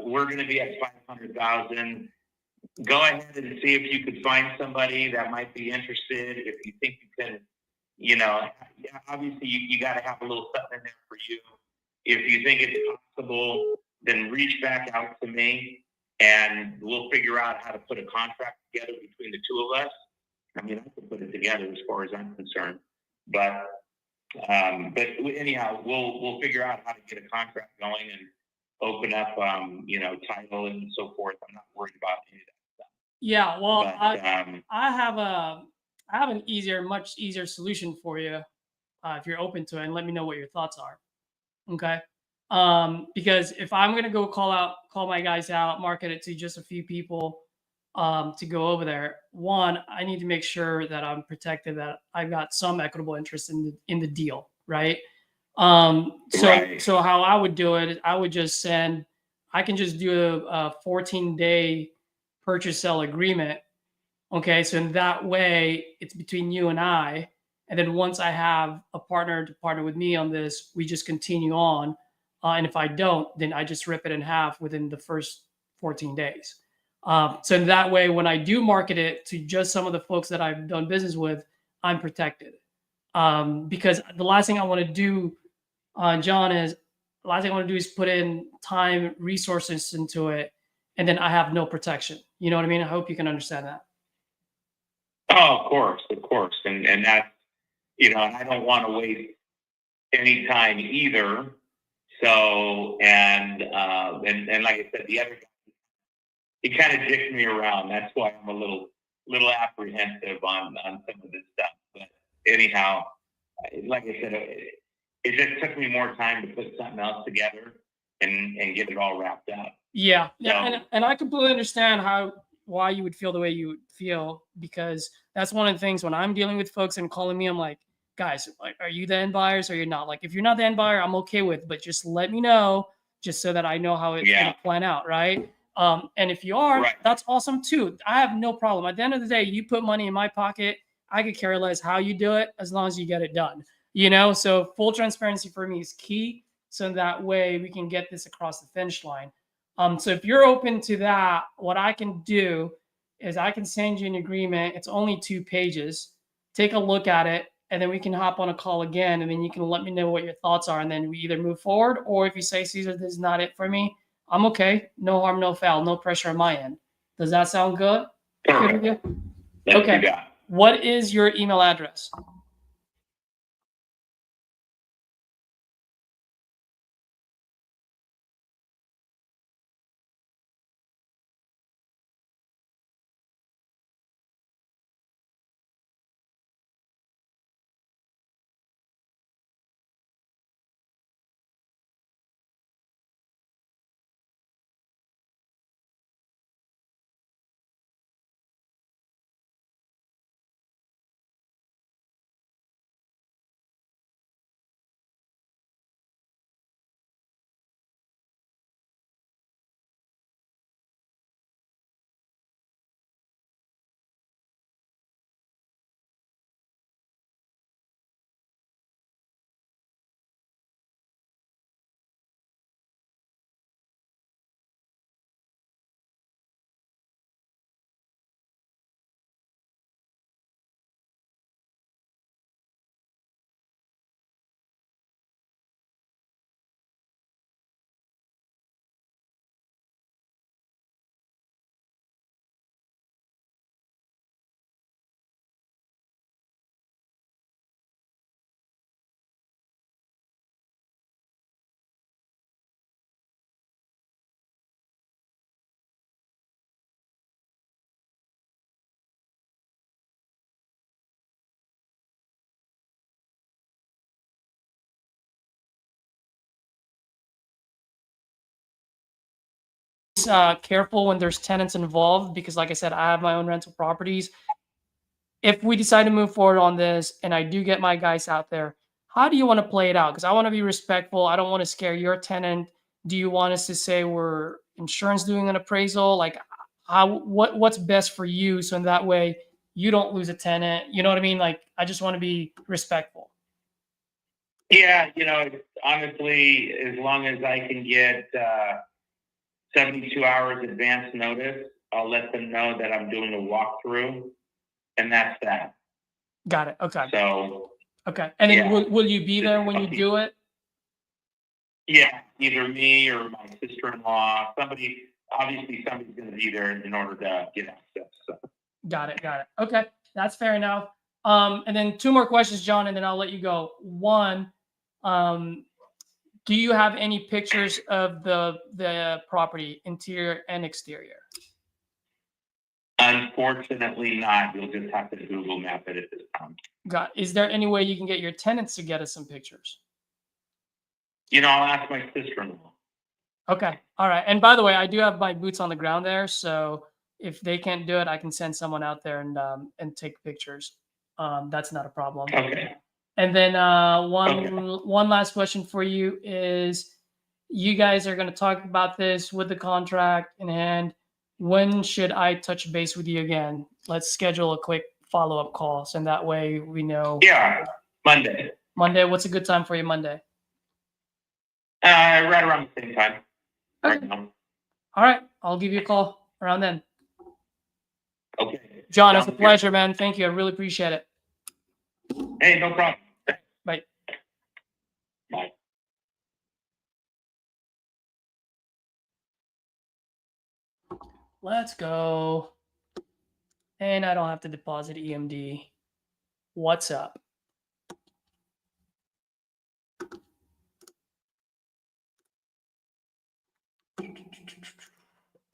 we're going to be at $500,000. go ahead and see if you could find somebody that might be interested. If you think you can, you know, obviously you got to have a little something in there for you. If you think it's possible, then reach back out to me and we'll figure out how to put a contract together between the two of us. I mean, I can put it together as far as I'm concerned, but anyhow, we'll figure out how to get a contract going and open up, you know, title and so forth. I'm not worried about any of that stuff. Yeah, well, But, I have an much easier solution for you if you're open to it, and let me know what your thoughts are. Okay. Because if I'm gonna go call my guys out, market it to just a few people to go over there, one, I need to make sure that I'm protected, that I've got some equitable interest in the deal, right? Right. So how I would do it, I would just I can just do a 14-day purchase sell agreement. Okay, so in that way, it's between you and I. And then once I have a partner to partner with me on this, we just continue on. And if I don't, then I just rip it in half within the first 14 days. So in that way, when I do market it to just some of the folks that I've done business with, I'm protected. Because the last thing I want to do, John, is put in time, resources into it, and then I have no protection. You know what I mean? I hope you can understand that. Oh, of course. And that, you know, and I don't want to waste any time either. So, and like I said, the other guy, he kind of jicked me around. That's why I'm a little apprehensive on some of this stuff. But anyhow, like I said, it just took me more time to put something else together and get it all wrapped up. Yeah, So, and I completely understand why you would feel the way you would feel, because that's one of the things when I'm dealing with folks and calling me, I'm like, guys, like, are you the end buyers or you're not? Like, if you're not the end buyer, I'm okay with, but just let me know, just so that I know how it's going to plan out, right? And if you are, Right. that's awesome too. I have no problem. At the end of the day, you put money in my pocket, I could care less how you do it, as long as you get it done. You know, so full transparency for me is key. So that way we can get this across the finish line. So if you're open to that, what I can do is I can send you an agreement. It's only 2 pages. Take a look at it, and then we can hop on a call again, and then you can let me know what your thoughts are, and then we either move forward, or if you say, Caesar, this is not it for me, I'm okay. No harm, no foul, no pressure on my end. Does that sound good? Good with you? Okay. What is your email address? Careful when there's tenants involved, because like I said, I have my own rental properties. If we decide to move forward on this and I do get my guys out there, how do you want to play it out? Because I want to be respectful. I don't want to scare your tenant. Do you want us to say we're insurance doing an appraisal? Like, what's best for you, so in that way you don't lose a tenant? You know what I mean? Like, I just want to be respectful. yeah, you know, honestly, as long as I can get 72 hours advance notice, I'll let them know that I'm doing a walkthrough, and that's that. Got it. Okay. So Okay. And then yeah. will you be there when you do it? yeah, either me or my sister-in-law, somebody's going to be there in order to get access. So. Got it. Got it. Okay. That's fair enough. And then 2 more questions, John, and then I'll let you go. One, do you have any pictures of the property, interior and exterior? Unfortunately not. You'll just have to Google map it at this time. Is there any way you can get your tenants to get us some pictures? I'll ask my sister-in-law. Okay. All right. And by the way, I do have my boots on the ground there, so if they can't do it, I can send someone out there and take pictures. That's not a problem. Okay. And then one last question for you is, you guys are going to talk about this with the contract in hand. When should I touch base with you again? Let's schedule a quick follow-up call, so that way we know. Yeah, Monday. Monday. What's a good time for you Monday? Right around the same time. Okay. Right now. All right. I'll give you a call around then. Okay. John, it's a pleasure, man. Thank you. I really appreciate it. Hey, no problem. Bye. Bye. Let's go. And I don't have to deposit EMD. What's up?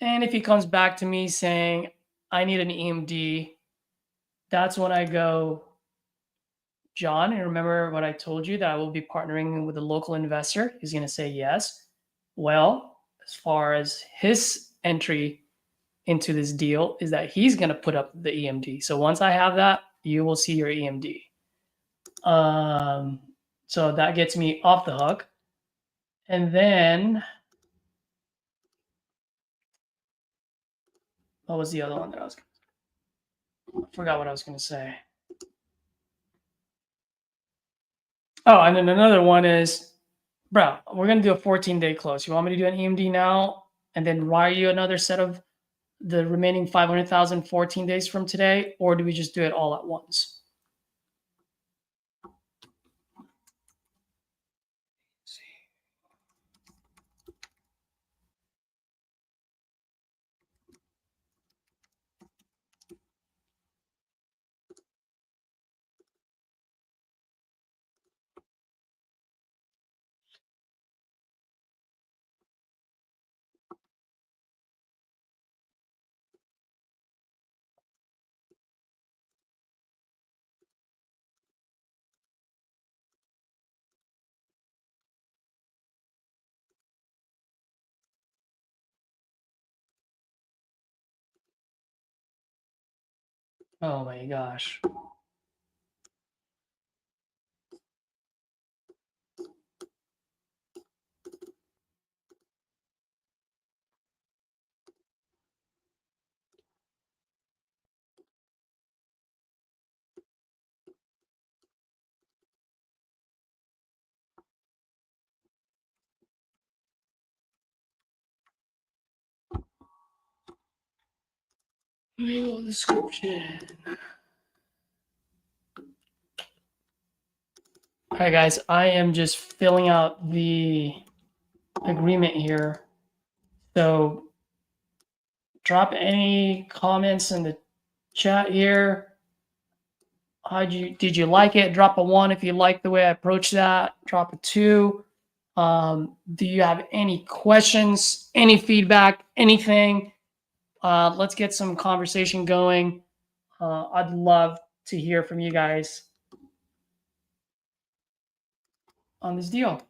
And if he comes back to me saying, I need an EMD, that's when I go, John, and remember what I told you that I will be partnering with a local investor? He's going to say yes. Well, as far as his entry into this deal is that he's going to put up the EMD. So once I have that, you will see your EMD. So that gets me off the hook. And then, what was the other one that I forgot what I was going to say. Oh, and then another one is, bro, we're going to do a 14-day close. You want me to do an EMD now and then wire you another set of the remaining 500,000 14 days from today, or do we just do it all at once? Oh my gosh. Legal description. All right, guys, I am just filling out the agreement here. So drop any comments in the chat here. Did you like it? Drop a 1 if you like the way I approach that. Drop a 2. Do you have any questions, any feedback, anything? Let's get some conversation going. I'd love to hear from you guys on this deal.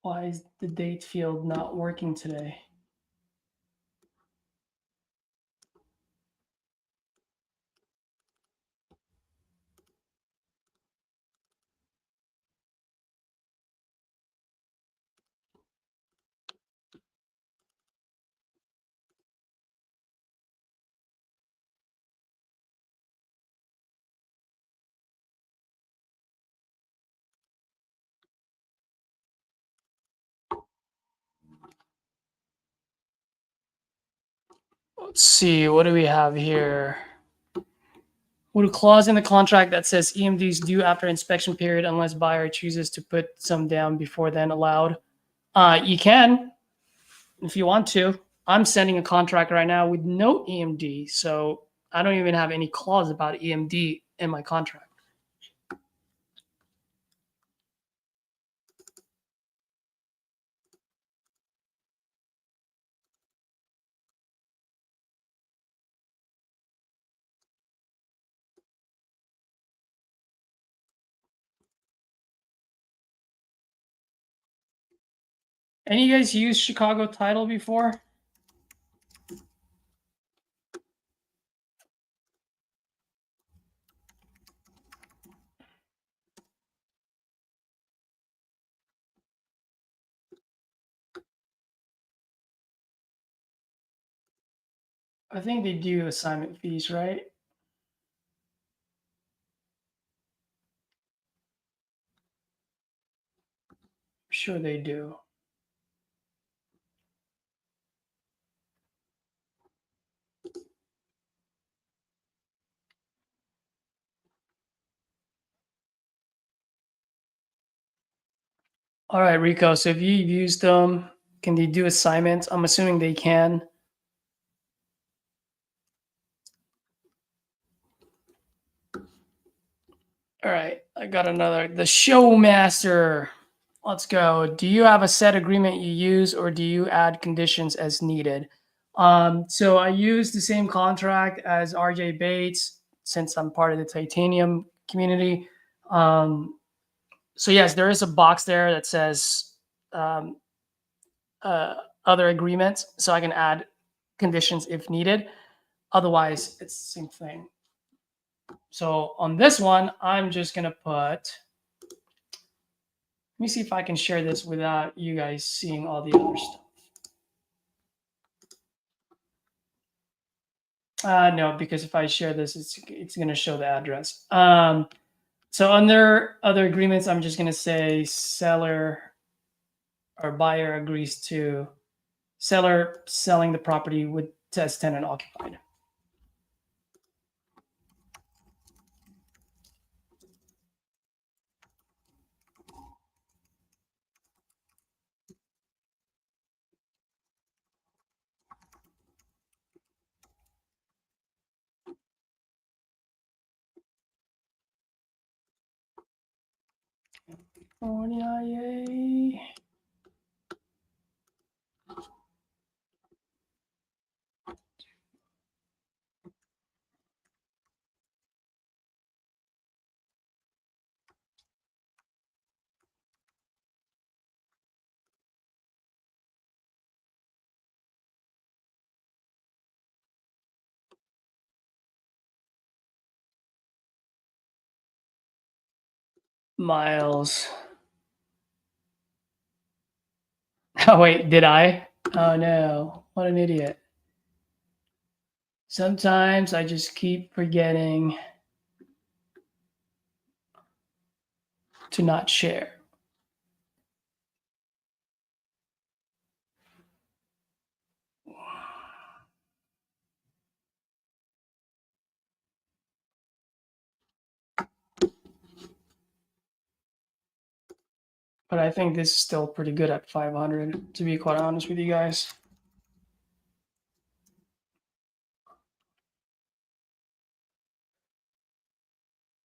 Why is the date field not working today? Let's see, what do we have here? Would a clause in the contract that says EMD is due after inspection period unless buyer chooses to put some down before then allowed? You can, if you want to. I'm sending a contract right now with no EMD, so I don't even have any clause about EMD in my contract. Any of you guys used Chicago Title before? I think they do assignment fees, right? I'm sure they do. All right, Rico. So if you've used them, can they do assignments? I'm assuming they can. All right, I got another. The Showmaster. Let's go. Do you have a set agreement you use, or do you add conditions as needed? So I use the same contract as RJ Bates since I'm part of the titanium community. So yes, there is a box there that says um, other agreements, so I can add conditions if needed. Otherwise, it's the same thing. So on this one, I'm just gonna put. Let me see if I can share this without you guys seeing all the other stuff. No, because if I share this, it's going to show the address. So under other agreements, I'm just going to say seller or buyer agrees to seller selling the property with as tenant occupied. Oh, yeah, yay. Miles. Oh, wait, did I? Oh, no. What an idiot. Sometimes I just keep forgetting to not share. But I think this is still pretty good at 500, to be quite honest with you guys.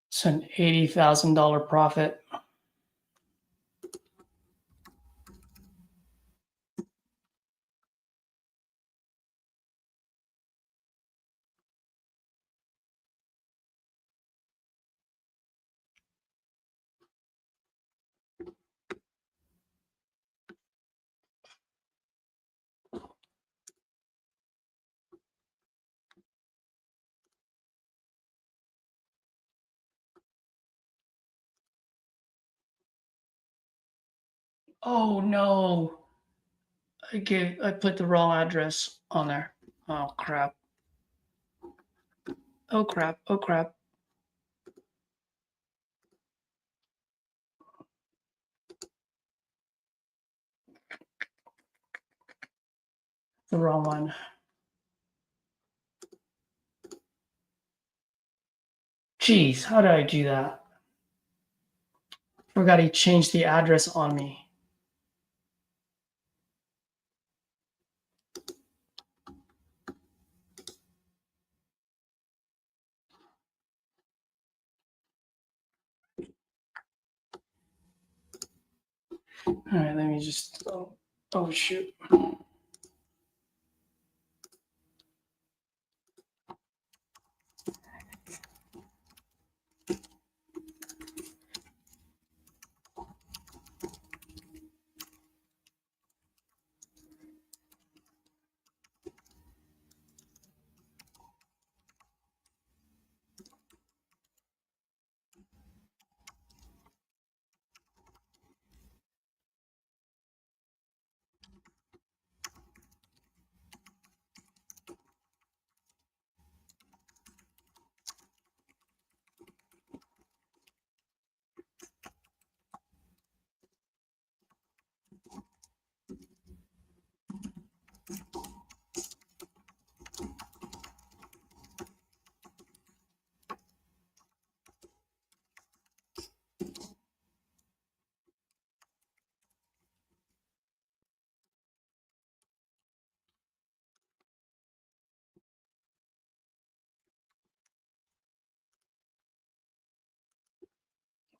It's an $80,000 profit. Oh no. I put the wrong address on there. Oh crap. Oh crap. Oh crap. The wrong one. Jeez, how did I do that? Forgot he changed the address on me. All right, let me just, oh shoot.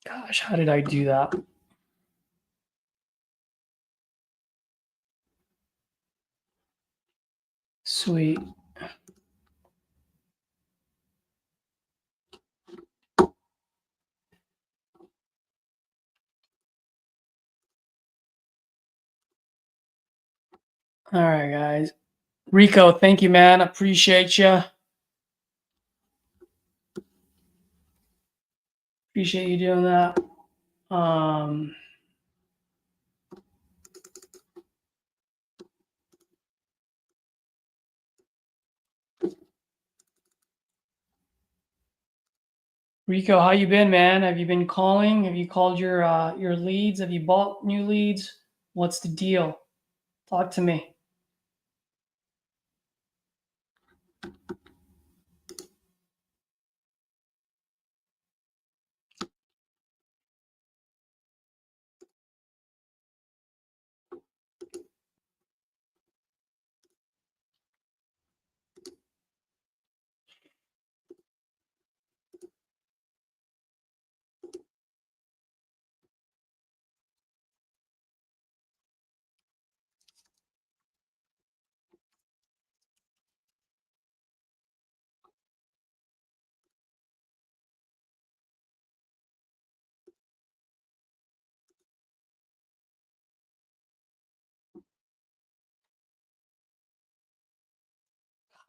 Gosh, how did I do that? Sweet. All right, guys. Rico, thank you, man. Appreciate you. Appreciate you doing that. Rico, how you been, man? Have you been calling? Have you called your leads? Have you bought new leads? What's the deal? Talk to me.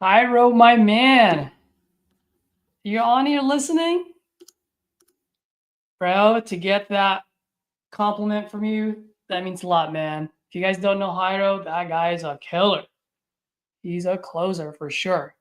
Hyro, my man. You on here listening? Bro, to get that compliment from you, that means a lot, man. If you guys don't know Hyro, that guy is a killer. He's a closer for sure.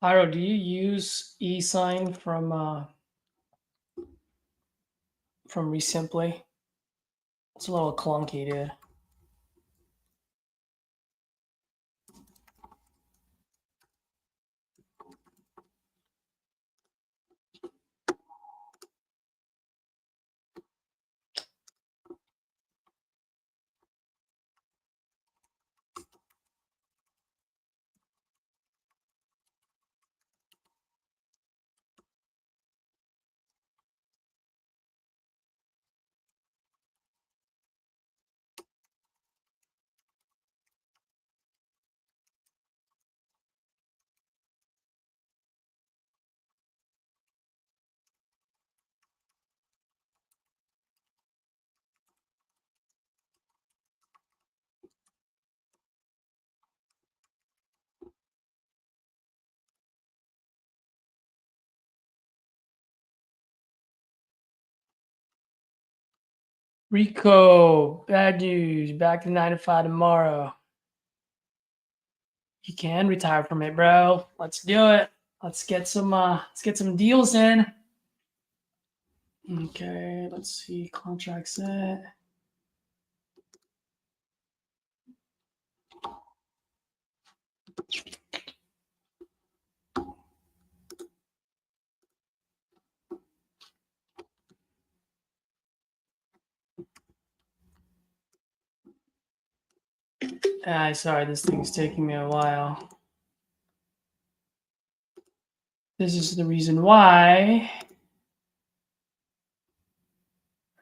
Iro, do you use e-sign from Resimply? It's a little clunky, dude. Rico, bad news. Back to 9 to 5 tomorrow. You can retire from it, bro. Let's do it. Let's get some deals in. Okay, let's see. Contract set. Sorry, this thing's taking me a while. This is the reason why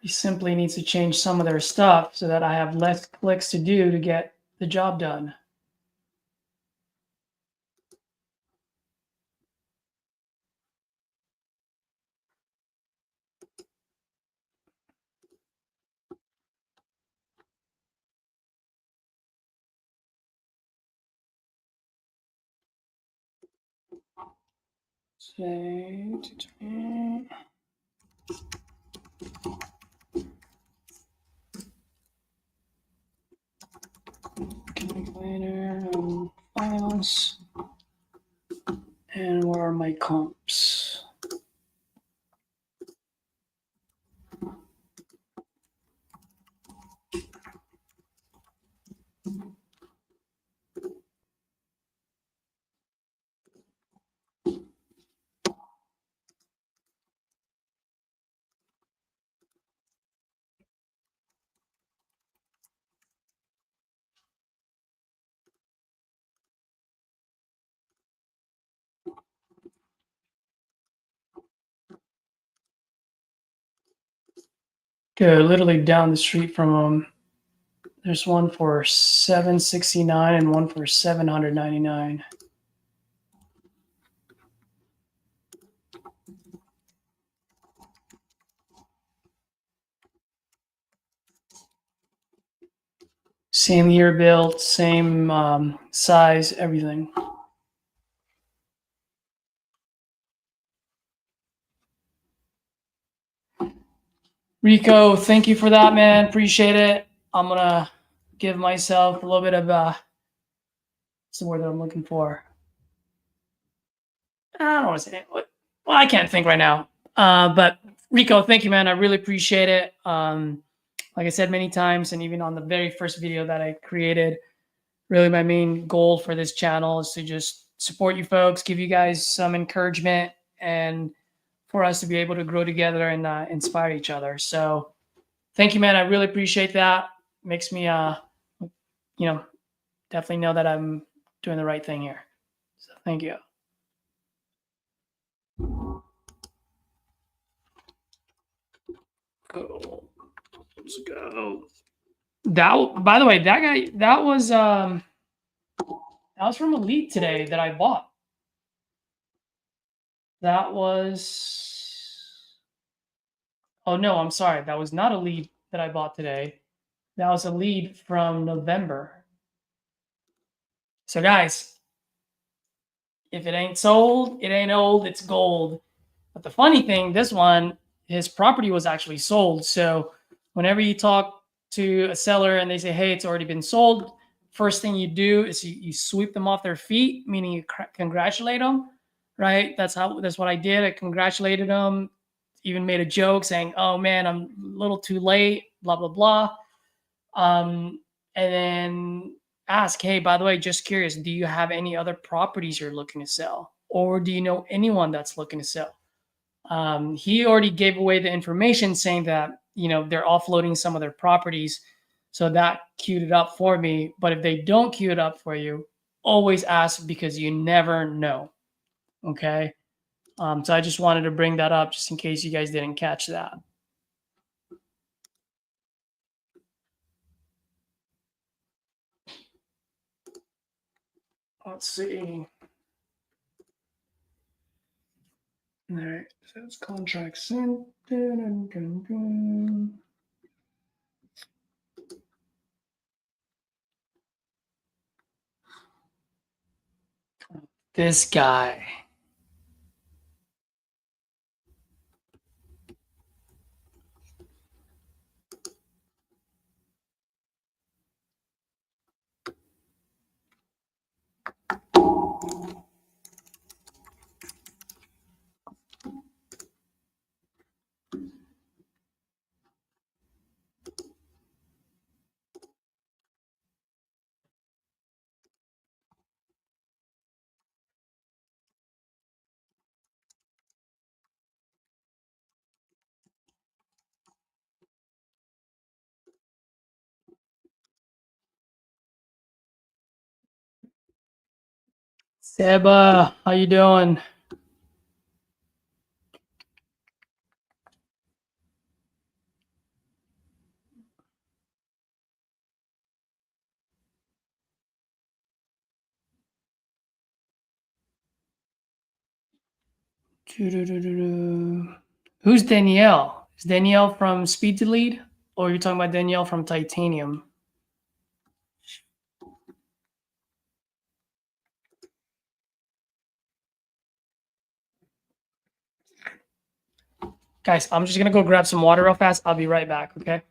he simply needs to change some of their stuff so that I have less clicks to do to get the job done. Calculator, files, and where are my comps? Good, literally down the street from them. There's one for $769 and one for $799. Same year built, same size, everything. Rico, thank you for that, man. Appreciate it. I'm gonna give myself a little bit of what's the word that I'm looking for? I don't want to say it. Well, I can't think right now. But Rico, thank you, man. I really appreciate it. Like I said many times, and even on the very first video that I created, really my main goal for this channel is to just support you folks, give you guys some encouragement, and for us to be able to grow together and inspire each other. So thank you, man. I really appreciate that. Makes me, definitely know that I'm doing the right thing here. So thank you. Go. Let's go. That, by the way, that guy, that was from Elite today that I bought. That was, oh no, I'm sorry. That was not a lead that I bought today. That was a lead from November. So guys, if it ain't sold, it ain't old, it's gold. But the funny thing, this one, his property was actually sold. So whenever you talk to a seller and they say, hey, it's already been sold, first thing you do is you sweep them off their feet, meaning you congratulate them. right? That's what I did. I congratulated him, even made a joke saying, "Oh man, I'm a little too late," blah blah blah. And then ask, "Hey, by the way, just curious, do you have any other properties you're looking to sell, or do you know anyone that's looking to sell?" He already gave away the information saying that, they're offloading some of their properties. So that queued it up for me. But if they don't queue it up for you, always ask, because you never know. Okay. So I just wanted to bring that up just in case you guys didn't catch that. Let's see. All right. So it's contract sent. This guy. Seba, how you doing? Who's Danielle? Is Danielle from Speed to Lead, or are you talking about Danielle from Titanium? Guys, I'm just gonna go grab some water real fast. I'll be right back, okay?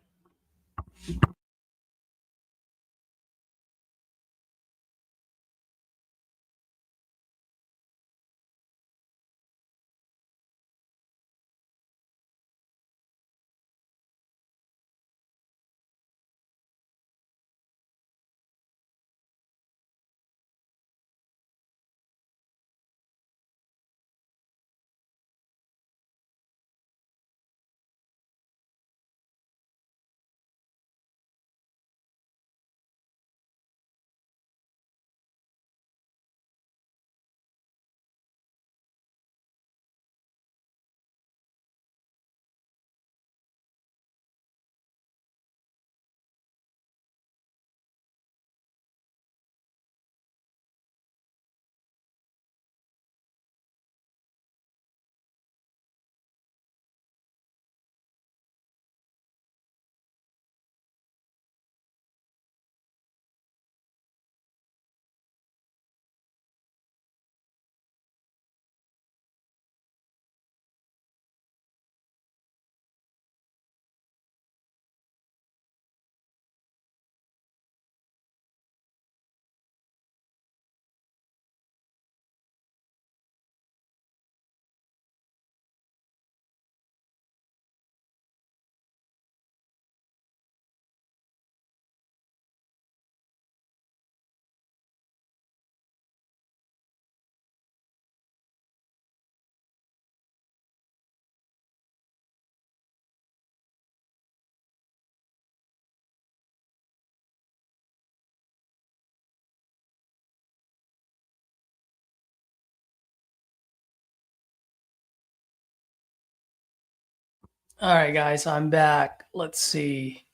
All right, guys, I'm back. Let's see.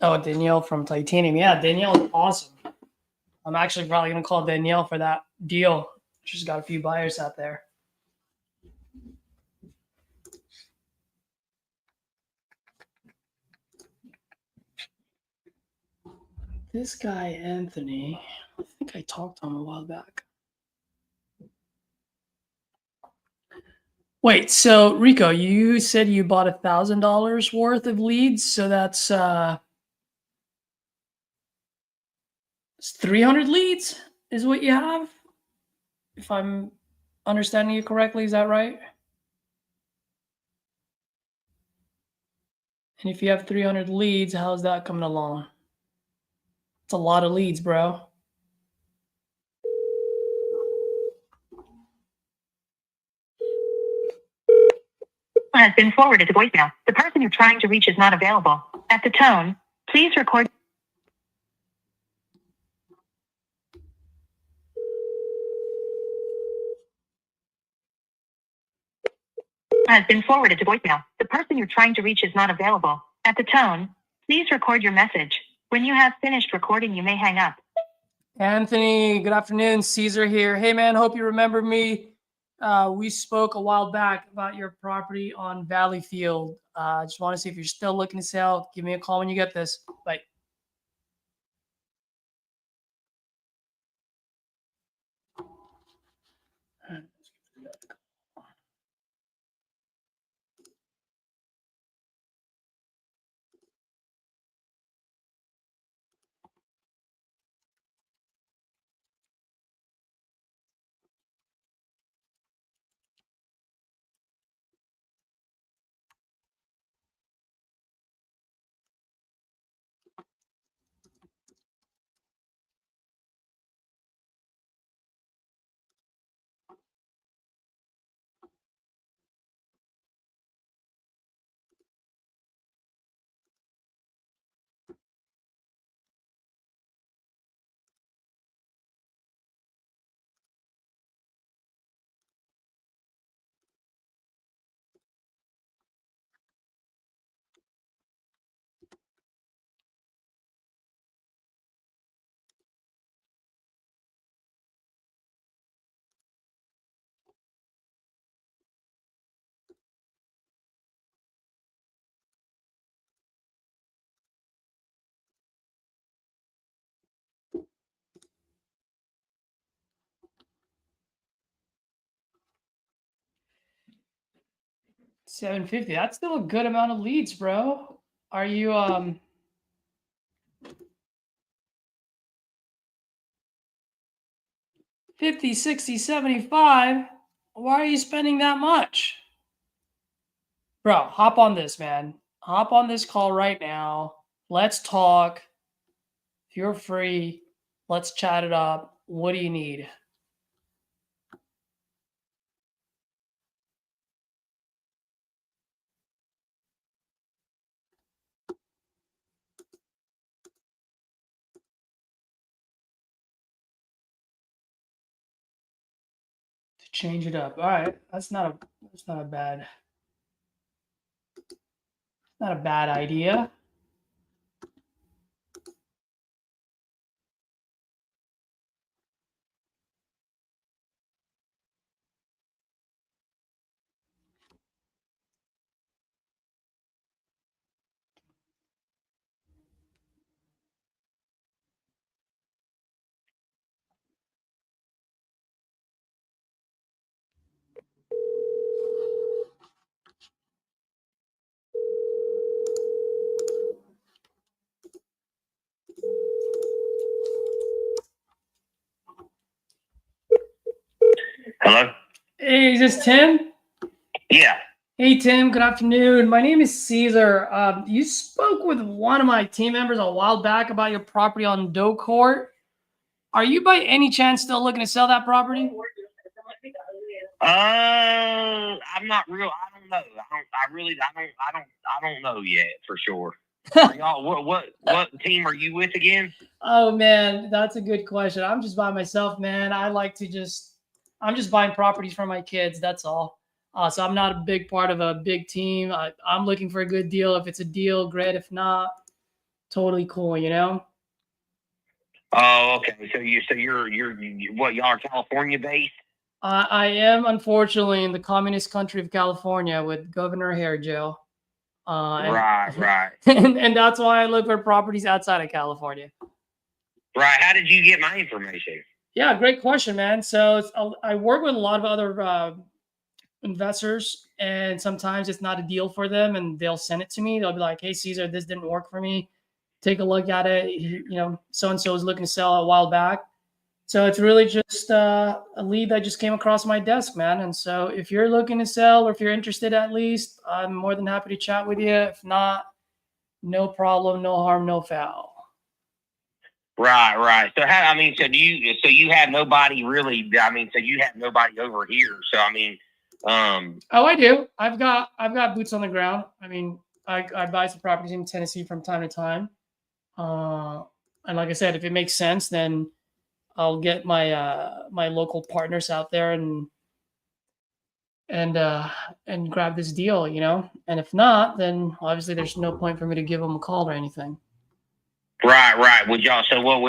Oh, Danielle from Titanium. Yeah, Danielle is awesome. I'm actually probably gonna call Danielle for that deal. She's got a few buyers out there. This guy, Anthony, I think I talked to him a while back. Wait, so Rico, you said you bought $1,000 worth of leads, so that's it's 300 leads is what you have, if I'm understanding you correctly? Is that right? And if you have 300 leads, how's that coming along? It's a lot of leads, bro. Has been forwarded to voicemail. The person you're trying to reach is not available. At the tone, please record. Has been forwarded to voicemail. The person you're trying to reach is not available. At the tone, please record your message. When you have finished recording, you may hang up. Anthony, good afternoon. Caesar here. Hey, man, hope you remember me. We spoke a while back about your property on Valleyfield. I just want to see if you're still looking to sell. Give me a call when you get this. Bye. $750. That's still a good amount of leads, bro. Are you 50, 60, 75? Why are you spending that much? Bro, hop on this, man. Hop on this call right now. Let's talk. If you're free, let's chat it up. What do you need? To change it up. All right. That's not a bad idea. Hello? Hey, is this Tim? Yeah. Hey, Tim. Good afternoon. My name is Caesar. You spoke with one of my team members a while back about your property on Doe Court. Are you by any chance still looking to sell that property? I'm not real. I don't know. I don't know yet for sure. Y'all, what team are you with again? Oh man, that's a good question. I'm just by myself, man. I'm just buying properties for my kids. That's all. So I'm not a big part of a big team. I'm looking for a good deal. If it's a deal, great. If not, totally cool. You know. Oh, okay. So you're what? Y'all are California based? I am unfortunately in the communist country of California with Governor Hair Jail. Right. And that's why I look for properties outside of California. Right. How did you get my information? Yeah, great question, man. So I work with a lot of other investors, and sometimes it's not a deal for them, and they'll send it to me. They'll be like, "Hey, Caesar, this didn't work for me. Take a look at it. You know, so and so is looking to sell a while back. So it's really just a lead that just came across my desk, man. And so if you're looking to sell or if you're interested at least, I'm more than happy to chat with you. If not, no problem, no harm, no foul. Right. So so you have nobody really, so you have nobody over here. So Oh, I do. I've got boots on the ground. I mean, I buy some properties in Tennessee from time to time. And like I said, if it makes sense, then I'll get my my local partners out there and grab this deal, you know. And if not, then obviously there's no point for me to give them a call or anything. right. Would y'all, what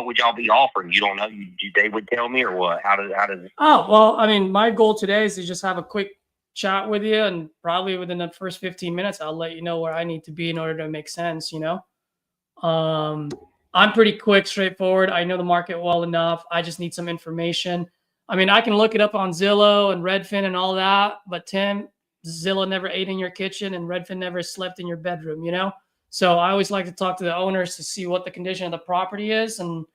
would y'all be offering? You don't know, they would tell me, or what? How does Oh, well, I mean, my goal today is to just have a quick chat with you, and probably within the first 15 minutes, I'll let you know where I need to be in order to make sense, you know. I'm pretty quick, straightforward. I know the market well enough. I just need some information. I mean, I can look it up on Zillow and Redfin and all that, but Tim, Zillow never ate in your kitchen and Redfin never slept in your bedroom, you know? So I always like to talk to the owners to see what the condition of the property is, and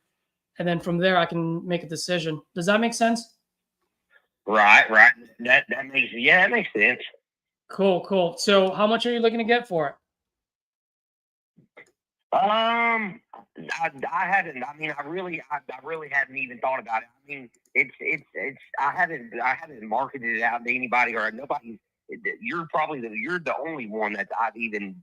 then from there I can make a decision. Does that make sense? Right. That makes sense. Cool. So how much are you looking to get for it? I hadn't. I really hadn't even thought about it. I mean, I haven't marketed it out to anybody or nobody. You're the only one that I've even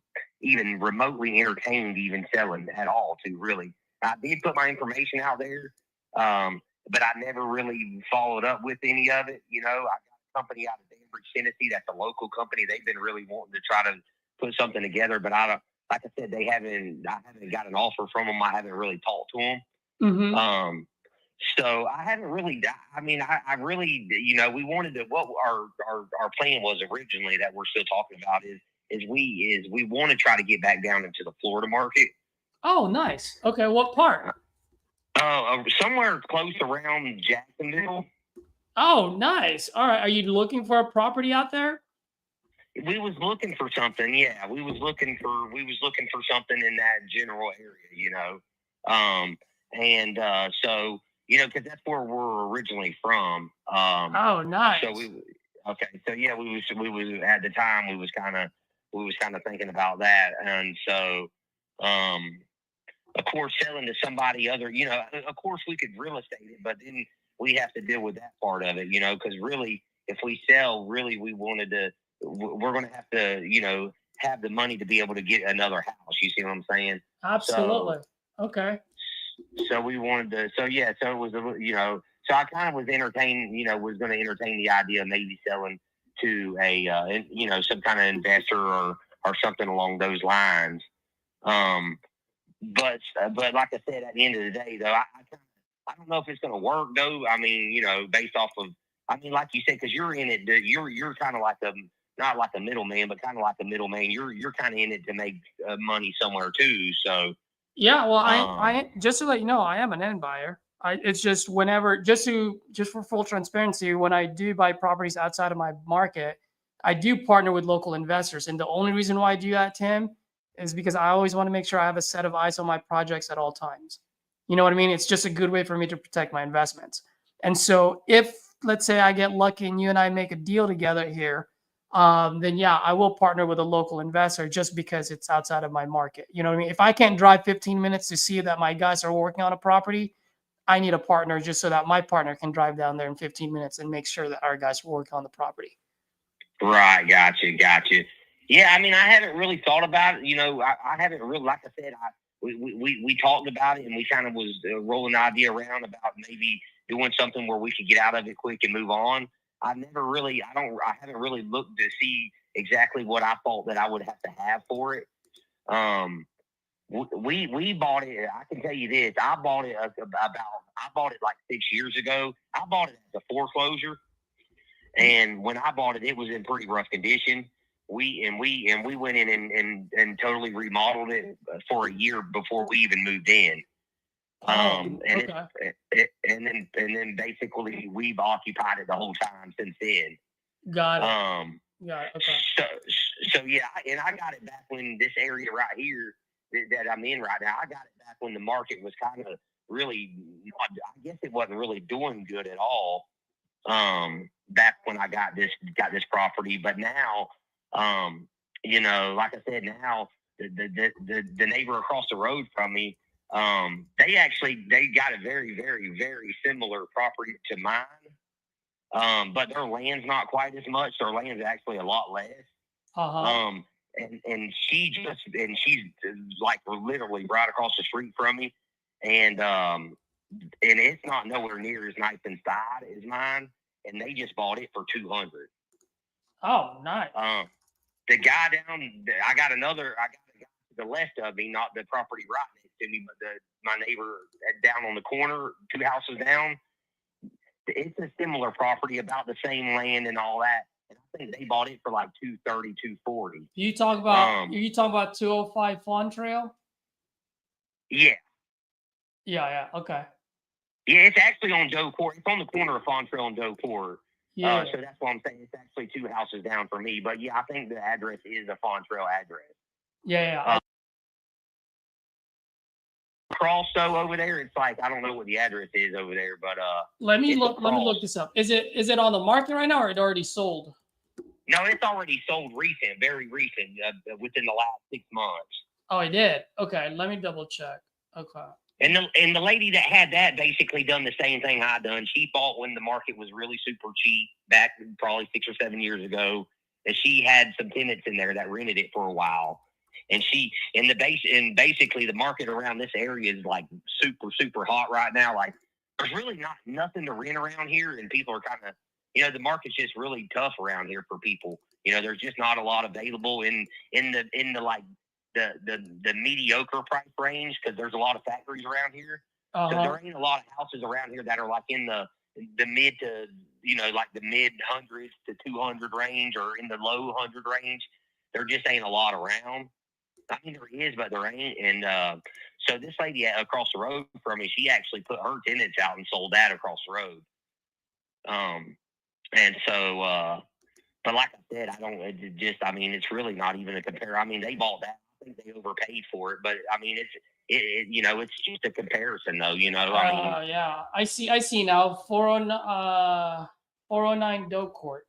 remotely entertained even selling at all to, really. I did put my information out there, but I never really followed up with any of it. You know, I got a company out of Danvers, Tennessee. That's a local company. They've been really wanting to try to put something together, but I haven't got an offer from them. I haven't really talked to them. Mm-hmm. So I haven't really, I really, you know, we wanted to, what our plan was originally that we're still talking about is we want to try to get back down into the Florida market. Oh, nice. Okay. What part? Somewhere close around Jacksonville. Oh, nice. All right. Are you looking for a property out there? We was looking for something. Yeah, we was looking for something in that general area, you know. So, you know, because that's where we're originally from. Oh, nice. So we was at the time we was kind of thinking about that, and so of course selling to somebody other, you know, of course we could real estate it, but then we have to deal with that part of it, you know, because really if we sell, really we're going to have to, you know, have the money to be able to get another house. You see what I'm saying? Absolutely. Okay. So we wanted to, so it was, you know, so I kind of was was going to entertain the idea of maybe selling to a, you know, some kind of investor or something along those lines. But like I said, at the end of the day, though, I don't know if it's going to work, though. I mean, you know, based off of, I mean, like you said, because you're in it, you're kind of like not like a middleman, but kind of like a middleman. You're kind of in it to make money somewhere too. So yeah, well, I just to let you know, I am an end buyer. It's just whenever, just for full transparency, when I do buy properties outside of my market, I do partner with local investors, and the only reason why I do that, Tim, is because I always want to make sure I have a set of eyes on my projects at all times. You know what I mean? It's just a good way for me to protect my investments. And so if, let's say I get lucky and you and I make a deal together here, then yeah, I will partner with a local investor just because it's outside of my market. You know what I mean? If I can't drive 15 minutes to see that my guys are working on a property, I need a partner just so that my partner can drive down there in 15 minutes and make sure that our guys are working on the property. Right. Gotcha. Yeah. I mean, I haven't really thought about it. You know, I haven't really, like I said, we talked about it and we kind of was rolling the idea around about maybe doing something where we could get out of it quick and move on. I haven't really looked to see exactly what I thought that I would have to have for it. We bought it. I can tell you this. I bought it like 6 years ago. I bought it as a foreclosure. And when I bought it, it was in pretty rough condition. We went in and totally remodeled it for a year before we even moved in. And then basically we've occupied it the whole time since then. Got it. Okay. So yeah, and I got it back when this area right here that I'm in right now. I got it back when the market was kind of really I guess it wasn't really doing good at all. Back when I got this property, but now, you know, like I said, now the neighbor across the road from me, they got a very, very, very similar property to mine. But their land's not quite as much. Their land's actually a lot less. And she's like literally right across the street from me, and it's not nowhere near as nice inside as mine. And they just bought it for $200. Oh, nice. The guy I got a guy to the left of me, not the property right next to me, but my neighbor down on the corner, 2 houses down. It's a similar property, about the same land and all that. And I think they bought it for like $230, $240. You talk about 205 Fawn Trail? Yeah. Yeah. Okay. Yeah, it's actually on Doe Court. It's on the corner of Fawn Trail and Doe Court. Yeah. So that's what I'm saying. It's actually 2 houses down for me. But yeah, I think the address is a Fawn Trail address. Yeah. Cross though over there, it's like I don't know what the address is over there, but let me look this up. Is it on the market right now, or it already sold? No, it's already sold very recent, within the last 6 months. Oh, it did. Okay, let me double check. Okay. And the lady that had that basically done the same thing I done. She bought when the market was really super cheap back probably 6 or 7 years ago, and she had some tenants in there that rented it for a while. And basically the market around this area is like super, super hot right now. Like there's really nothing to rent around here, and people are kind of, you know, the market's just really tough around here for people. You know, there's just not a lot available in the like the mediocre price range, because there's a lot of factories around here. So there ain't a lot of houses around here that are like in the mid to, you know, like the mid hundreds to 200 range, or in the low 100 range. There just ain't a lot around. I mean, there is, but there ain't. And so this lady across the road from me, she actually put her tenants out and sold that across the road. And so, but like I said, I mean, it's really not even a compare. I mean, they bought that. I think they overpaid for it, but I mean, you know, it's just a comparison though, you know. I mean, yeah, I see now. 409 Doe Court.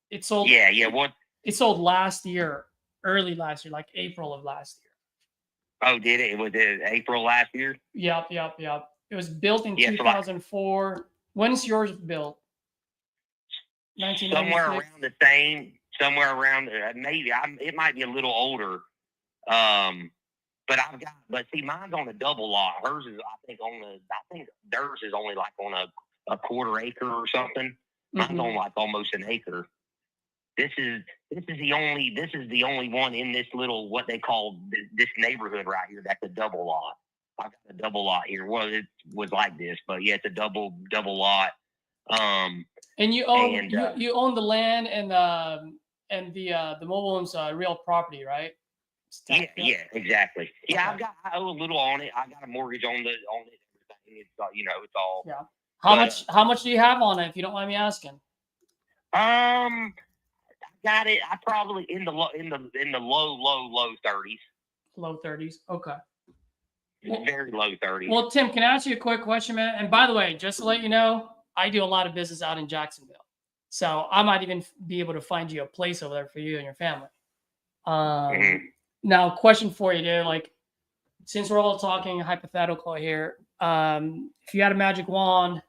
It sold. Yeah. What? It sold last year, early last year, like April of last year. Oh, did it? Was it April last year? Yep. It was built in 2004. When's yours built? 1996? Somewhere around the same. Somewhere around maybe. It might be a little older. But see, mine's on a double lot. Hers is, I think theirs is only like on a quarter acre or something. Mine's on like almost an acre. This is the only one in this little, what they call this neighborhood right here, that's a double lot. I've got a double lot here. Well, it was like this, but yeah, it's a double lot. And you own you own the land and the mobile home's real property, right? Yeah, exactly. Yeah, okay. I owe a little on it. I got a mortgage on it. Everything. It's you know, it's all. Yeah. How much do you have on it, if you don't mind me asking? I got it. I probably in the low 30s. Low 30s. Okay. Very low 30s. Well, Tim, can I ask you a quick question, man? And by the way, just to let you know, I do a lot of business out in Jacksonville, so I might even be able to find you a place over there for you and your family. Now, question for you, dude. Like, since we're all talking hypothetical here, if you had a magic wand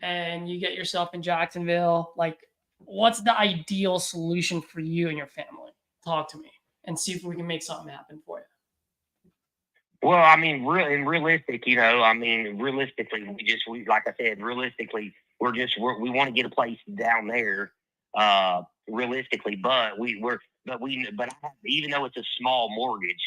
and you get yourself in Jacksonville, like, what's the ideal solution for you and your family? Talk to me and see if we can make something happen for you. Well, I mean, realistic, you know, I mean, realistically, we like I said, realistically, we want to get a place down there, realistically, but even though it's a small mortgage,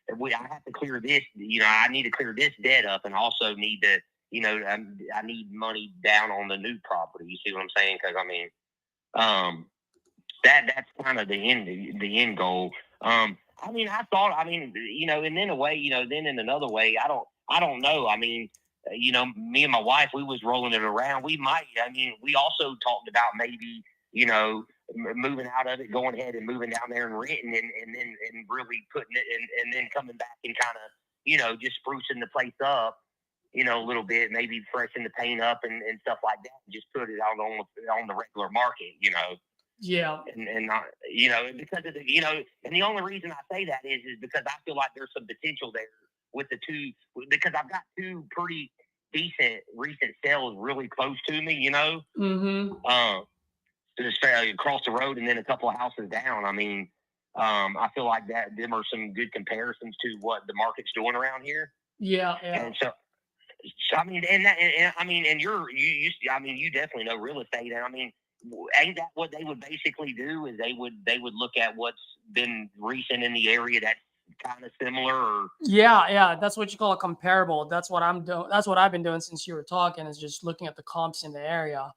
I have to clear this, you know, I need to clear this debt up, and also need to, you know, I need money down on the new property. You see what I'm saying? Because I mean, that's kind of the end goal. I mean, you know, and then in another way, I don't know. I mean, you know, me and my wife, we was rolling it around. We also talked about maybe, you know, moving out of it, going ahead and moving down there and renting, and really putting it and then coming back and kind of, you know, just sprucing the place up. a little bit, maybe freshen the paint up and stuff like that, and just put it out on the regular market, Yeah. and not, because of and the only reason I say that is because I feel like there's some potential there with the two, because I've got two pretty decent recent sales really close to me, Mm-hmm. just across the road and then a couple of houses down. I mean, I feel like them are some good comparisons to what the market's doing around here. Yeah. And so I mean, and you definitely know real estate. And I mean, ain't that what they would basically do? Is they would look at what's been recent in the area that's kind of similar, or Yeah. That's what you call a comparable. That's what I'm doing. That's what I've been doing since you were talking, is just looking at the comps in the area.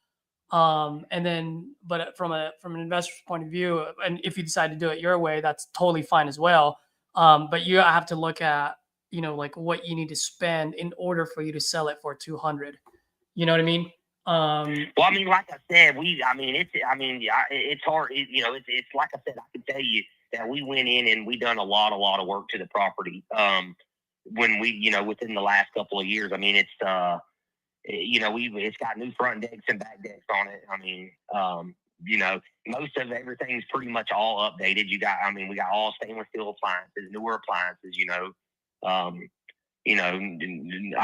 And then, but from an investor's point of view, and if you decide to do it your way, that's totally fine as well. But you have to look at, like what you need to spend in order for you to sell it for 200. You know what I mean? well, I mean, like I said, it's hard. It's like I said, I can tell you that we went in and we done a lot of work to the property. When we, within the last couple of years, I mean, it's got new front decks and back decks on it. I mean, most of everything's pretty much all updated. We got all stainless steel appliances, newer appliances, I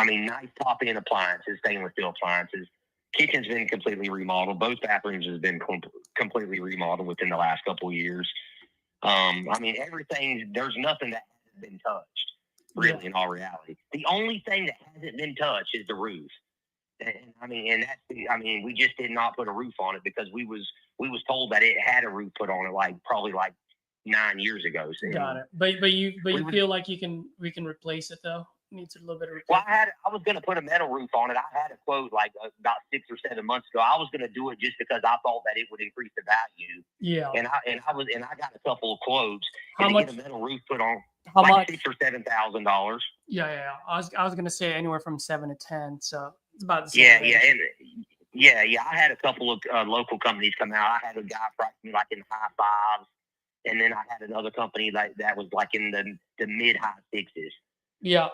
mean, nice top end appliances, stainless steel appliances. Kitchen's been completely remodeled. Both bathrooms has been completely remodeled within the last couple of years. I mean, there's nothing that hasn't been touched, really, in all reality. The only thing that hasn't been touched is the roof. And we just did not put a roof on it because we was told that it had a roof put on it probably 9 years ago. So, got it. But you feel like we can replace it though? Needs a little bit of repair. Well, I was going to put a metal roof on it. I had a quote about 6 or 7 months ago. I was going to do it just because I thought that it would increase the value. Yeah. And I got a couple of quotes. How much? To get a metal roof put on? How much? $6,000 or $7,000. Yeah. I was going to say anywhere from 7 to 10. So it's about the same. Yeah. I had a couple of local companies come out. I had a guy price me in the high fives, and then I had another company that was in the mid high sixes. Yeah.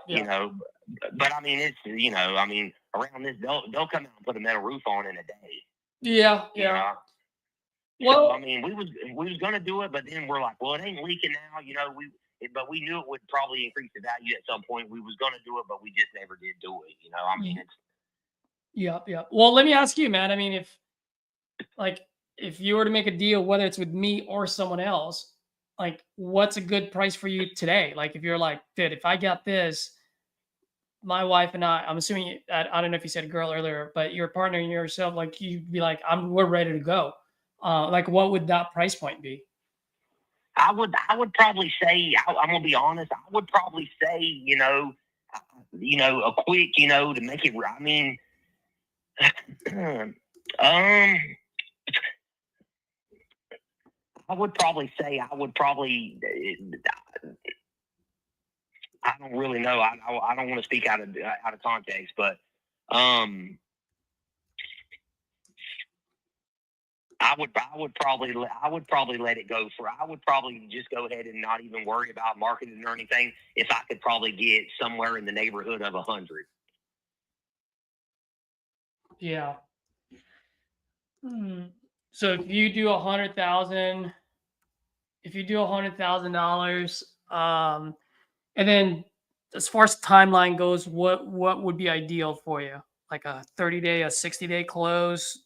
But I mean, it's around this they'll come out and put a metal roof on in a day. Yeah. Well, so, I mean, we was gonna do it, but then we're like, well, it ain't leaking now, but we knew it would probably increase the value at some point. We was gonna do it, but we just never did do it. I mean, it's. Yeah. Well, let me ask you, man. I mean, if you were to make a deal, whether it's with me or someone else, what's a good price for you today? If you're like, dude, if I got this, my wife and I'm assuming, I don't know if you said girl earlier, but your partner and yourself, you'd be like, we're ready to go. What would that price point be? I would probably say, I'm gonna be honest. I would probably say, a quick, to make it. I mean, I would probably say I don't really know. I don't want to speak out of context, but I would probably let it go for. I would probably just go ahead and not even worry about marketing or anything. If I could probably get somewhere in the neighborhood of 100. Yeah. So if you do $100,000, and then as far as timeline goes, what would be ideal for you? Like a 30-day, a 60-day close?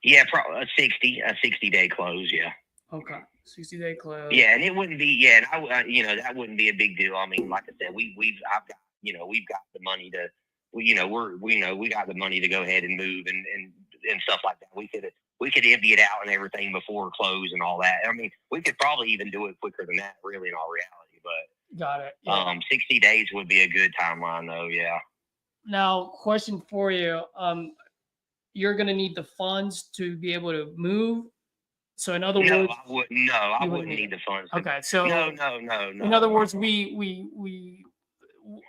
Yeah, probably a 60-day close. Yeah. Okay. 60-day close. Yeah, and it wouldn't be. Yeah, and that wouldn't be a big deal. I mean, like I said, we've got the money to. We got the money to go ahead and move and stuff like that. We could empty it out and everything before close and all that. I mean, we could probably even do it quicker than that, really, in all reality. But got it. Yeah. 60 days would be a good timeline, though. Yeah. Now, question for you: you're going to need the funds to be able to move. So, in other words, I wouldn't need the funds. Okay. So no. In other words, we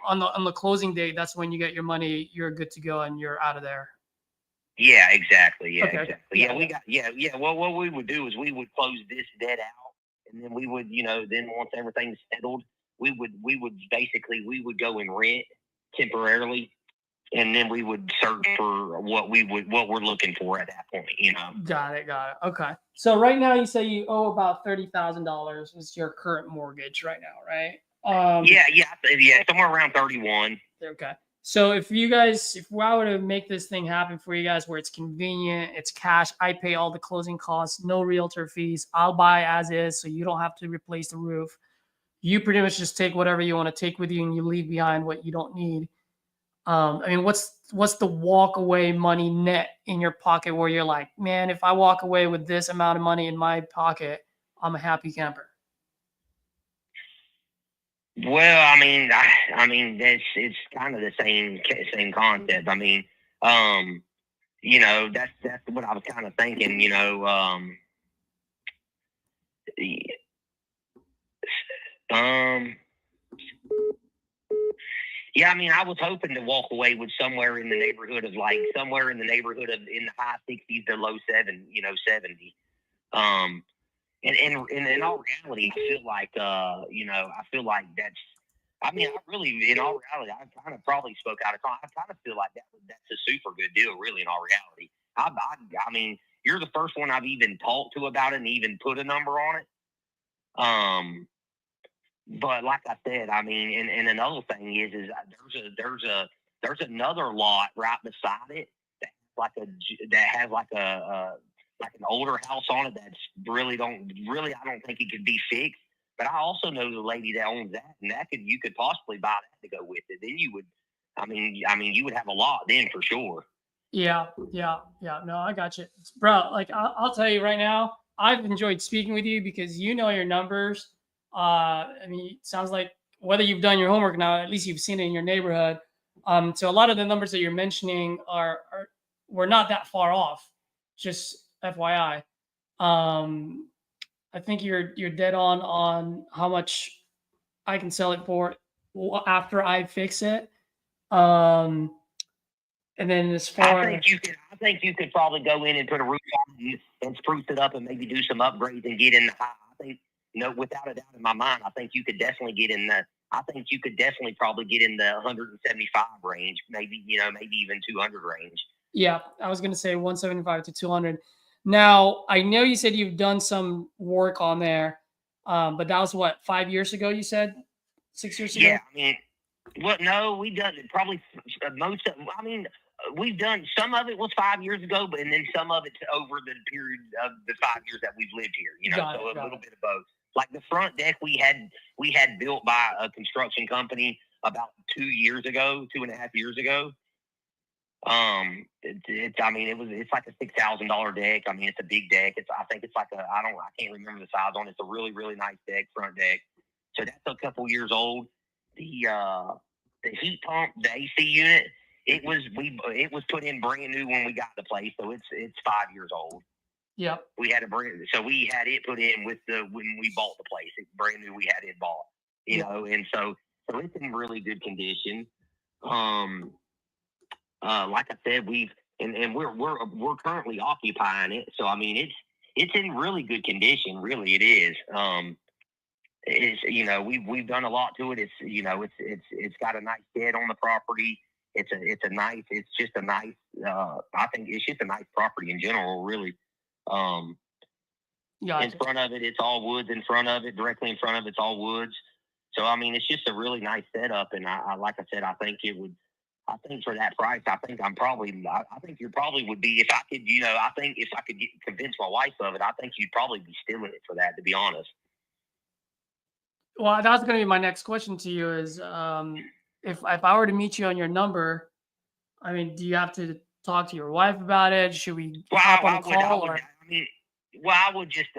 on the closing date, that's when you get your money. You're good to go and you're out of there. Yeah, exactly. Yeah, okay. Exactly. Yeah, Well, what we would do is we would close this debt out, and then we would, then once everything's settled, we would go and rent temporarily and then we would search for what we're looking for at that point, you know. Got it. Okay. So right now you say you owe about $30,000 is your current mortgage right now, right? Yeah, somewhere around 31. Okay. So if I were to make this thing happen for you guys where it's convenient, it's cash, I pay all the closing costs, no realtor fees, I'll buy as is, so you don't have to replace the roof. You pretty much just take whatever you want to take with you and you leave behind what you don't need. I mean, what's the walk away money net in your pocket where you're like, man, if I walk away with this amount of money in my pocket, I'm a happy camper. Well, I mean, it's kind of the same concept. I mean, you know, that's what I was kind of thinking. You know, yeah, I mean, I was hoping to walk away with somewhere in the neighborhood of in the high 60s to low 70, 70. And in all reality, I feel like, that's, I mean, I really, in all reality, I kind of probably spoke out of time. I kind of feel like that's a super good deal, really, in all reality. I mean, you're the first one I've even talked to about it and even put a number on it. But like I said, I mean, and another thing is there's another lot right beside it that has like an older house on it that's I don't think it could be fixed. But I also know the lady that owns that, and you could possibly buy that to go with it. Then you would, I mean, you would have a lot then for sure. Yeah. No, I got you, bro. Like I'll tell you right now, I've enjoyed speaking with you because you know your numbers. I mean, it sounds like whether you've done your homework now, at least you've seen it in your neighborhood. So a lot of the numbers that you're mentioning we're not that far off. Just FYI. I think you're dead on how much I can sell it for after I fix it. And then as far I think you could probably go in and put a roof on it and spruce it up and maybe do some upgrades and get in the high. I think, without a doubt in my mind, I think you could definitely get in the. I think you could definitely probably get in the 175 range, maybe even 200 range. Yeah, I was gonna say 175 to 200. Now I know you said you've done some work on there, but that was what 5 years ago. You said 6 years ago. Yeah, I mean, no, we've done it probably most of. I mean, we've done some of it was 5 years ago, and then some of it over the period of the 5 years that we've lived here. Got so it. a little bit of both. Like the front deck we had built by a construction company about 2 years ago, 2.5 years ago. It's like a $6,000 deck. I mean, it's a big deck. I think it's like I can't remember the size on it. It's a really, really nice deck, front deck. So that's a couple years old. The heat pump, the AC unit, it was put in brand new when we got the place, so it's 5 years old. Yeah. We had it put in when we bought the place. It's brand new. We had it bought, and so it's in really good condition. Like I said, we're currently occupying it, so I mean it's in really good condition. Really, it is. We've done a lot to it. It's got a nice shed on the property. I think it's just a nice property in general, really. Gotcha. In front of it, it's all woods. In front of it, directly in front of it's all woods. So I mean, it's just a really nice setup. And I like I said, I think for that price, I think you probably would be, if I could, I think if I could convince my wife of it, I think you'd probably be stealing it for that, to be honest. Well, that's going to be my next question to you is, if I were to meet you on your number, I mean, do you have to talk to your wife about it? Should we hop on a call? I would just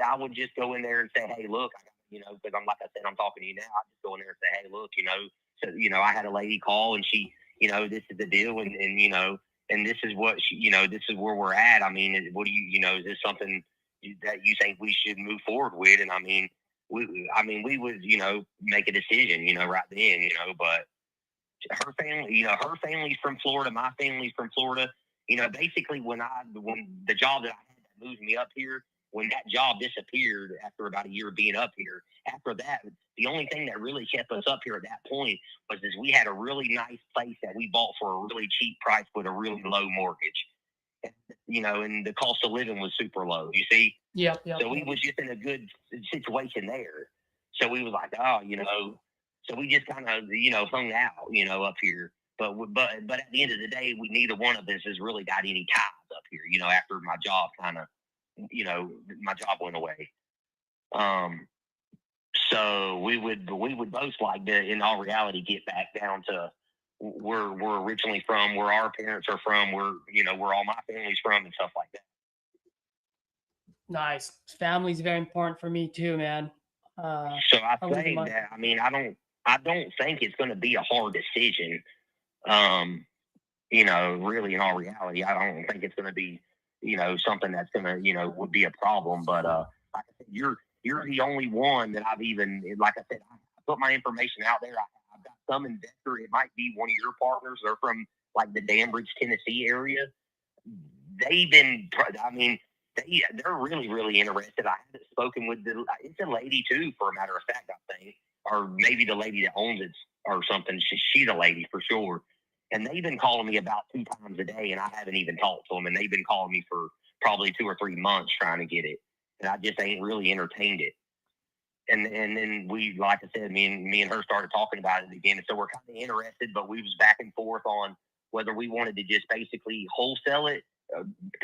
go in there and say, hey, look, because like I said, I'm talking to you now. I just go in there and say, hey, look, so I had a lady call and she, this is the deal, and and this is what this is where we're at. I mean, what do is this something that you think we should move forward with? And I mean, we would make a decision, right then, but her family's from Florida, my family's from Florida. Basically when the job that I had that moved me up here, when that job disappeared after about a year of being up here. After that, the only thing that really kept us up here at that point was we had a really nice place that we bought for a really cheap price with a really low mortgage. And the cost of living was super low, you see? Yeah. So we was just in a good situation there. So we was like, so we just kind of, hung out, up here. But at the end of the day, neither one of us has really got any ties up here, after my job my job went away. So we would both like to, in all reality, get back down to where we're originally from, where our parents are from, where all my family's from and stuff like that. Nice. Family's very important for me too, man. So I think that, I don't think it's going to be a hard decision. Really, in all reality, I don't think it's going to be, something that's going to, would be a problem. But like I said, you're the only one that I've even, like I said, I put my information out there. I've got some investor. It might be one of your partners. They're from like the Danbridge, Tennessee area. They've been, they're really, really interested. I haven't spoken with it's a lady too, for a matter of fact, I think, or maybe the lady that owns it or something. She's a lady for sure. And they've been calling me about 2 times a day, and I haven't even talked to them. And they've been calling me for probably 2 or 3 months trying to get it. And I just ain't really entertained it. And then we, like I said, me and her started talking about it again. And so we're kind of interested, but we was back and forth on whether we wanted to just basically wholesale it.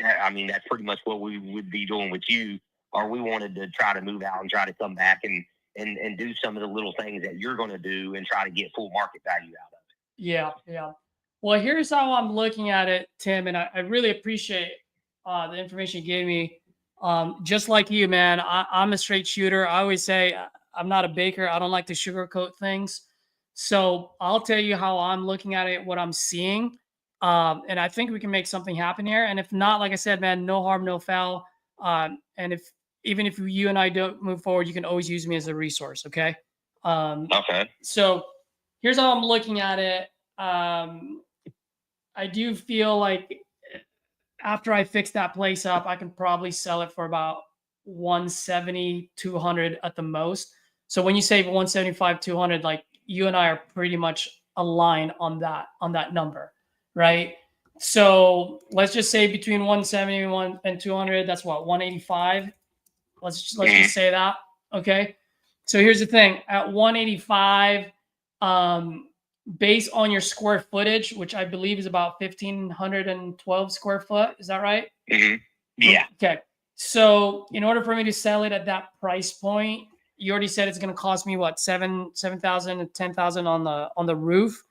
That's pretty much what we would be doing with you, or we wanted to try to move out and try to come back and do some of the little things that you're going to do and try to get full market value out of it. Yeah. Well, here's how I'm looking at it, Tim, and I really appreciate the information you gave me. Just like you, man, I'm a straight shooter. I always say I'm not a baker. I don't like to sugarcoat things. So I'll tell you how I'm looking at it, what I'm seeing. And I think we can make something happen here. And if not, like I said, man, no harm, no foul. And even if you and I don't move forward, you can always use me as a resource. Okay. Okay. So here's how I'm looking at it. I do feel like after I fix that place up, I can probably sell it for about 170, 200 at the most. So when you say 175, 200, like you and I are pretty much aligned on that number, right? So let's just say between 170 and 200, that's what, 185. Let's just say that. Okay. So here's the thing, at 185, based on your square footage, which I believe is about 1,512 square foot. Is that right? Mm-hmm. Yeah. Okay. So in order for me to sell it at that price point, you already said it's going to cost me what, 7,000 to 10,000 on the roof.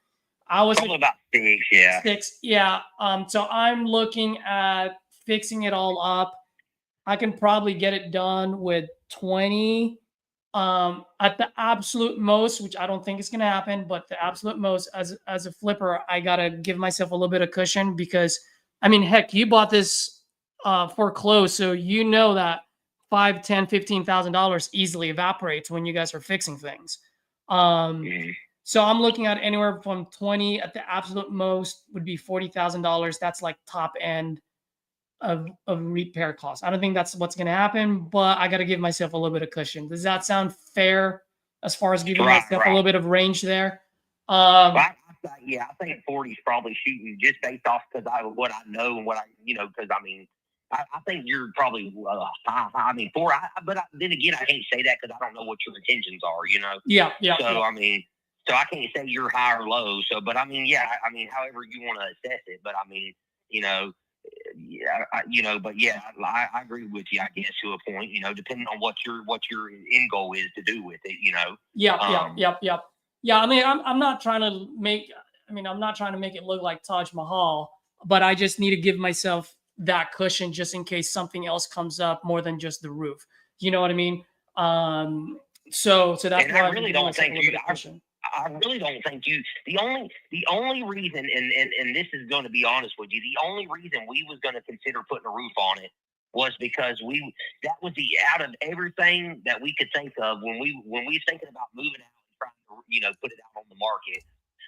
I was probably about 6. Yeah. 6. Yeah. So I'm looking at fixing it all up. I can probably get it done with 20. At the absolute most, which I don't think is going to happen, but the absolute most, as a flipper, I got to give myself a little bit of cushion because, heck, you bought this foreclosed, so you know that $5,000, $10,000, $15,000 easily evaporates when you guys are fixing things. So I'm looking at anywhere from 20 at the absolute most would be $40,000. That's like top end of repair costs. I don't think that's what's going to happen, but I got to give myself a little bit of cushion. Does that sound fair as far as giving myself a little bit of range there? I think 40 is probably shooting just based off what I know and what I, because I think you're probably high. 4. But then again, I can't say that because I don't know what your intentions are, Yeah. So so I can't say you're high or low. So, but however you want to assess it. But I agree with you, I guess, to a point, depending on what your end goal is to do with it, Yep. Yeah, I'm not trying to make it look like Taj Mahal, but I just need to give myself that cushion just in case something else comes up more than just the roof. You know what I mean? So that's and why I really don't think you. I really don't think you. The only reason, and this is going to be honest with you, the only reason we was going to consider putting a roof on it was because that was the out of everything that we could think of when we was thinking about moving out and trying to put it out on the market.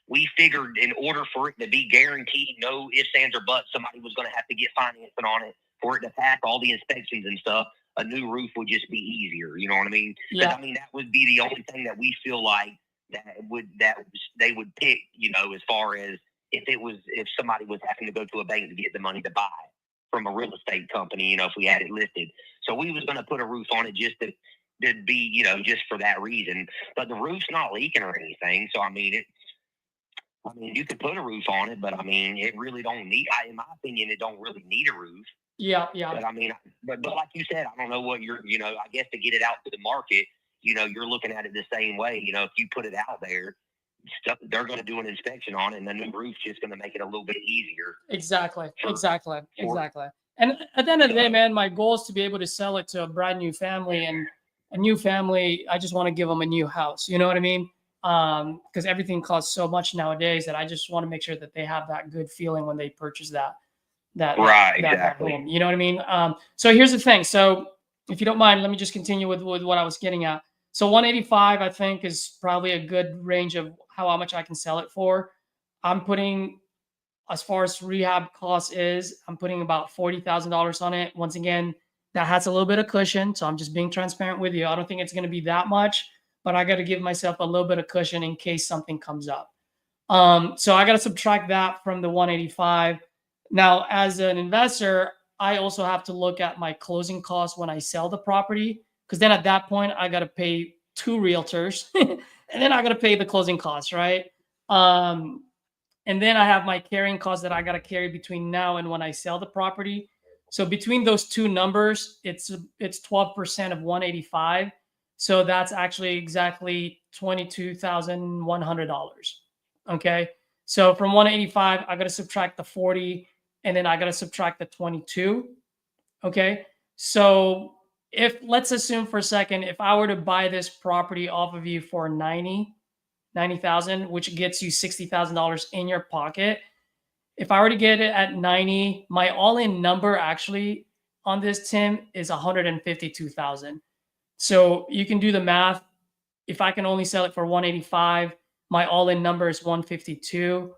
We figured in order for it to be guaranteed, no ifs, ands, or buts, somebody was going to have to get financing on it for it to pass all the inspections and stuff. a new roof would just be easier. You know what I mean? 'Cause, Yeah. I mean, that would be the only thing that we feel like that they would pick, as far as if somebody was having to go to a bank to get the money to buy it from a real estate company, if we had it listed. So we was going to put a roof on it just to be, just for that reason. But the roof's not leaking or anything. So, I mean, you could put a roof on it, but I mean, it really don't need, in my opinion, it don't really need a roof. Yeah. But I mean, but like you said, I don't know what I guess to get it out to the market, you're looking at it the same way. If you put it out there, they're going to do an inspection on it, and the new roof's just going to make it a little bit easier. Exactly. And at the end of the day, man, my goal is to be able to sell it to a brand new family, and a new family, I just want to give them a new house. You know what I mean? Because everything costs so much nowadays that I just want to make sure that they have that good feeling when they purchase that Exactly. home. You know what I mean? So here's the thing. So if you don't mind, let me just continue with what I was getting at. So 185, I think, is probably a good range of how much I can sell it for. I'm putting, as far as rehab cost is, I'm putting about $40,000 on it. Once again, that has a little bit of cushion. So I'm just being transparent with you. I don't think it's going to be that much, but I got to give myself a little bit of cushion in case something comes up. So I got to subtract that from the 185. Now, as an investor, I also have to look at my closing costs when I sell the property, because then at that point, I got to pay 2 realtors and then I got to pay the closing costs, right? And then I have my carrying costs that I got to carry between now and when I sell the property. So between those two numbers, it's 12% of 185. So that's actually exactly $22,100. Okay. So from 185, I got to subtract the 40, and then I got to subtract the 22. Okay. So let's assume for a second, if I were to buy this property off of you for 90,000, which gets you $60,000 in your pocket. If I were to get it at 90, my all-in number actually on this, Tim, is 152,000. So you can do the math. If I can only sell it for 185, my all-in number is 152.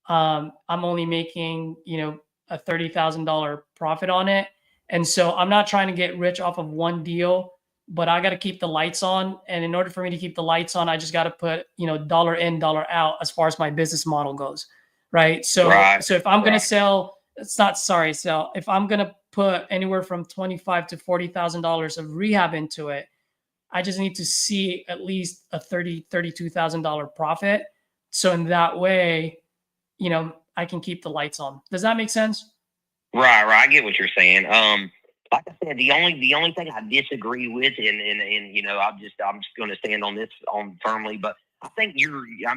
I'm only making, a $30,000 profit on it. And so I'm not trying to get rich off of one deal, but I got to keep the lights on. And in order for me to keep the lights on, I just got to put, dollar in, dollar out as far as my business model goes. Right. So if I'm going to sell, if I'm going to put anywhere from $25,000 to $40,000 of rehab into it, I just need to see at least a $32,000 profit. So in that way, I can keep the lights on. Does that make sense? Right. I get what you're saying. Like I said, the only thing I disagree with, and I'm just going to stand on this firmly, but I think and I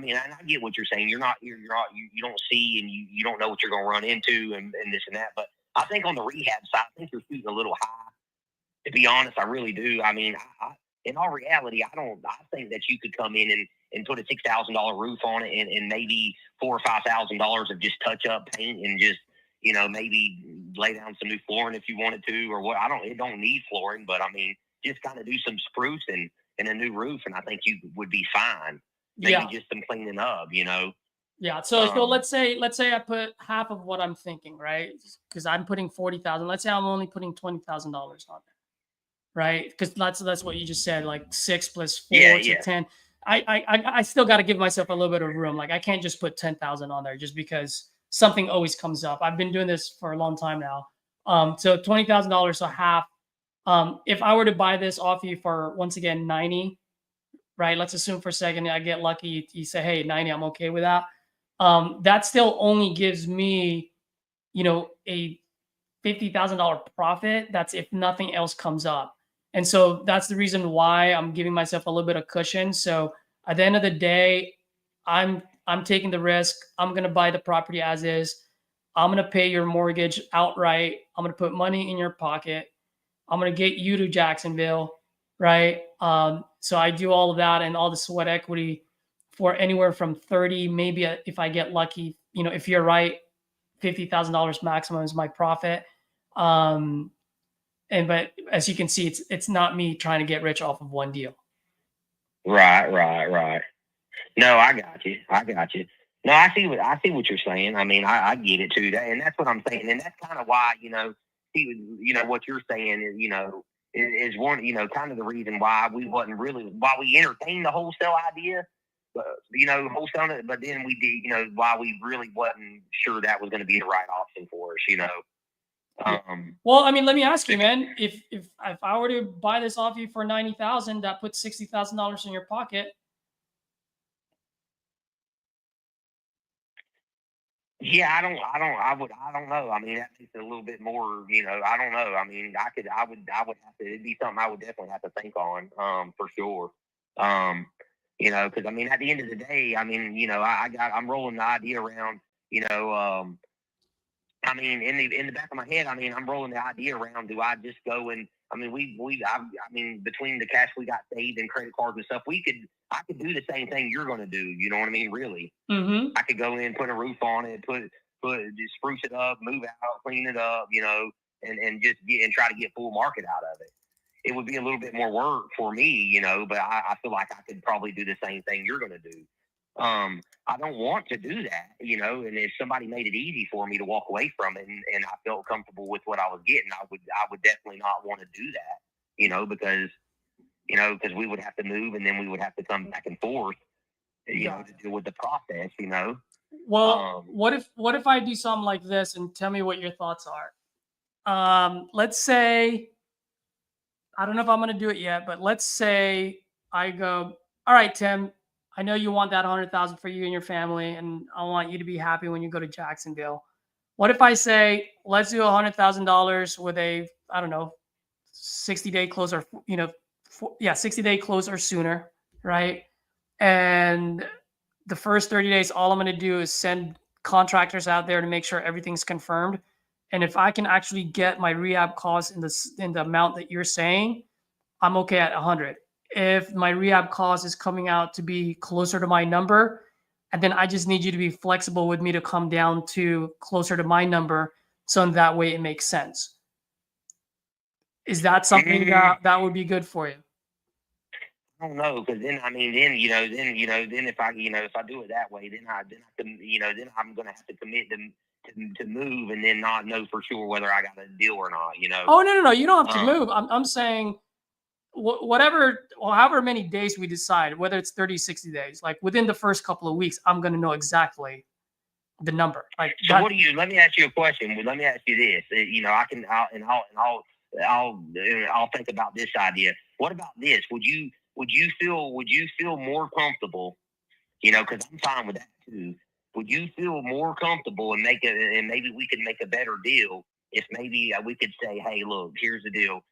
get what you're saying. You don't see, and you don't know what you're going to run into, and this and that. But I think on the rehab side, I think you're shooting a little high. To be honest, I really do. I mean, in all reality, I think that you could come in and put a $6,000 roof on it, and maybe $4,000 or $5,000 of just touch up paint, and just maybe lay down some new flooring if you wanted to, or what. It don't need flooring, but I mean, just kind of do some sprucing and a new roof, and I think you would be fine. Maybe just some cleaning up, Yeah. So let's say I put half of what I'm thinking, right? Because I'm putting 40,000. Let's say I'm only putting $20,000 on there, right? Because that's what you just said, like 6 plus 4 to 10. I still got to give myself a little bit of room. Like I can't just put 10,000 on there just because something always comes up. I've been doing this for a long time now. So $20,000, so half. If I were to buy this off you for, once again, 90, right? Let's assume for a second I get lucky. You say, hey, 90, I'm okay with that. That still only gives me, a $50,000 profit. That's if nothing else comes up. And so that's the reason why I'm giving myself a little bit of cushion. So at the end of the day, I'm taking the risk. I'm going to buy the property as is. I'm going to pay your mortgage outright. I'm going to put money in your pocket. I'm going to get you to Jacksonville, right? So I do all of that and all the sweat equity for anywhere from 30, maybe if I get lucky, if you're right, $50,000 maximum is my profit. But as you can see, it's not me trying to get rich off of one deal. Right. No, I got you. No, I see what you're saying. I mean, I get it too. And that's what I'm saying. And that's kind of why, what you're saying is, is one, kind of the reason why we entertained the wholesale idea, but, wholesaling it, but then we did, why we really wasn't sure that was going to be the right option for us, Well, I mean, let me ask you, man, if I were to buy this off you for 90,000, that puts $60,000 in your pocket. Yeah, I don't know. I mean, that makes it a little bit more, I don't know. I mean, I would have to, it'd be something I would definitely have to think on, for sure. Because I mean, at the end of the day, I mean, I'm rolling the idea around, I mean, in the back of my head, I mean, I'm rolling the idea around. Do I just go and, I mean, I mean, between the cash we got saved and credit cards and stuff, I could do the same thing you're going to do. You know what I mean? Really, I could go in, put a roof on it, just spruce it up, move out, clean it up, and just try to get full market out of it. It would be a little bit more work for me, but I feel like I could probably do the same thing you're going to do. I don't want to do that, and if somebody made it easy for me to walk away from it and I felt comfortable with what I was getting, I would definitely not want to do that, because we would have to move and then we would have to come back and forth, to deal with the process, Well, what if I do something like this, and tell me what your thoughts are? Let's say, I don't know if I'm going to do it yet, but let's say I go, all right, Tim, I know you want that 100,000 for you and your family, and I want you to be happy when you go to Jacksonville. What if I say, let's do $100,000 with a, I don't know, 60-day close or, 60-day close or sooner, right? And the first 30 days, all I'm going to do is send contractors out there to make sure everything's confirmed. And if I can actually get my rehab costs in the amount that you're saying, I'm okay at 100. If my rehab cost is coming out to be closer to my number, and then I just need you to be flexible with me to come down to closer to my number, so in that way it makes sense. Is that something that would be good for you? I don't know, because then if I do it that way, then I'm gonna have to commit to move and then not know for sure whether I got a deal or not. Oh no, you don't have to move. I'm saying however many days we decide, whether it's 30, 60 days, like within the first couple of weeks, I'm gonna know exactly the number. Like, so let me ask you a question. Let me ask you this. I'll think about this idea. What about this? Would you feel more comfortable? Because I'm fine with that too. Would you feel more comfortable and maybe we could make a better deal if maybe we could say, hey, look, here's the deal.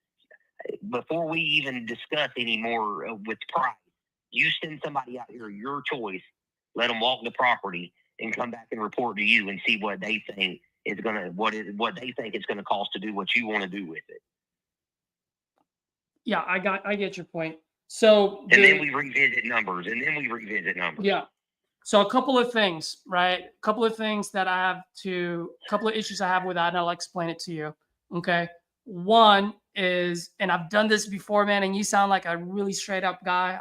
Before we even discuss any more with price, you send somebody out here, your choice, let them walk the property and come back and report to you and see what they think is what they think it's gonna cost to do what you want to do with it. Yeah, I get your point. So then we revisit numbers. Yeah. So a couple of things, right? A couple of issues I have with that, and I'll explain it to you. Okay. One is, and I've done this before, man, and you sound like a really straight up guy.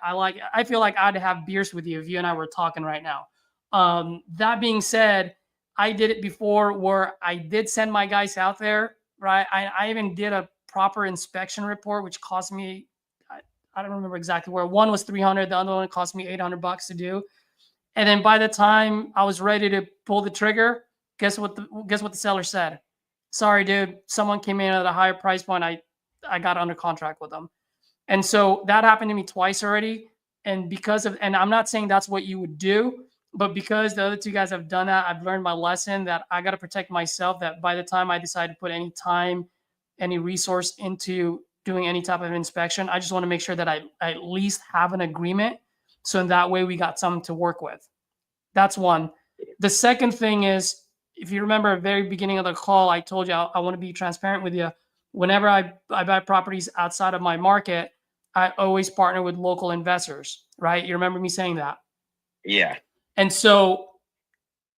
I feel like I'd have beers with you if you and I were talking right now. That being said, I did it before where I did send my guys out there, right? I even did a proper inspection report, which cost me, I don't remember exactly where. One was $300, the other one cost me $800 to do. And then by the time I was ready to pull the trigger, guess what the seller said? Sorry, dude, someone came in at a higher price point. I got under contract with them. And so that happened to me twice already. And and I'm not saying that's what you would do, but because the other two guys have done that, I've learned my lesson that I got to protect myself, that by the time I decide to put any time, any resource into doing any type of inspection, I just want to make sure that I at least have an agreement. So in that way, we got something to work with. That's one. The second thing is, if you remember at the very beginning of the call, I told you I want to be transparent with you. Whenever I buy properties outside of my market, I always partner with local investors, right? You remember me saying that? Yeah. And so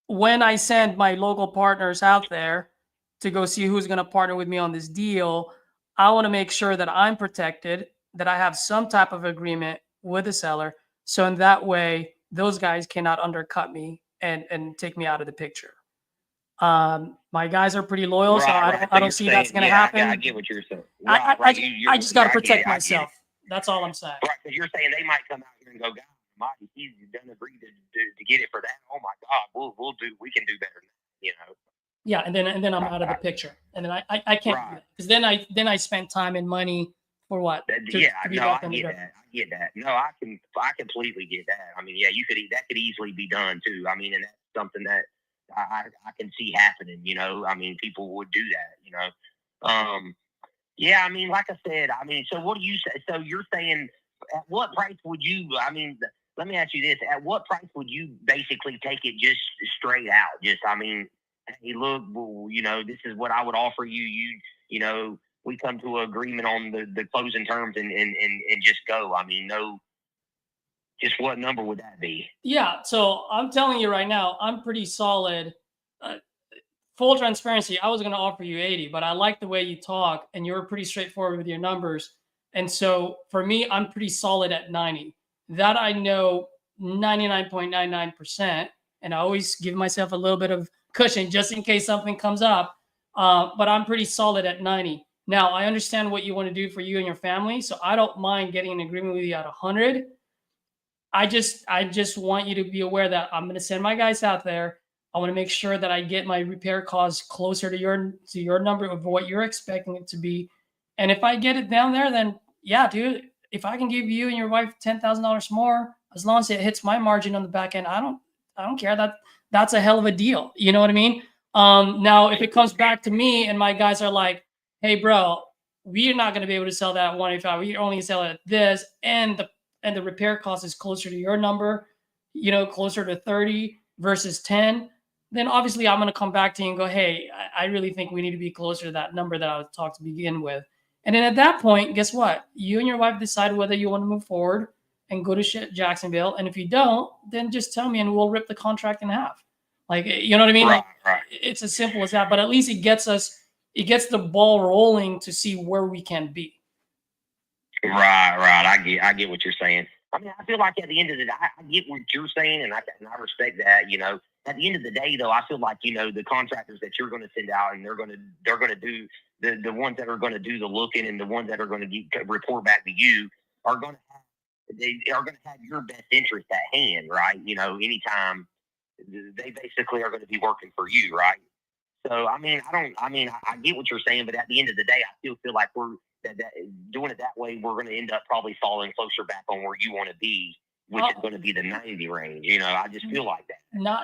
when I send my local partners out there to go see who's going to partner with me on this deal, I want to make sure that I'm protected, that I have some type of agreement with the seller. So in that way, those guys cannot undercut me and take me out of the picture. My guys are pretty loyal, so Right, right. I So don't you're see that's saying, going to yeah, happen. I get what you're saying. I, Right, I, right. I just got to I get protect it, I get myself. it. That's all I'm saying. Right, because you're saying they might come out here and go, God, Almighty, he's done agree to get it for that. Oh my God, we can do better than that, you know. Yeah, and then I'm out of the picture, and then I can't do Right. that, because then I spend time and money for what? Yeah, to be no, left I in the get dirt. that. I get that. No, I completely get that. I mean, yeah, that could easily be done too. I mean, and that's something that I can see happening. You know, I mean, people would do that. You know, yeah. I mean, like I said, I mean, so what do you say? So you're saying, at what price would you? I mean, let me ask you this: at what price would you basically take it just straight out? Just, I mean, hey, look, well, you know, this is what I would offer you. You know, we come to an agreement on the closing terms and just go. I mean, no, just what number would that be? Yeah, so I'm telling you right now, I'm pretty solid. Full transparency, I was going to offer you 80, but I like the way you talk, and you're pretty straightforward with your numbers. And so for me, I'm pretty solid at 90. That I know 99.99%, and I always give myself a little bit of cushion just in case something comes up. But I'm pretty solid at 90. Now, I understand what you want to do for you and your family, so I don't mind getting an agreement with you at 100. I just want you to be aware that I'm going to send my guys out there. I want to make sure that I get my repair costs closer to your number of what you're expecting it to be. And if I get it down there, then yeah, dude, if I can give you and your wife $10,000 more, as long as it hits my margin on the back end, I don't care. That's a hell of a deal. You know what I mean? Now, if it comes back to me and my guys are like, hey, bro, we're not going to be able to sell that at 185. We only sell it at this, and the repair cost is closer to your number, you know, closer to 30 versus 10, then obviously I'm going to come back to you and go, hey, I really think we need to be closer to that number that I was talked to begin with. And then at that point, guess what? You and your wife decide whether you want to move forward and go to Jacksonville. And if you don't, then just tell me and we'll rip the contract in half. Like, you know what I mean? Right, Like, right. it's as simple as that. But at least it gets the ball rolling to see where we can be. Right. I get what you're saying. I mean, I feel like at the end of the day, I get what you're saying, and I respect that. You know, at the end of the day, though, I feel like, you know, the contractors that you're going to send out, and they're going to do the ones that are going to do the looking, and the ones that are going to report back to you are going to have your best interest at hand, right? You know, anytime they basically are going to be working for you, right? So, I mean, I get what you're saying, but at the end of the day, I still feel like that doing it that way, we're going to end up probably falling closer back on where you want to be, which is going to be the 90 range. You know, I just feel like that.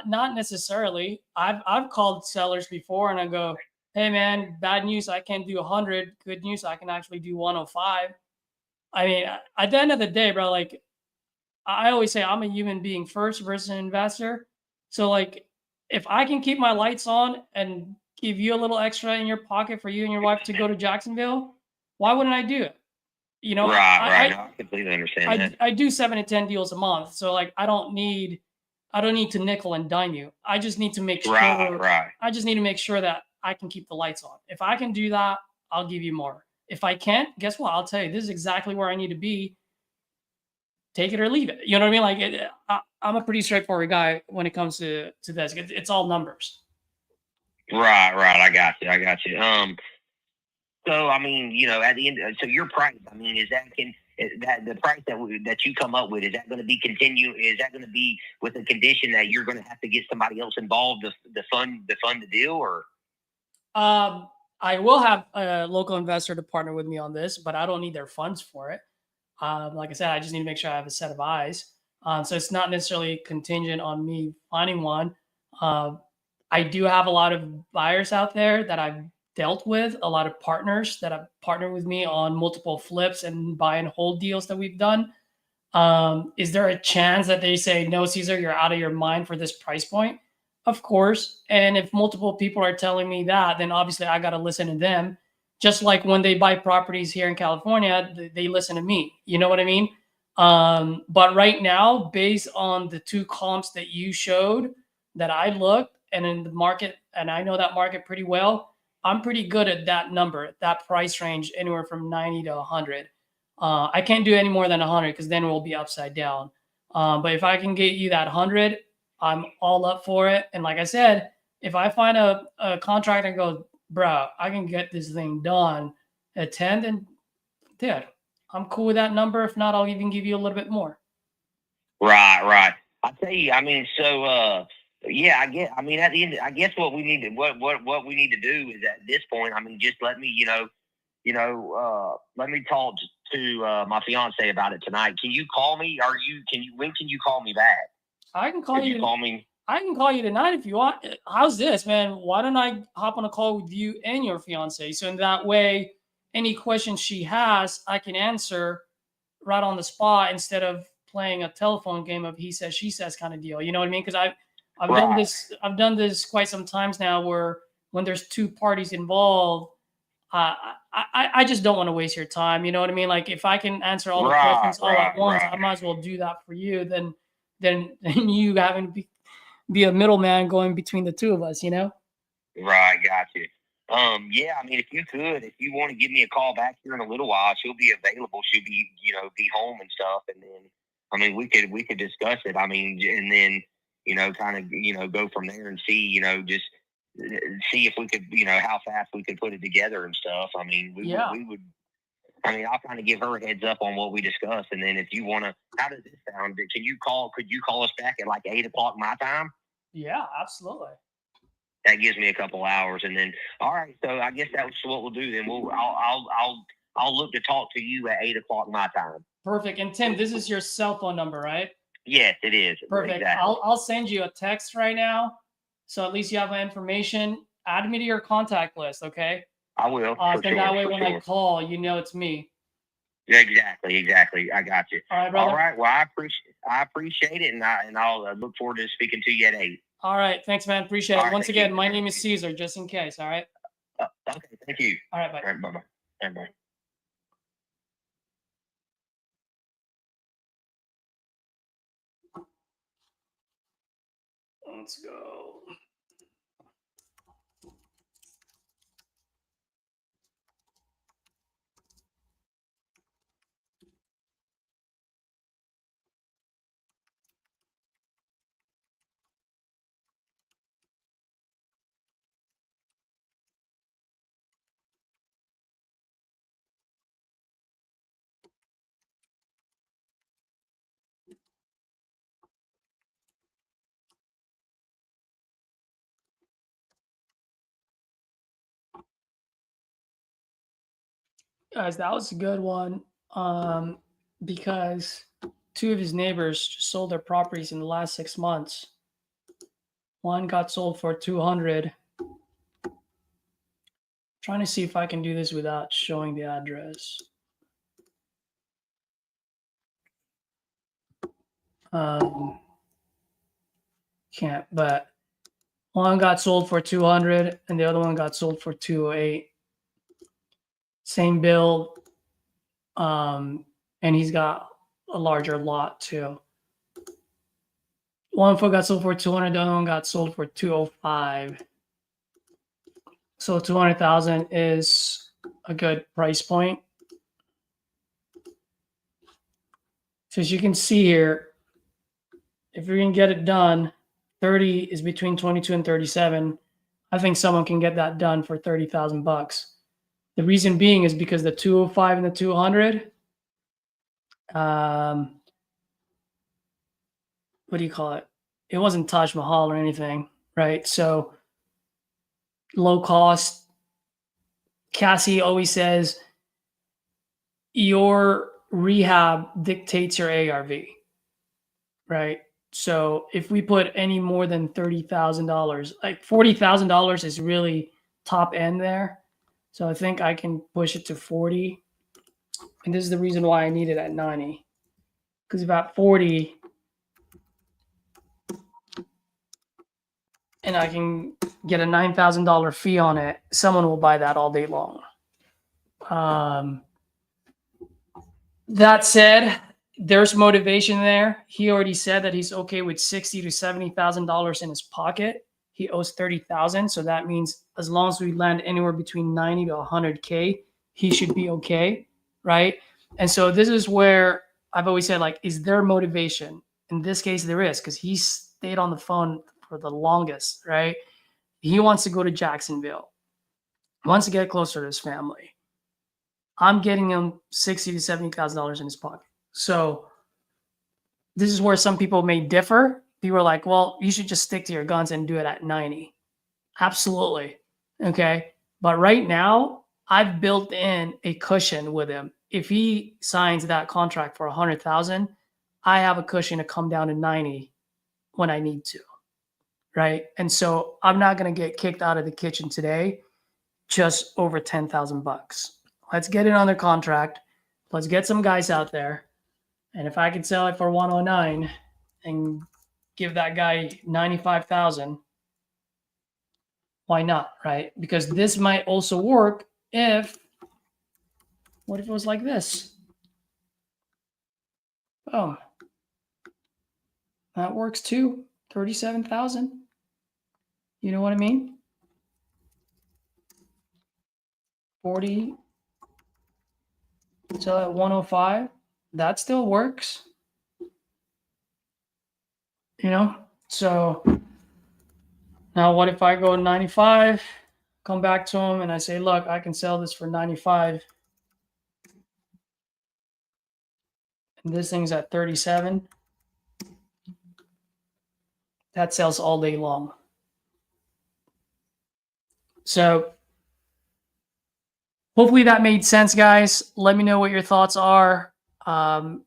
Not necessarily. I've called sellers before and I go, hey man, bad news, I can't do 100. Good news, I can actually do 105. I mean, at the end of the day, bro, like I always say, I'm a human being first versus an investor. So like, if I can keep my lights on and give you a little extra in your pocket for you and your wife to go to Jacksonville, why wouldn't I do it? You know, Right. No, I completely understand that. I do 7 to 10 deals a month, so like I don't need to nickel and dime you. I just need to make sure. Right. I just need to make sure that I can keep the lights on. If I can do that, I'll give you more. If I can't, guess what? I'll tell you, this is exactly where I need to be. Take it or leave it. You know what I mean? Like I'm a pretty straightforward guy when it comes to this. It's all numbers. Right. I got you. So I mean, you know, at the end, so your price, I mean, is that the price that you come up with, is that going to be is that going to be with the condition that you're going to have to get somebody else involved to fund the deal, or? I will have a local investor to partner with me on this, but I don't need their funds for it. Like I said, I just need to make sure I have a set of eyes. So it's not necessarily contingent on me finding one. I do have a lot of buyers out there that I've dealt with, a lot of partners that have partnered with me on multiple flips and buy and hold deals that we've done. Is there a chance that they say, no, Caesar, you're out of your mind for this price point? Of course. And if multiple people are telling me that, then obviously I got to listen to them. Just like when they buy properties here in California, they listen to me. You know what I mean? But right now, based on the two comps that you showed that I looked and in the market, and I know that market pretty well, I'm pretty good at that number, that price range, anywhere from 90 to 100. I can't do any more than 100 because then we'll be upside down. But if I can get you that 100, I'm all up for it. And like I said, If I find a contract and go, bro, I can get this thing done at 10, then dude, I'm cool with that number. If not, I'll even give you a little bit more. Right. I tell you, I mean, so yeah, I get. I mean, at the end, I guess what we need to what we need to do is at this point. I mean, just let me, let me talk to my fiance about it tonight. Can you call me? When can you call me back? I can call Could you. you call me? I can call you tonight if you want. How's this, man? Why don't I hop on a call with you and your fiance? So in that way, any questions she has, I can answer right on the spot instead of playing a telephone game of he says, she says kind of deal. You know what I mean? Because I've done this. I've done this quite some times now, where when there's two parties involved, I just don't want to waste your time. You know what I mean? Like if I can answer all the questions all at once, I might as well do that for you than you having to be a middleman going between the two of us, you know? Right, got you. Yeah, I mean, if you want to give me a call back here in a little while, she'll be available. She'll be, be home and stuff, and then, I mean, we could discuss it. I mean, and then, kind of, go from there and see, just see if we could, how fast we could put it together and stuff. I mean, we would. I mean, I'll kind of give her a heads up on what we discussed, and then if you want to, how does this sound? Could you call us back at like 8:00 my time? Yeah, absolutely. That gives me a couple hours, and then all right. So I guess that's what we'll do. Then I'll look to talk to you at 8:00 my time. Perfect. And Tim, this is your cell phone number, right? Yes, it is. Perfect. Exactly. I'll send you a text right now, so at least you have my information. Add me to your contact list, okay? I will. Then that way, when I call, you know it's me. Exactly. I got you. All right, brother. All right. Well, I appreciate it, and I'll look forward to speaking to you at 8. All right. Thanks, man. Appreciate it. Once again, my name is Caesar, just in case. All right. Okay. Thank you. All right. Bye. All right. Bye. All right, bye. Let's go. Guys, that was a good one, because 2 of his neighbors just sold their properties in the last 6 months. One got sold for 200. Trying to see if I can do this without showing the address. Can't, but one got sold for 200 and the other one got sold for 208. Same build, and he's got a larger lot too. One foot got sold for 200, the other one got sold for 205. So 200,000 is a good price point. So as you can see here, if you're gonna get it done, 30 is between 22 and 37. I think someone can get that done for 30,000 bucks. The reason being is because the 205 and the 200, what do you call it? It wasn't Taj Mahal or anything, right? So low cost. Cassie always says your rehab dictates your ARV, right? So if we put any more than $30,000, like $40,000 is really top end there. So I think I can push it to 40. And this is the reason why I need it at 90. Because about 40, and I can get a $9,000 fee on it, someone will buy that all day long. That said, there's motivation there. He already said that he's okay with $60,000 to $70,000 in his pocket. He owes $30,000, so that means as long as we land anywhere between 90 to 100K, he should be okay, right? And so this is where I've always said, like, is there motivation? In this case, there is, because he stayed on the phone for the longest, right? He wants to go to Jacksonville. He wants to get closer to his family. I'm getting him $60,000 to $70,000 in his pocket. So this is where some people may differ. People are like, well, you should just stick to your guns and do it at 90. Absolutely. Okay. But right now, I've built in a cushion with him. If he signs that contract for 100,000, I have a cushion to come down to 90 when I need to. Right. And so I'm not going to get kicked out of the kitchen today just over 10,000 bucks. Let's get it under contract. Let's get some guys out there. And if I can sell it for 109 and give that guy 95,000, why not, right? Because this might also work what if it was like this? Oh, that works too. 37,000. You know what I mean? 40. So at 105, that still works. You know? So now what if I go 95, come back to him and I say, look, I can sell this for 95. And this thing's at 37. That sells all day long. So hopefully that made sense, guys. Let me know what your thoughts are. Drop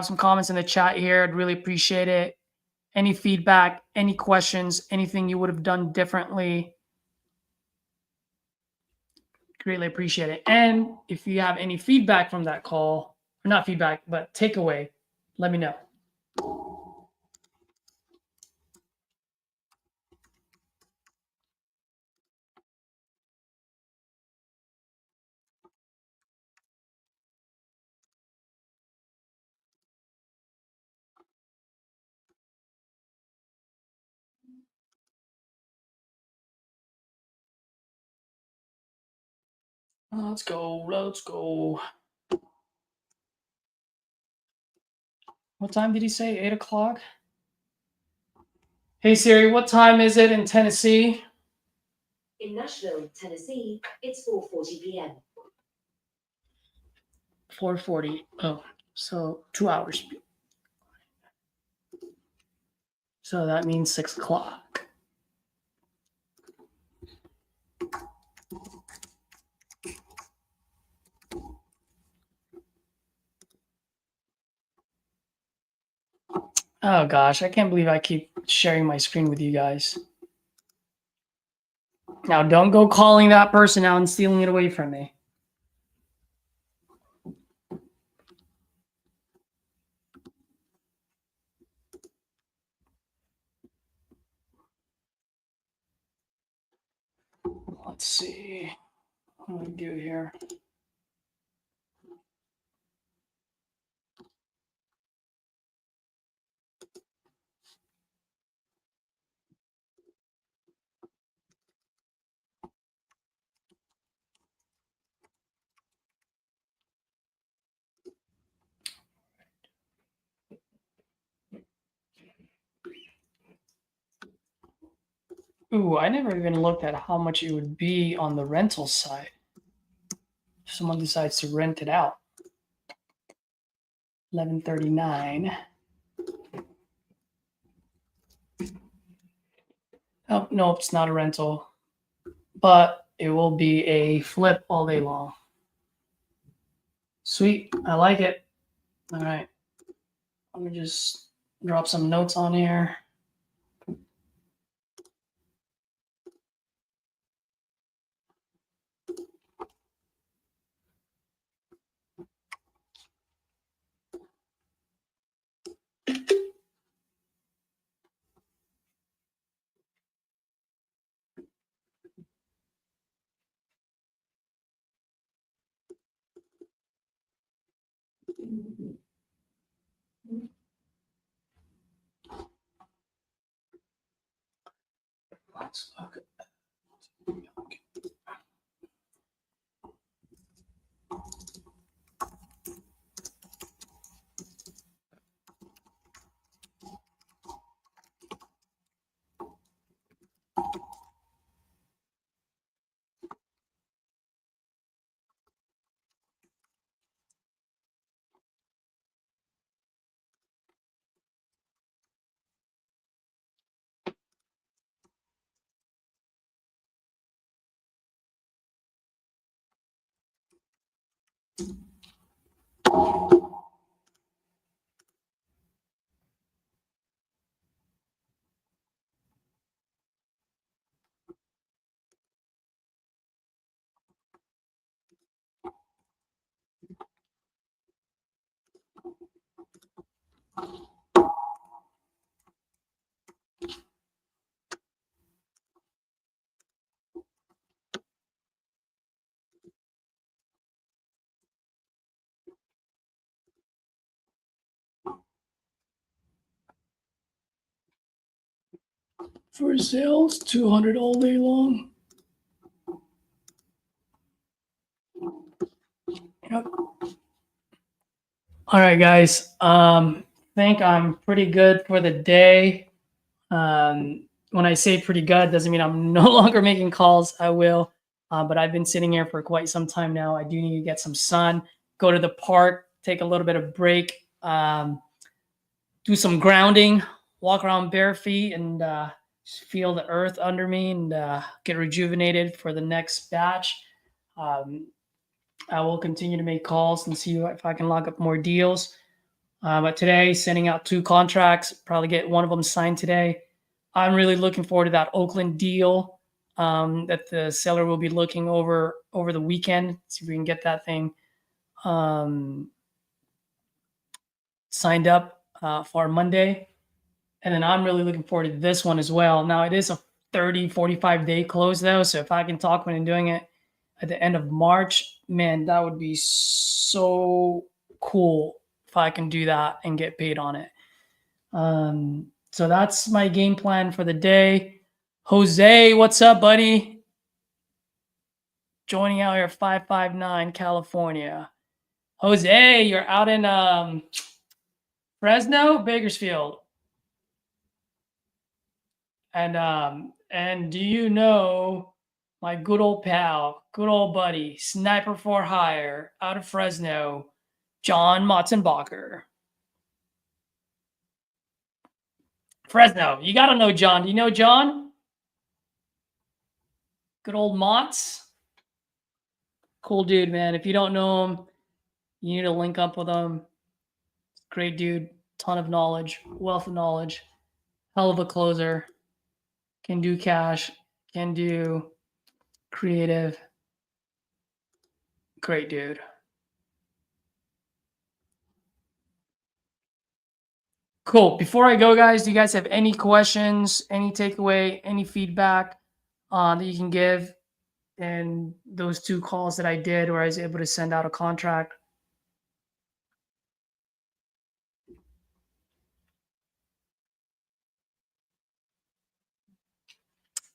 some comments in the chat here. I'd really appreciate it. Any feedback, any questions, anything you would have done differently. Greatly appreciate it. And if you have any feedback from that call, or not feedback, but takeaway, let me know. Let's go. Let's go. What time did he say? 8 o'clock? Hey Siri, what time is it in Tennessee? In Nashville, Tennessee, it's 4:40 p.m. 4:40. Oh, so 2 hours. So that means 6 o'clock. Oh gosh, I can't believe I keep sharing my screen with you guys. Now don't go calling that person out and stealing it away from me. Let's see. What do we do here? Ooh, I never even looked at how much it would be on the rental side. If someone decides to rent it out. $11.39. Oh, no, it's not a rental, but it will be a flip all day long. Sweet, I like it. All right, let me just drop some notes on here. Let's look at that. For sales, 200 all day long. Yep. All right, guys. Think I'm pretty good for the day. When I say pretty good, doesn't mean I'm no longer making calls. I will, but I've been sitting here for quite some time now. I do need to get some sun, go to the park, take a little bit of break, do some grounding, walk around bare feet, and just feel the earth under me and get rejuvenated for the next batch. I will continue to make calls and see if I can lock up more deals. But today, sending out 2 contracts, probably get one of them signed today. I'm really looking forward to that Oakland deal that the seller will be looking over the weekend. See if we can get that thing signed up for Monday. And then I'm really looking forward to this one as well. Now, it is a 30, 45-day close, though. So if I can talk when I'm doing it at the end of March, man, that would be so cool if I can do that and get paid on it. So that's my game plan for the day. Jose, what's up, buddy? Joining out here, 559 California. Jose, you're out in Fresno, Bakersfield. And do you know my good old pal, good old buddy, sniper for hire out of Fresno, John Motzenbacher? Fresno, you got to know John. Do you know John? Good old Motz. Cool dude, man. If you don't know him, you need to link up with him. Great dude. Ton of knowledge, wealth of knowledge. Hell of a closer. Can do cash. Can do creative. Great dude. Cool. Before I go, guys, do you guys have any questions, any takeaway, any feedback that you can give in those 2 calls that I did where I was able to send out a contract?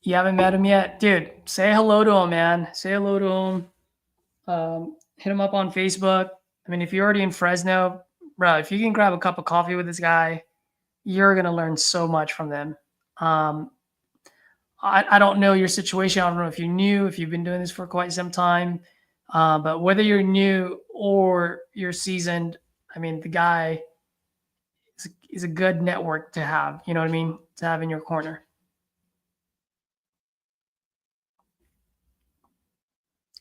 You haven't met him yet? Dude, say hello to him, man. Say hello to him. Hit him up on Facebook. I mean, if you're already in Fresno, bro, if you can grab a cup of coffee with this guy, you're going to learn so much from them. I don't know your situation. I don't know if you're new, if you've been doing this for quite some time. But whether you're new or you're seasoned, I mean, the guy is a good network to have, you know what I mean, to have in your corner.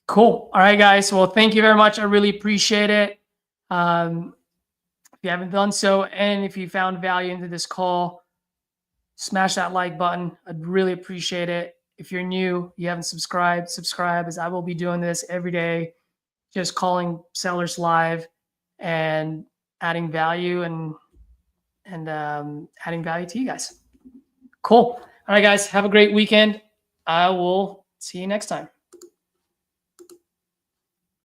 Cool. All right, guys. Well, thank you very much. I really appreciate it. If you haven't done so, and if you found value into this call, smash that like button. I'd really appreciate it. If you're new, you haven't subscribed, subscribe, as I will be doing this every day, just calling sellers live and adding value and adding value to you guys. Cool. All right, guys. Have a great weekend. I will see you next time.